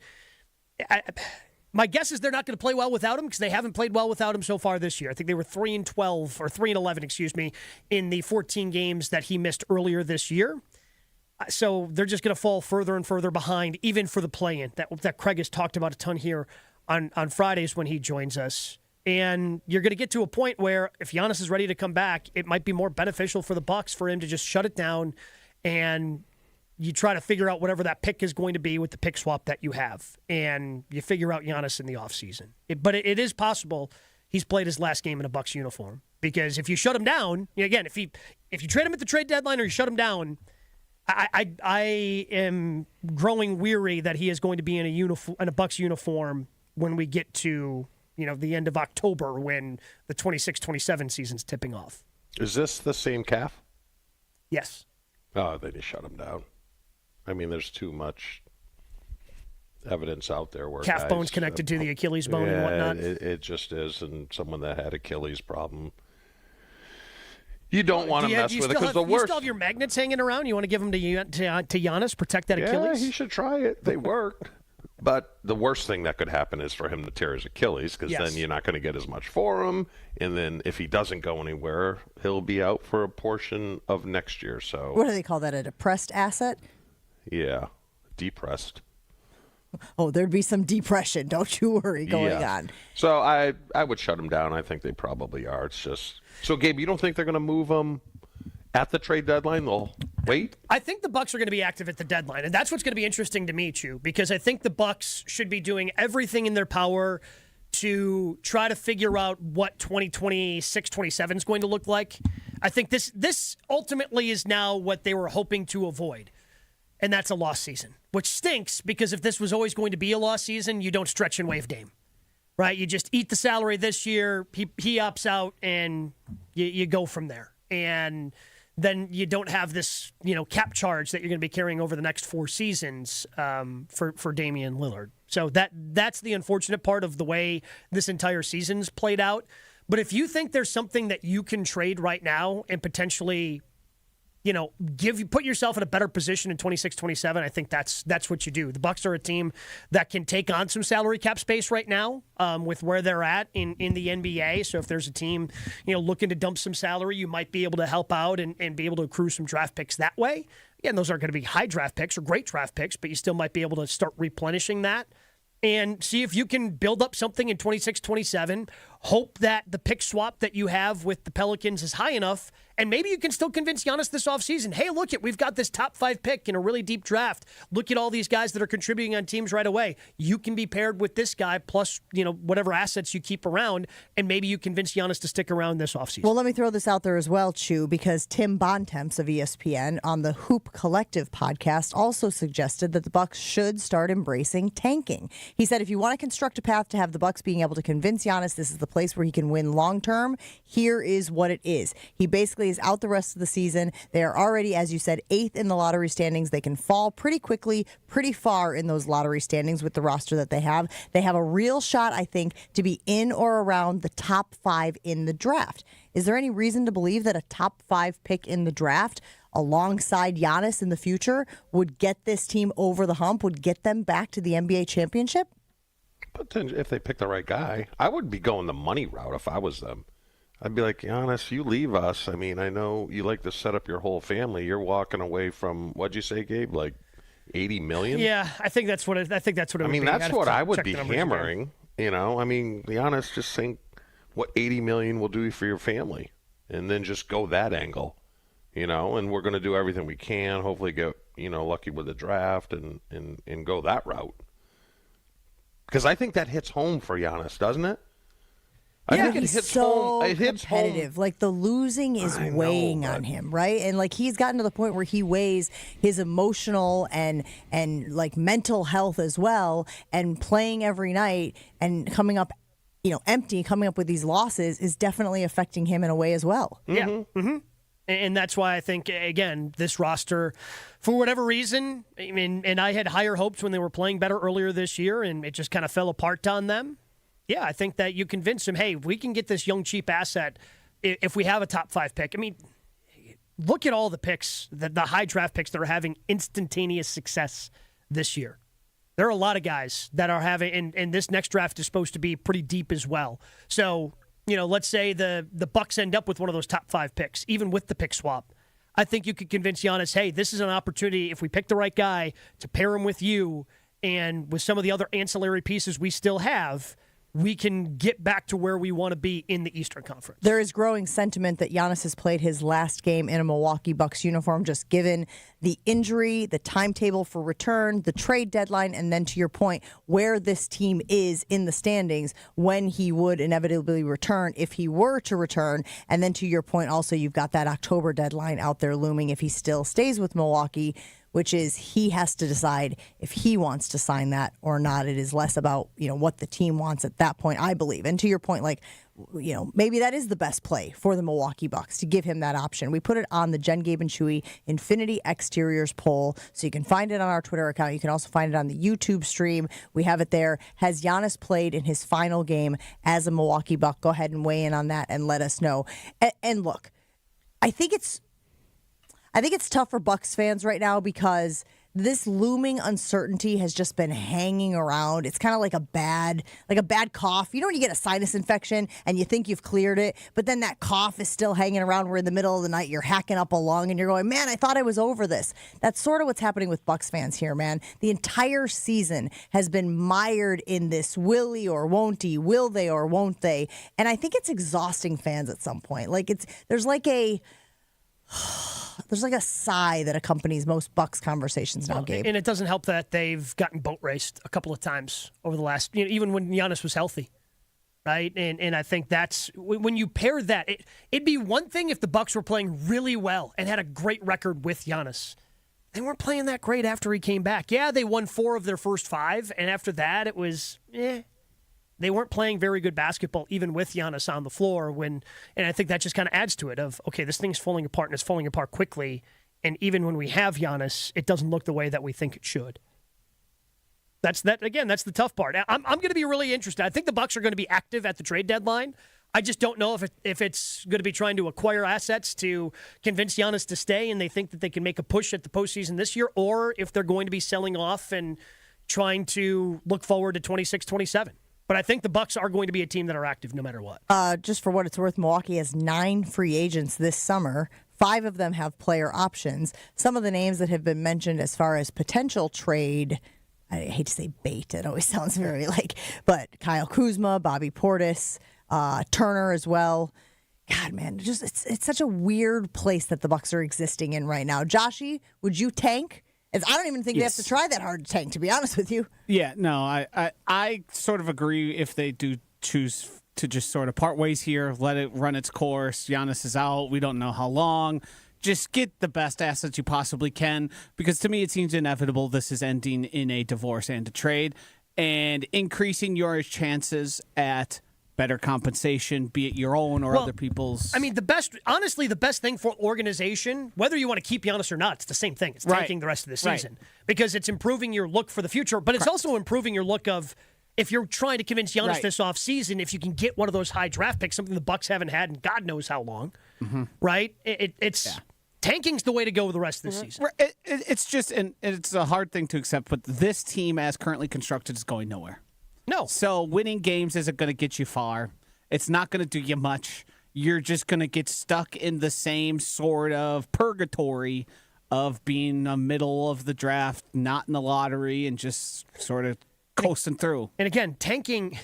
my guess is they're not going to play well without him because they haven't played well without him so far this year. I think they were 3-12 or 3-11, in the 14 games that he missed earlier this year. So they're just going to fall further and further behind, even for the play-in that Craig has talked about a ton here on Fridays when he joins us. And you're going to get to a point where if Giannis is ready to come back, it might be more beneficial for the Bucks for him to just shut it down and you try to figure out whatever that pick is going to be with the pick swap that you have. And you figure out Giannis in the offseason. But it is possible he's played his last game in a Bucks uniform. Because if you shut him down, again, if you trade him at the trade deadline or you shut him down, I am growing weary that he is going to be in a Bucks uniform when we get to the end of October when the 26-27 season's tipping off. Is this the same calf? Yes. Oh, they just shut him down. I mean, there's too much evidence out there where calf bone's connected to the Achilles bone and whatnot. It just is, and someone that had Achilles problem. You don't want to mess with it because the worst. You still have your magnets hanging around. You want to give them to Giannis, protect that Achilles? Yeah, he should try it. They worked. But the worst thing that could happen is for him to tear his Achilles because then you're not going to get as much for him. And then if he doesn't go anywhere, he'll be out for a portion of next year. So what do they call that? A depressed asset? Yeah, depressed. Oh, there'd be some depression. Don't you worry going on. So I would shut him down. I think they probably are. It's just so, Gabe, you don't think they're going to move him at the trade deadline? They'll wait? I think the Bucks are going to be active at the deadline, and that's what's going to be interesting to me, Chew, because I think the Bucks should be doing everything in their power to try to figure out what 2026-27 is going to look like. I think this ultimately is now what they were hoping to avoid, and that's a lost season, which stinks because if this was always going to be a lost season, you don't stretch and waive Dame, right? You just eat the salary this year, he opts out, and you go from there. And then you don't have this, cap charge that you're going to be carrying over the next 4 seasons for Damian Lillard. So that's the unfortunate part of the way this entire season's played out. But if you think there's something that you can trade right now and potentially, put yourself in a better position in 26-27, I think that's what you do. The Bucks are a team that can take on some salary cap space right now with where they're at in the NBA. So if there's a team, looking to dump some salary, you might be able to help out and be able to accrue some draft picks that way. Again, those aren't going to be high draft picks or great draft picks, but you still might be able to start replenishing that and see if you can build up something in 26-27. Hope that the pick swap that you have with the Pelicans is high enough, and maybe you can still convince Giannis this offseason, hey, look, we've got this top 5 pick in a really deep draft. Look at all these guys that are contributing on teams right away. You can be paired with this guy plus, whatever assets you keep around, and maybe you convince Giannis to stick around this offseason. Well, let me throw this out there as well, Chew, because Tim Bontemps of ESPN on the Hoop Collective podcast also suggested that the Bucks should start embracing tanking. He said if you want to construct a path to have the Bucks being able to convince Giannis this is the place where he can win long term, here is what it is. He basically is out the rest of the season. They are already, as you said, 8th in the lottery standings. They can fall pretty quickly, pretty far in those lottery standings with the roster that they have. They have a real shot, I think, to be in or around the top 5 in the draft. Is there any reason to believe that a top 5 pick in the draft alongside Giannis in the future would get this team over the hump, would get them back to the NBA championship? But then if they pick the right guy, I would be going the money route if I was them. I'd be like, Giannis, you leave us. I mean, I know you like to set up your whole family. You're walking away from, what'd you say, Gabe? Like $80 million? Yeah, I think that's what it would be. I mean, that's what I would be hammering. You know, I mean, Giannis, just think what $80 million will do for your family, and then just go that angle. You know, and we're going to do everything we can. Hopefully, get lucky with the draft and go that route. Because I think that hits home for Giannis, doesn't it? I think it hits home. It hits competitive. home. Like the losing is weighing on him, right? And like he's gotten to the point where he weighs his emotional and like mental health as well. And playing every night and coming up, empty, coming up with these losses is definitely affecting him in a way as well. Yeah. Mm-hmm. And that's why I think, again, this roster, for whatever reason, I mean, and I had higher hopes when they were playing better earlier this year, and it just kind of fell apart on them. Yeah, I think that you convince them, hey, we can get this young, cheap asset if we have a top 5 pick. I mean, look at all the picks, the high draft picks that are having instantaneous success this year. There are a lot of guys that are having, and this next draft is supposed to be pretty deep as well. So, let's say the Bucks end up with one of those top 5 picks, even with the pick swap. I think you could convince Giannis, hey, this is an opportunity, if we pick the right guy, to pair him with you and with some of the other ancillary pieces we still have, we can get back to where we want to be in the Eastern Conference. There is growing sentiment that Giannis has played his last game in a Milwaukee Bucks uniform, just given the injury, the timetable for return, the trade deadline, and then to your point, where this team is in the standings when he would inevitably return if he were to return. And then to your point also, you've got that October deadline out there looming if he still stays with Milwaukee, which is he has to decide if he wants to sign that or not. It is less about, what the team wants at that point, I believe. And to your point, like, maybe that is the best play for the Milwaukee Bucks to give him that option. We put it on the Jen, Gabe, and Chewy Infinity Exteriors poll, so you can find it on our Twitter account. You can also find it on the YouTube stream. We have it there. Has Giannis played in his final game as a Milwaukee Buck? Go ahead and weigh in on that and let us know. And look, I think it's tough for Bucks fans right now because this looming uncertainty has just been hanging around. It's kind of like a bad cough. When you get a sinus infection and you think you've cleared it, but then that cough is still hanging around. We're in the middle of the night, you're hacking up a lung and you're going, man, I thought I was over this. That's sort of what's happening with Bucks fans here, man. The entire season has been mired in this will he or won't he, will they or won't they? And I think it's exhausting fans at some point. There's like a sigh that accompanies most Bucks conversations now, Gabe. And it doesn't help that they've gotten boat raced a couple of times over the last, even when Giannis was healthy, right? And I think that's, when you pair that, it'd be one thing if the Bucks were playing really well and had a great record with Giannis. They weren't playing that great after he came back. Yeah, they won 4 of their first 5, and after that it was, They weren't playing very good basketball, even with Giannis on the floor. And I think that just kind of adds to it of, okay, this thing's falling apart, and it's falling apart quickly. And even when we have Giannis, it doesn't look the way that we think it should. That's the tough part. I'm going to be really interested. I think the Bucks are going to be active at the trade deadline. I just don't know if it's going to be trying to acquire assets to convince Giannis to stay, and they think that they can make a push at the postseason this year, or if they're going to be selling off and trying to look forward to 26-27. But I think the Bucks are going to be a team that are active no matter what. Just for what it's worth, Milwaukee has 9 free agents this summer. 5 of them have player options. Some of the names that have been mentioned as far as potential trade, I hate to say bait, it always sounds very but Kyle Kuzma, Bobby Portis, Turner as well. God, man, it's such a weird place that the Bucks are existing in right now. Joshy, would you tank? I don't even think they have to try that hard to tank, to be honest with you. Yeah, no, I sort of agree if they do choose to just sort of part ways here, let it run its course. Giannis is out. We don't know how long. Just get the best assets you possibly can, because to me it seems inevitable this is ending in a divorce and a trade, and increasing your chances at better compensation, be it your own or other people's. I mean, the best thing for organization, whether you want to keep Giannis or not, it's the same thing. It's tanking the rest of the season because it's improving your look for the future, but it's also improving your look of, if you're trying to convince Giannis this offseason, if you can get one of those high draft picks, something the Bucks haven't had in God knows how long, right? It's tanking's the way to go the rest of the season. It's just, and it's a hard thing to accept, but this team as currently constructed is going nowhere. No. So winning games isn't going to get you far. It's not going to do you much. you're just going to get stuck in the same sort of purgatory of being in the middle of the draft, not in the lottery, and just sort of coasting through. And again, tanking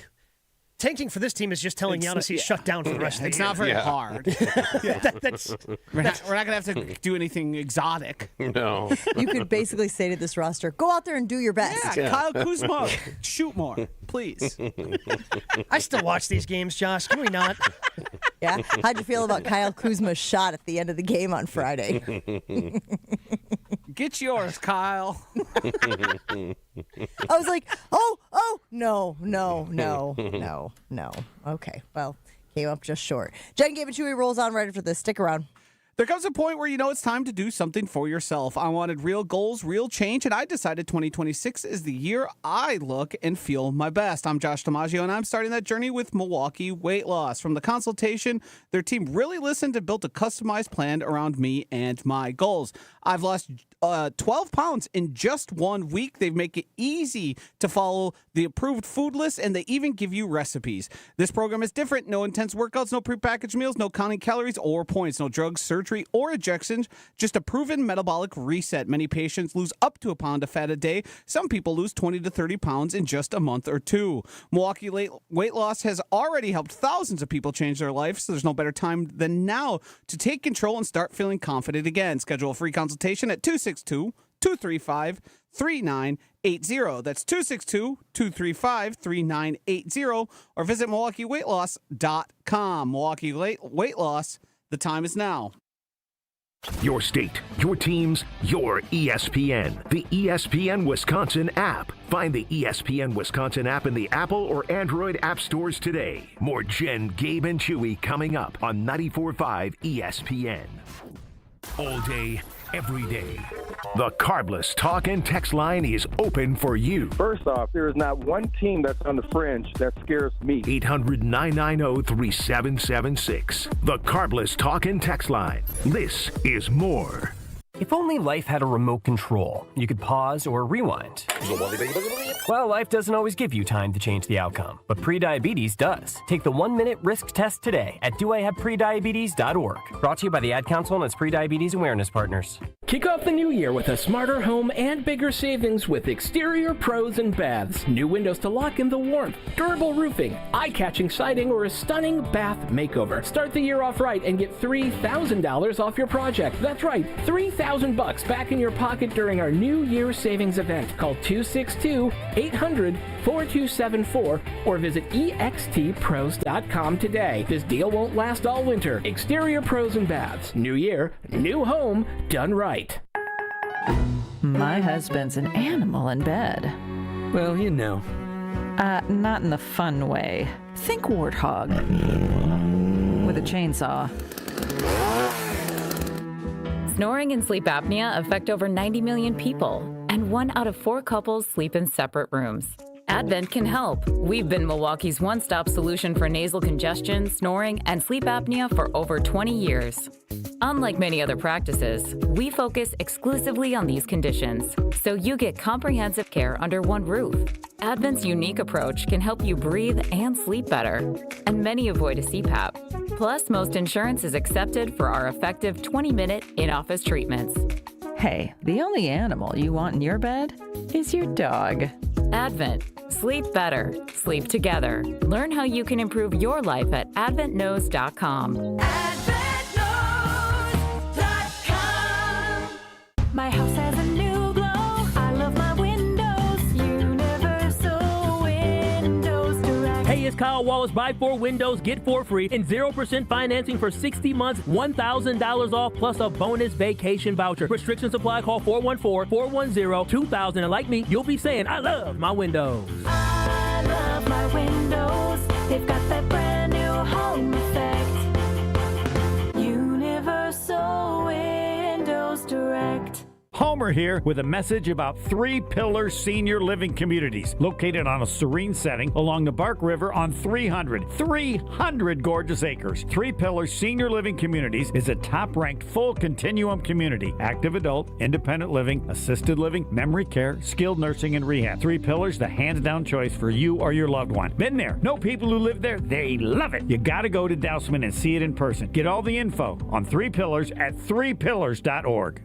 for this team is just telling Giannis he's shut down for the rest of the year. It's not very hard. We're not going to have to do anything exotic. No. You could basically say to this roster, go out there and do your best. Yeah. Kyle Kuzma, shoot more, please. I still watch these games, Josh. Can we not? Yeah? How'd you feel about Kyle Kuzma's shot at the end of the game on Friday? Get yours, Kyle. I was like, oh, no. Okay, well, came up just short. Jen, Gabe, and Chewy rolls on right after this. Stick around. There comes a point where you know it's time to do something for yourself. I wanted real goals, real change, and I decided 2026 is the year I look and feel my best. I'm Josh DiMaggio, and I'm starting that journey with Milwaukee Weight Loss. From the consultation, their team really listened and built a customized plan around me and my goals. I've lost 12 pounds in just 1 week. They make it easy to follow the approved food list, and they even give you recipes. This program is different. No intense workouts, no prepackaged meals, no counting calories or points, no drugs, surgery, or injections, just a proven metabolic reset. Many patients lose up to a pound of fat a day. Some people lose 20 to 30 pounds in just a month or two. Milwaukee Weight Loss has already helped thousands of people change their lives, so there's no better time than now to take control and start feeling confident again. Schedule a free consultation at 262-235-3980. That's 262-235-3980, or visit MilwaukeeWeightLoss.com. Milwaukee Weight Loss, the time is now. Your state, your teams, your ESPN. The ESPN Wisconsin app. Find the ESPN Wisconsin app in the Apple or Android app stores today. More Jen, Gabe, and Chewy coming up on 94.5 ESPN. All day, every day. The Carbless talk and text line is open for you. First off, there is not one team that's on the fringe that scares me. 800-990-3776. The Carbless talk and text line. This is more. If only life had a remote control, you could pause or rewind. Well, life doesn't always give you time to change the outcome, but prediabetes does. Take the 1-minute risk test today at doihaveprediabetes.org. Brought to you by the Ad Council and its prediabetes awareness partners. Kick off the new year with a smarter home and bigger savings with Exterior Pros and Baths. New windows to lock in the warmth, durable roofing, eye-catching siding, or a stunning bath makeover. Start the year off right and get $3,000 off your project. That's right, $3,000 back in your pocket during our New Year savings event. Call 262-800-4274 or visit extpros.com today. This deal won't last all winter. Exterior Pros and Baths. New year, new home, done right. My husband's an animal in bed. Well, you know. Not in the fun way. Think warthog. With a chainsaw. Snoring and sleep apnea affect over 90 million people, and 1 out of 4 couples sleep in separate rooms. Advent can help. We've been Milwaukee's one-stop solution for nasal congestion, snoring, and sleep apnea for over 20 years. Unlike many other practices, we focus exclusively on these conditions, so you get comprehensive care under one roof. Advent's unique approach can help you breathe and sleep better, and many avoid a CPAP. Plus, most insurance is accepted for our effective 20-minute in-office treatments. Hey, the only animal you want in your bed is your dog. Advent. Sleep better. Sleep together. Learn how you can improve your life at adventknows.com. My house has a new glow. I love my windows. Universal Windows Direct. Hey, it's Kyle Wallace. Buy 4 windows, get 4 free, and 0% financing for 60 months, $1,000 off, plus a bonus vacation voucher. Restrictions apply. Call 414-410-2000. And like me, you'll be saying, I love my windows. I love my windows. They've got that brand new home effect. Universal Windows Direct. Homer here with a message about Three Pillars Senior Living Communities, located on a serene setting along the Bark River on 300 gorgeous acres. Three Pillars Senior Living Communities is a top-ranked full continuum community. Active adult, independent living, assisted living, memory care, skilled nursing, and rehab. Three Pillars, the hands-down choice for you or your loved one. Been there. Know people who live there. They love it. You got to go to Dousman and see it in person. Get all the info on Three Pillars at threepillars.org.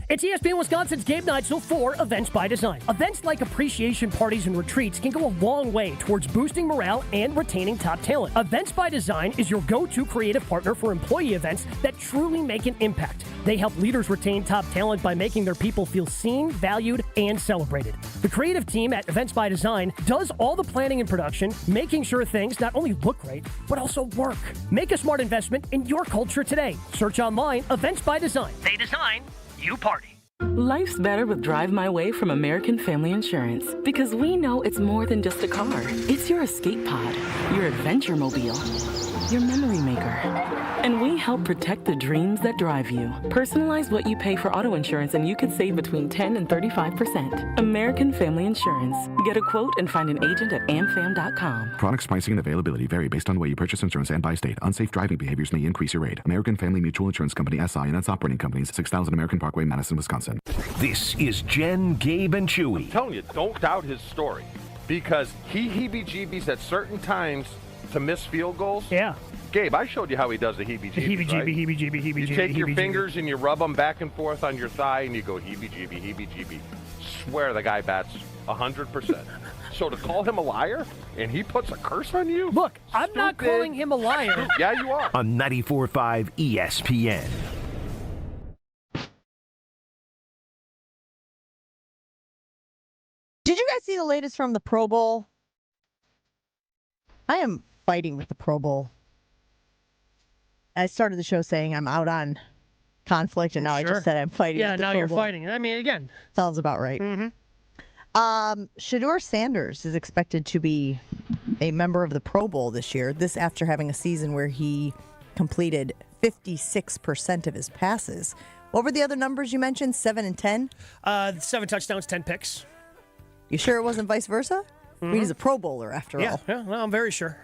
It's ESPN Wisconsin's Game Night, so for Events by Design. Events like appreciation parties and retreats can go a long way towards boosting morale and retaining top talent. Events by Design is your go-to creative partner for employee events that truly make an impact. They help leaders retain top talent by making their people feel seen, valued, and celebrated. The creative team at Events by Design does all the planning and production, making sure things not only look great, but also work. Make a smart investment in your culture today. Search online, Events by Design. They design, you party. Life's better with Drive My Way from American Family Insurance, because we know it's more than just a car. It's your escape pod, your adventure mobile, your memory maker. And we help protect the dreams that drive you. Personalize what you pay for auto insurance and you could save between 10 and 35%. American Family Insurance. Get a quote and find an agent at amfam.com. Products pricing and availability vary based on the way you purchase insurance and by state. Unsafe driving behaviors may increase your rate. American Family Mutual Insurance Company, SI, and its operating companies, 6000 American Parkway, Madison, Wisconsin. This is Jen, Gabe, and Chewy. I'm telling you, don't doubt his story, because he heebie-jeebies at certain times to miss field goals. Yeah. Gabe, I showed you how he does the heebie-jeebies, right? Heebie-jeebie. You take your fingers and you rub them back and forth on your thigh and you go heebie-jeebie, heebie-jeebie. Swear the guy bats 100%. So to call him a liar and he puts a curse on you? Look, I'm not calling him a liar. Yeah, you are. On 94.5 ESPN. Did you guys see the latest from the Pro Bowl? I am fighting with the Pro Bowl. I started the show saying I'm out on conflict, and now I just said I'm fighting with the now Pro you're Bowl. fighting. I mean, again. Sounds about right. Shedeur Sanders is expected to be a member of the Pro Bowl this year. This after having a season where he completed 56% of his passes. What were the other numbers you mentioned? 7 and 10? 7 touchdowns, 10 picks. You sure it wasn't vice versa? I mean, he's a Pro Bowler after all. Yeah, well, I'm very sure.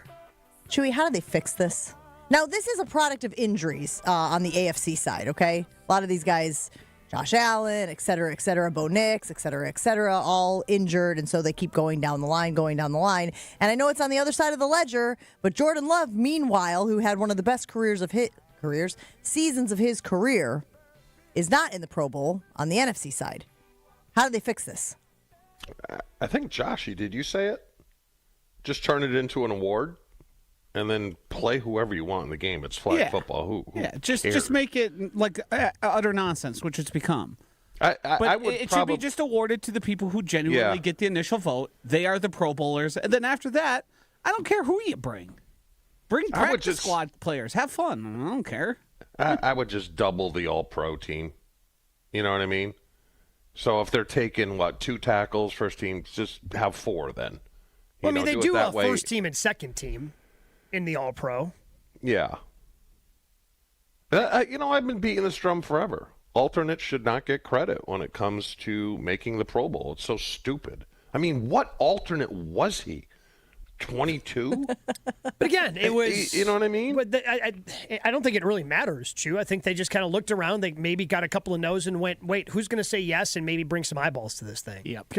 Chewy, how do they fix this? Now, this is a product of injuries on the AFC side, okay? A lot of these guys, Josh Allen, et cetera, Bo Nix, et cetera, all injured, and so they keep going down the line. And I know it's on the other side of the ledger, but Jordan Love, meanwhile, who had one of the best seasons of his career, is not in the Pro Bowl on the NFC side. How do they fix this? I think, Joshy, did you say it? Just turn it into an award and then play whoever you want in the game. It's flag football. Who just make it like utter nonsense, which it's become. It should be just awarded to the people who genuinely get the initial vote. They are the Pro Bowlers. And then after that, I don't care who you bring. Bring practice squad players. Have fun. I don't care. I would just double the All-Pro team. You know what I mean? So if they're taking, 2 tackles, first team, just have 4 then. Well, I mean, they do have first team and second team in the All-Pro. Yeah. I've been beating this drum forever. Alternates should not get credit when it comes to making the Pro Bowl. It's so stupid. I mean, what alternate was he? 22? But again, it was... You know what I mean? But I don't think it really matters, Chew. I think they just kind of looked around. They maybe got a couple of no's and went, wait, who's going to say yes and maybe bring some eyeballs to this thing? Yep.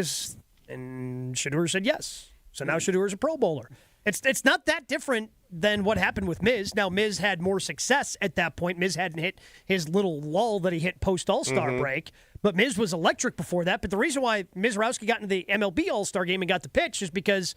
And Shedeur said yes. So now Shedeur's a Pro Bowler. It's not that different than what happened with Miz. Now, Miz had more success at that point. Miz hadn't hit his little lull that he hit post-All-Star break. But Miz was electric before that. But the reason why Mizrowski got into the MLB All-Star game and got the pitch is because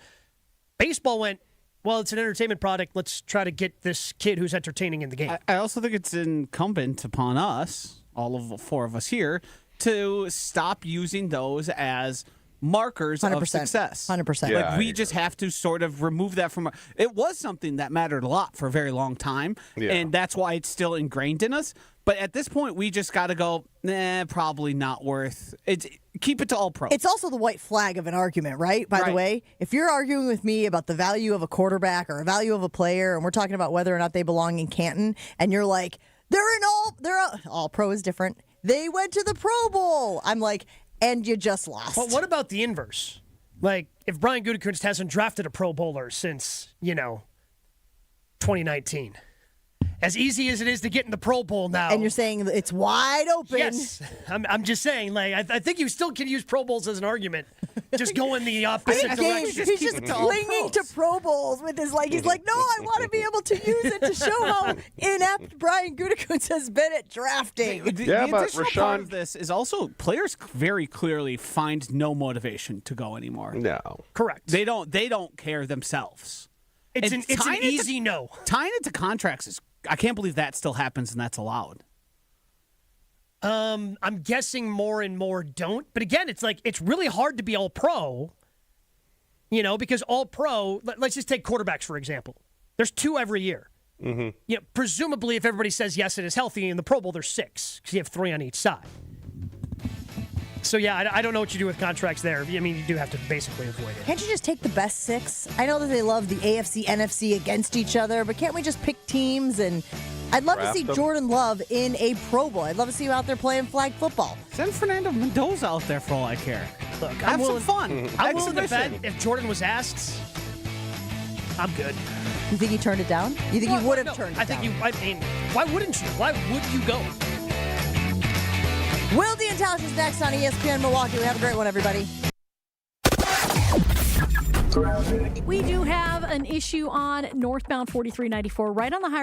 baseball went, well, it's an entertainment product. Let's try to get this kid who's entertaining in the game. I also think it's incumbent upon us, all of the 4 of us here, to stop using those as markers 100%. of success. 100%. Yeah, we just have to sort of remove that from it was something that mattered a lot for a very long time, and that's why it's still ingrained in us. But at this point, we just got to go, probably not worth it. Keep it to all pros. It's also the white flag of an argument, right? By the way, if you're arguing with me about the value of a quarterback or a value of a player, and we're talking about whether or not they belong in Canton, and you're like, they're all pro is different. They went to the Pro Bowl. I'm like, and you just lost. Well, what about the inverse? Like, if Brian Gutekunst hasn't drafted a Pro Bowler since, 2019. As easy as it is to get in the Pro Bowl now. And you're saying it's wide open. Yes. I'm just saying, like, I think you still can use Pro Bowls as an argument. Just go in the opposite direction. He's just clinging to Pro Bowls with his, he's like, no, I want to be able to use it to show how inept Brian Gutekunst has been at drafting. The additional part of this is also players very clearly find no motivation to go anymore. No. Correct. They don't care themselves. It's an easy no. Tying it to contracts is, I can't believe that still happens and that's allowed. I'm guessing more and more don't. But again, it's really hard to be all pro, because all pro, let's just take quarterbacks, for example. There's 2 every year. Mm-hmm. Presumably, if everybody says yes, it is healthy, in the Pro Bowl, there's 6 because you have 3 on each side. So, yeah, I don't know what you do with contracts there. I mean, you do have to basically avoid it. Can't you just take the best 6? I know that they love the AFC, NFC against each other, but can't we just pick teams? And I'd love to see Jordan Love in a Pro Bowl. I'd love to see him out there playing flag football. Send Fernando Mendoza out there for all I care. Look, have some fun. I'm willing to bet if Jordan was asked, I'm good. You think he turned it down? You think he would have turned it down? I mean, why wouldn't you? Why would you go? Wilde and Tausch is next on ESPN Milwaukee. Have a great one, everybody. We do have an issue on northbound 4394 right on the highway.